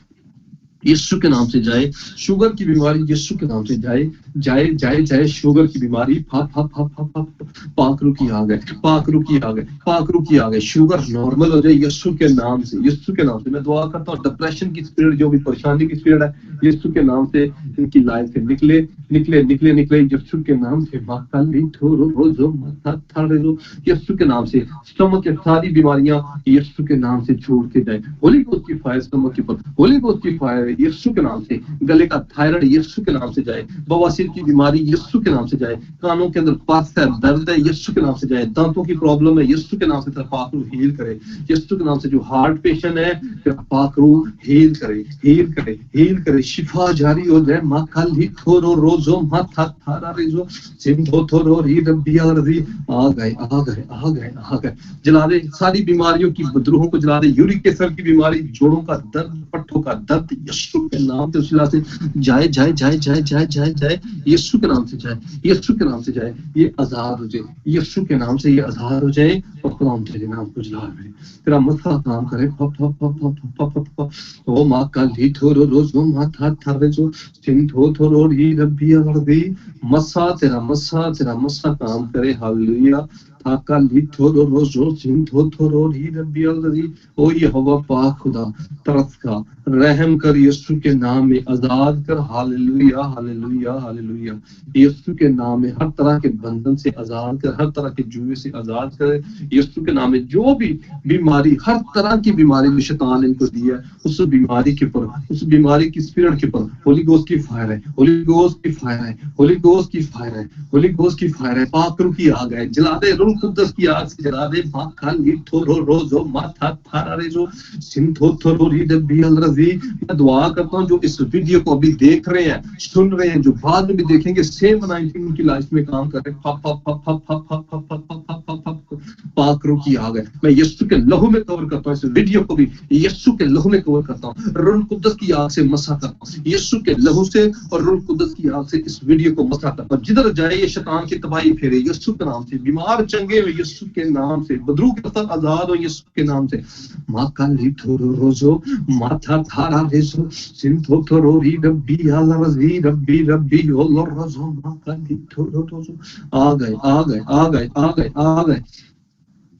यीशु के नाम से जाए, शुगर की बीमारी यीशु के नाम से जाए जाए जाए जाए, शुगर की बीमारी फप फप फप फप फप, पाकरू की आ गए, पाकरू की आ गए, पाकरू की आ गए, शुगर नॉर्मल हो जाए यीशु के नाम से, यीशु के नाम से। मैं दुआ करता हूँ डिप्रेशन की स्पिरिट, जो भी परेशानी की स्पिरिट है यीशु के नाम से इनकी लाइफ से निकले निकले निकले निकले यीशु के नाम से। यीशु के नाम से स्टमक की सारी बीमारियां यीशु के नाम से छोड़ के जाए। होली घोस्ट की फायर स्टमक के ऊपर, होली घोस्ट की फायर यीशु के नाम से। गले का थायराइड यीशु के नाम से जाए, बवासीर की बीमारी यीशु के नाम से जाए, कानों के अंदर पस है दर्द है यीशु के नाम से जाए, दांतों की प्रॉब्लम है यीशु के नाम से पाकरू हील करे यीशु के नाम से। जो हार्ट पेशेंट है पाकरू हील करे हील करे हील करे, शिफा जारी हो जाए। माँ खाली थोरो रोजो माथा थारा रेजो सिंधो थोरो री रब्बिया रजी। आ गए आ गए आ गए आ गए, जला दे सारी बीमारियों की बदरूहों को जला दे। यूरिक एसिड की बीमारी, जोड़ों का दर्द, पट्टों का दर्द यीशु के नाम से उसीला से जाए जाए जाए जाए जाए जाए जाए, यीशु के नाम से जाए, यीशु के नाम से जाए। ये आजाद हो जाए यीशु के नाम से, ये आजाद हो जाए और खुदा तेरे नाम को जला दे, तेरा मसला काम करे। फप फप फप फप फप फप ओ माँ का ली थोरो रोजो माथा थारे जो सिंधो थोरो री रब्बिया वर्दी। मसा तेरा मसा काम करे। हालेलुया। थाका ली थोरो रोजो सिंधो थोरो री रब्बिया वर्दी। ओ यहोवा पाक खुदा तरस का रहम कर, यीशु के नाम में आजाद कर। Hallelujah hallelujah hallelujah. यीशु के नाम में हर तरह के बंधन से आजाद कर, हर तरह के जुए से आजाद कर। यीशु के नाम में जो भी बीमारी, हर तरह की बीमारी जो शैतान इनको दी है, उस बीमारी के ऊपर, उस बीमारी की स्पिरिट के ऊपर होली घोस्ट की फायर है, होली घोस्ट की फायर है, होली घोस्ट की फायर है, होली घोस्ट की फायर है। पाकरू की आ गए, जला दे रूह روح قدس کی آگ سے جلا دے ماں کالی تھورو روزو ماتھا تھارا ریزو سنتھو تھورو ریدبی الرزی. میں دعا کرتا ہوں جو اس ویڈیو کو ابھی دیکھ رہے ہیں سن رہے ہیں جو بعد میں بھی دیکھیں گے سیم انائنٹنگ ان کی لائف میں کام کر رہے پاک روح کی آگ ہے. میں یسوع کے لہو میں کور کرتا ہوں اس ویڈیو کو بھی یسوع کے لہو میں کور کرتا ہوں. روح القدس کی آگ سے مسح کرتا ہوں یسوع کے لہو سے اور روح القدس کی آگ سے اس ویڈیو کو مسح کرتا ہوں. جدھر جائے یہ شیطان کی تباہی پھیرے یسوع کے نام سے. بیمار چنگے ہوئے یسوع کے نام سے. بدرو کے اثر آزاد ہو یسوع کے نام سے. ماں کالی تھورو روزو ماتھا تھارا ریزو سنتھو تھورو ری ربی الرزی ربی ربی اللہ رزو ماں کالی تھورو روزو. آ گئے آ گئے آ گئے آ گئے آ گئے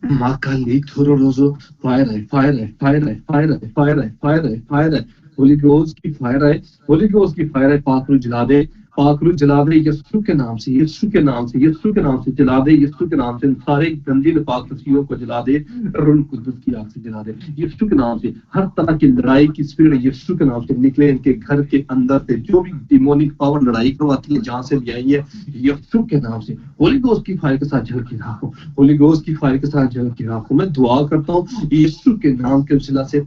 ماں کالی تھورو روزو. فائر ہے فائر ہے فائر ہے فائر ہے فائر ہے فائر ہے فائر ہے. ہولی گوسٹ کی فائر ہے ہولی گوسٹ کی فائر ہے. پاک روح جلا دے پاک روح جلا دے یسوع کے نام سے یسوع کے نام سے یسوع کے نام سے جلا دے یسوع کے نام سے. سارے گندی نفاق رسیوں کو جلا دے روح القدس کی آگ سے جلا دے یسوع کے نام سے. ہر طرح کی لڑائی کی اسپرٹ یسوع کے نام سے نکلے ان کے گھر کے اندر سے. جو بھی ڈیمونک پاور لڑائی کرواتی ہے جہاں سے بھی آئی ہے یسوع کے نام سے. ہولی گوسٹ کی فائر کے ساتھ جل کے راکھو ہولی گوسٹ کی فائر کے ساتھ جل کے راکھو. میں دعا کرتا ہوں یسوع کے نام کے وسیلہ سے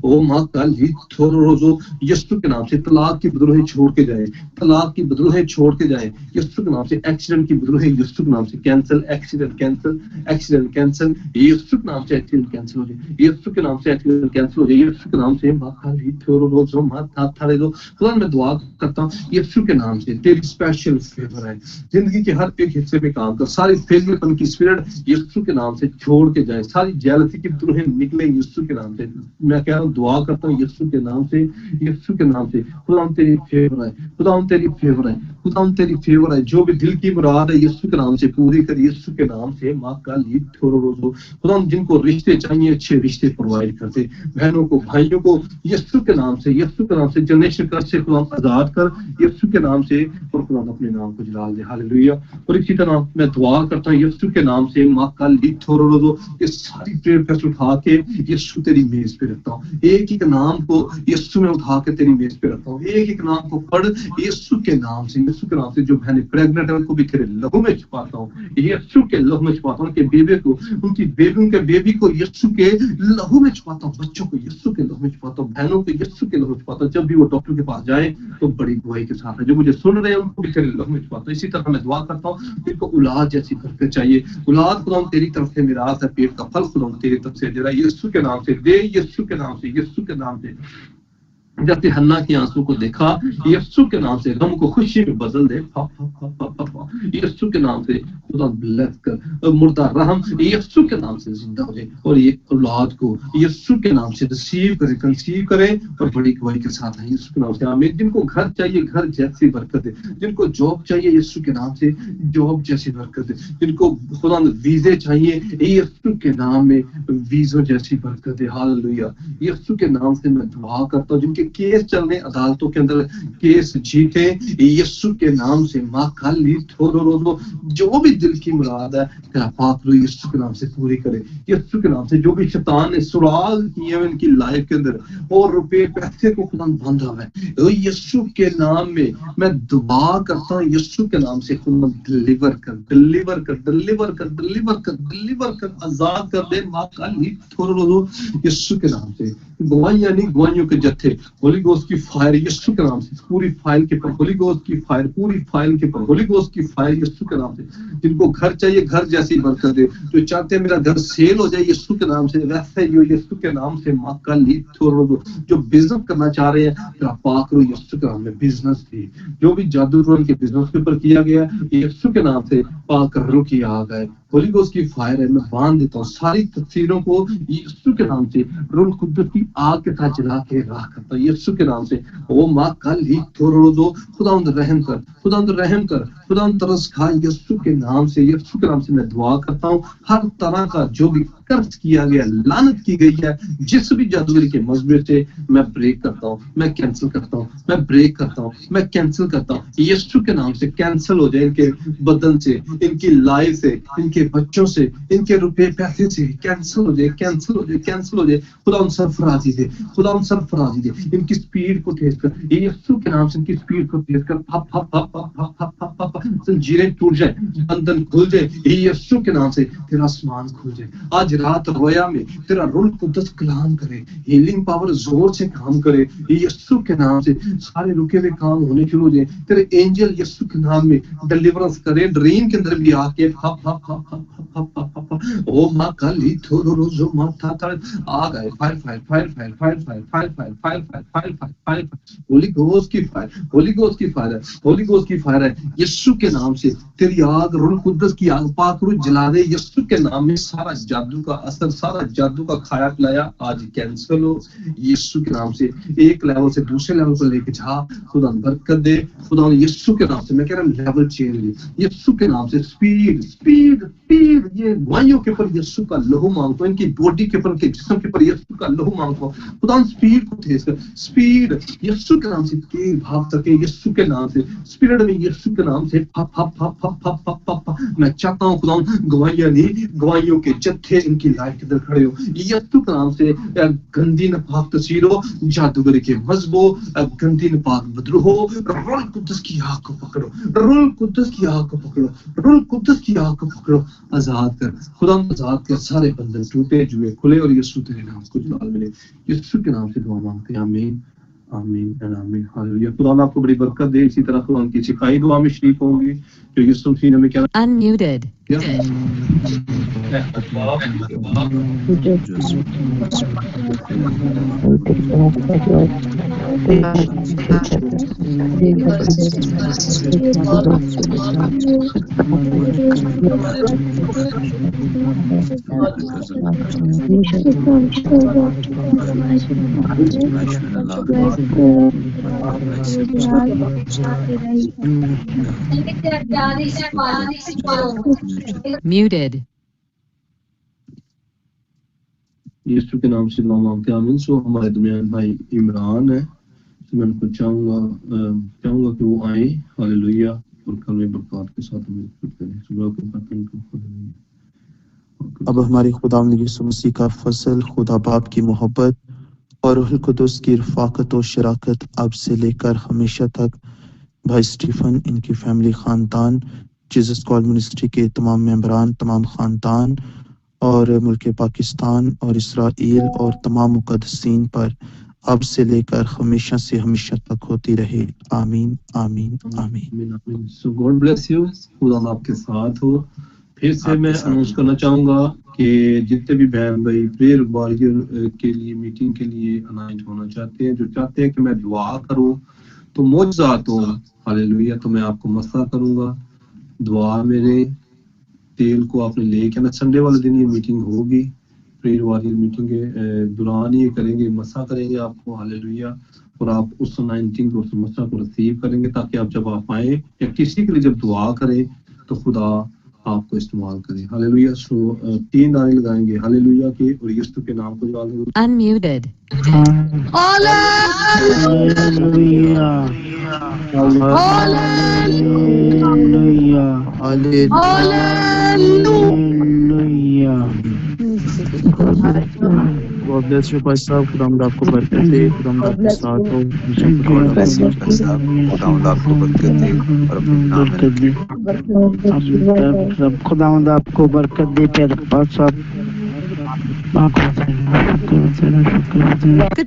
او ماں کالی تھورو روزو یسوع کے نام سے طلاق کی بدروہیں چھوڑ کے جائے طلاق کی بدروہیں چھوڑ کے جائے یسوع کے نام سے. ایکسیڈنٹ کی بدروہیں یسوع کے نام سے cancel accident cancel accident cancel یسوع کے نام سے. ایکسیڈنٹ کینسل ہو جائے یسوع کے نام سے. ایکسیڈنٹ کینسل ہو جائے یسوع کے نام سے. ماں کالی تھورو روزو ماتھا تھارا ریزو. خدا میں دعا کرتا ہوں یسوع کے نام سے تیری اسپیشل فیور ہے زندگی کے ہر ایک حصے میں کام کر. ساری فیلئر پن کی اسپرٹ یسوع کے نام سے چھوڑ کے جائے. ساری جیلسی کی بدروہیں نکلیں یسوع کے نام سے. میں کہہ رہا ہوں دعا کرتا ہوں یسوع کے نام سے یسوع کے نام سے. خدا تیری فیور ہے خدا تیری فیور ہے خدا تیری فیور ہے. جو بھی دل کی مراد ہے یسوع کے نام سے پوری کر یسوع کے نام سے. ماں کالی تھورو روزو. خدا جن کو رشتے چاہیے اچھے رشتے پرووائڈ کرتے بہنوں کو بھائیوں کو یسوع کے نام سے یسوع کے نام سے. جنریشن کر سے خدا آزاد کر یسوع کے نام سے اور خدا اپنے نام کو جلال دے. ہاللیلویا. اور اسی طرح میں دعا کرتا ہوں یسوع کے نام سے. ماں کالی تھورو روزو. یہ ساری پریئر ریکویسٹ اٹھا کے یسوع تیری میز پہ رکھتا ہوں. ایک ایک نام کو یسوع میں اٹھا کے تیری میز پہ رکھتا ہوں. ایک ایک نام کو پڑھ یسوع کے نام سے یسوع کے نام سے. جو بہنیں پریگننٹ ہیں ان کو بھی تیرے لہو میں چھپاتا ہوں یسوع کے لہو میں چھپاتا ہوں. کہ بیبی کو ان کی بیبی کے بیبی کو یسوع کے لہو میں چھپاتا ہوں. بچوں کو یسوع کے لہو میں چھپاتا ہوں. بہنوں کو یسوع کے لہو میں چھپاتا ہوں. جب بھی وہ ڈاکٹر کے پاس جائیں تو بڑی گواہی کے ساتھ ہے. جو مجھے سن رہے ہیں ان کو بھی تیرے لہو میں چھپاتا ہوں. اسی طرح میں دعا کرتا ہوں ان کو اولاد جیسی برکت چاہیے. اولاد خدا تیری طرف سے میراث ہے. پیٹ کا پھل خدا تیری طرف سے دے رہا ہے یسوع کے نام سے. دے یسوع کے نام سے یسوع کے نام سے. جیسے حنا کے آنسو کو دیکھا یسوع کے نام سے غم کو خوشی میں بدل دے یسوع کے نام سے. خدا بلیس کر مردہ رحم یسوع کے نام سے زندہ ہو جائے. اور یہ اولاد کو یسوع کے نام سے ریسیو کرے کنسیو کرے اور بڑی گواہی کے ساتھ ہے یسوع کے نام سے. آمین. جن کو گھر چاہیے گھر جیسی برکت دے. جن کو جاب چاہیے یسوع کے نام سے جاب جیسی برکت دے. جن کو خدا ویزے چاہیے یسوع کے نام میں ویزوں جیسی برکت دے. ہاللیلویا. یسوع کے نام سے میں دعا کرتا ہوں جن کے کیس چل رہے عدالتوں کے اندر کیس جیتے یسوع کے نام سے. ماں کالی تھورو روزو. جو بھی دل کی مراد ہے تیرا پاک روح یسوع کے نام سے پوری کرے یسوع کے نام سے. جو بھی شیطان نے سراغ کیے ہیں ان کی لائف کے اندر اور روپے پیسے کو خدا باندھا ہوا ہے یسوع کے نام میں دعا کرتا ہوں یسوع کے نام سے. خدا ڈلیور کر ڈلیور کر ڈلیور کر ڈلیور کر ڈلیور کر آزاد کر دے. ماں کالی تھورو روزو یسوع کے نام سے. گواہیاں نہیں گواہیوں کے جتھے ہولی گوسٹ کی فائر یسوع کے نام سے پوری فائل کے پر. ہولی گوسٹ کی فائر پوری فائل کے پر. ہولی گوسٹ کی فائر یسوع کے نام سے. جن کو گھر چاہیے گھر جیسی برکت دے. جو چاہتے ہیں میرا گھر سیل ہو جائے یسوع کے نام سے ویسے ہی یسوع کے نام سے. ماں کا لیڈ چھوڑ دو. جو بزنس کرنا چاہ رہے ہیں تیرا پاک روح یسوع کے نام میں بزنس دی. جو بھی جادو ٹونا کے بزنس کے اوپر کیا گیا یسوع کے نام سے پاک روح کی آگ ہے. ہولی گوسٹ کی فائر ہے. میں باندھ دیتا ہوں ساری تفسیروں کو یسوع کے نام سے. روح القدس کی آگ کے ساتھ جلا کے راہ کرتا یسوع کے نام سے. او ماں کل ہی چھوڑ دو. خدا رحم کر خدا رحم کر خدا ترس کھا یسوع کے نام سے. یسوع کے نام سے میں دعا کرتا ہوں ہر طرح کا جو بھی कर्ज किया गया, लानत की गई है, जिस भी जादूगरी के मजबूर से मैं ब्रेक करता हूँ, मैं कैंसिल करता हूँ, मैं ब्रेक करता हूँ, मैं कैंसिल करता हूँ। यीशु के नाम से कैंसिल हो जाए, इनके बदन से, इनकी लाइफ से, इनके बच्चों से, इनके रुपए पैसे से कैंसिल हो जाए, कैंसिल हो जाए, कैंसिल हो जाए। खुदा उन सरफराजी दे, खुदा उन सरफराजी दे, इनकी स्पीड को तेज कर, यीशु के नाम से इनकी स्पीड को तेज कर। हप हप हप हप हप हप हप हप जंजीरें टूट जाए, बंधन खुल जाए, यीशु के नाम से तेरा आसमान खुल जाए। आज रात रोया में तेरा रूह कुद्दस कलाम करे, हीलिंग पावर जोर से काम करे, यीशु के नाम से सारे रुके हुए काम होने शुरू हो जाए। तेरे एंजल यीशु के नाम में डिलीवरेंस करे, ड्रीम के अंदर भी आके हप हप हप हप हप हप हप ओ मां काली थोरो जो माथा तर आ गए। Fire fire fire fire fire fire fire fire fire fire fire fire Holi ghost की फायर, होली घोस्ट की फायर है, होली घोस्ट की फायर है। यीशु के नाम से तेरी आग, रूह कुद्दस की आग पाक रूह जला दे। यीशु के नाम में सारा जादू का असर, सारा जादू का खाया पिलाया आज कैंसिल हो। यीशु के नाम से एक लेवल से दूसरे लेवल पर लेके जा, खुदा बरकत दे। खुदा यीशु के नाम से मैं कह रहा हूँ लेवल चेंज ले, यीशु के नाम से स्पीड स्पीड स्पीड। ये वाइयों के ऊपर यीशु का लहू मांगो, इनकी बॉडी के ऊपर, इनके जिस्म के ऊपर यीशु का लहू मांगो। खुदा स्पीड को तेज कर, स्पीड यीशु के नाम से तेज भाग सके, यीशु के नाम से स्पिरिट में यीशु के नाम से हप हप हप हप हप हप हप। मैं चाहता हूँ खुदा गवाहियां नहीं, गवाहियों के जत्थे इनकी लाइफ के अंदर खड़े हो, यीशु के नाम से गंदी नपाक तस्वीर हो, जादूगरी के मजबो, गंदी नपाक बदरू हो। रूह कुद्दस की आग को पकड़ो, रूह कुद्दस की आग को पकड़ो, रूह कुद्दस की आग को पकड़ो, आजाद कर खुदा, आजाद कर। सारे बंधन टूटे जुए खुले और यीशु तेरे नाम को जलाल मिले, यीशु के नाम से दुआ मांगते हैं, आमीन आमीन आमीन हालेलुया। खुदा आपको बड़ी बरकत दे। इसी तरह खुदा की सिखाई दुआ में शरीक होंगे जो यीशु मसीह ने हमें क्या Unmuted. Muted. यीशु के नाम से दुआ मांगते हैं, आमीन। सो हमारे दरमियान भाई इमरान है, तो मैं उनको चाहूंगा कि वो आए, हालेलुया, और कल में बरकत के साथ हमें करें। सुबह के साथ उनको हालेलुया। अब हमारे खुदावंद यीशु मसीह का फजल, खुदा बाप की मोहब्बत और रूह कुद्दुस की रफ़ाकत और शराकत अब से लेकर हमेशा तक भाई स्टीफन, इनकी फैमिली, खानदान, जीसस कॉल मिनिस्ट्री के तमाम मेंबरान, तमाम खानदान और मुल्क पाकिस्तान और इसराइल और तमाम मुक़द्दसीन पर अब से लेकर हमेशा से हमेशा तक होती रहे, आमीन आमीन आमीन। सो गॉड ब्लेस यू, खुदा आपके साथ हो। फिर से मैं अनाउंस करना चाहूंगा कि जितने भी बहन भाई प्रेयर वॉरियर के लिए मीटिंग के लिए अनाउंस होना चाहते हैं, जो चाहते हैं कि मैं दुआ करूं तो मौजूदात हो, हालेलुया, तो मैं आपको मसला करूंगा। दुआ मेरे तेल को आपने लेके ना, संडे वाले दिन ये मीटिंग होगी, प्रेयर वॉरियर मीटिंग के दौरान ये करेंगे, मसला करेंगे आपको, हालेलुया, और आप उस अनाउंसिंग को, उस मसला को रिसीव करेंगे, ताकि आप जब आप आए या किसी के लिए जब दुआ करें तो खुदा आपको इस्तेमाल करें, हालेलुया। सो 3 नारे लगाएंगे हालेलुया के और यीशु के नाम को जलाल। Unmuted. God bless you भाई साहब, खुदा आपको बरकत दे, खुदा आपके साथ हो, खुदा आपको बरकत दे। प्यारे पास साहब Goodbye.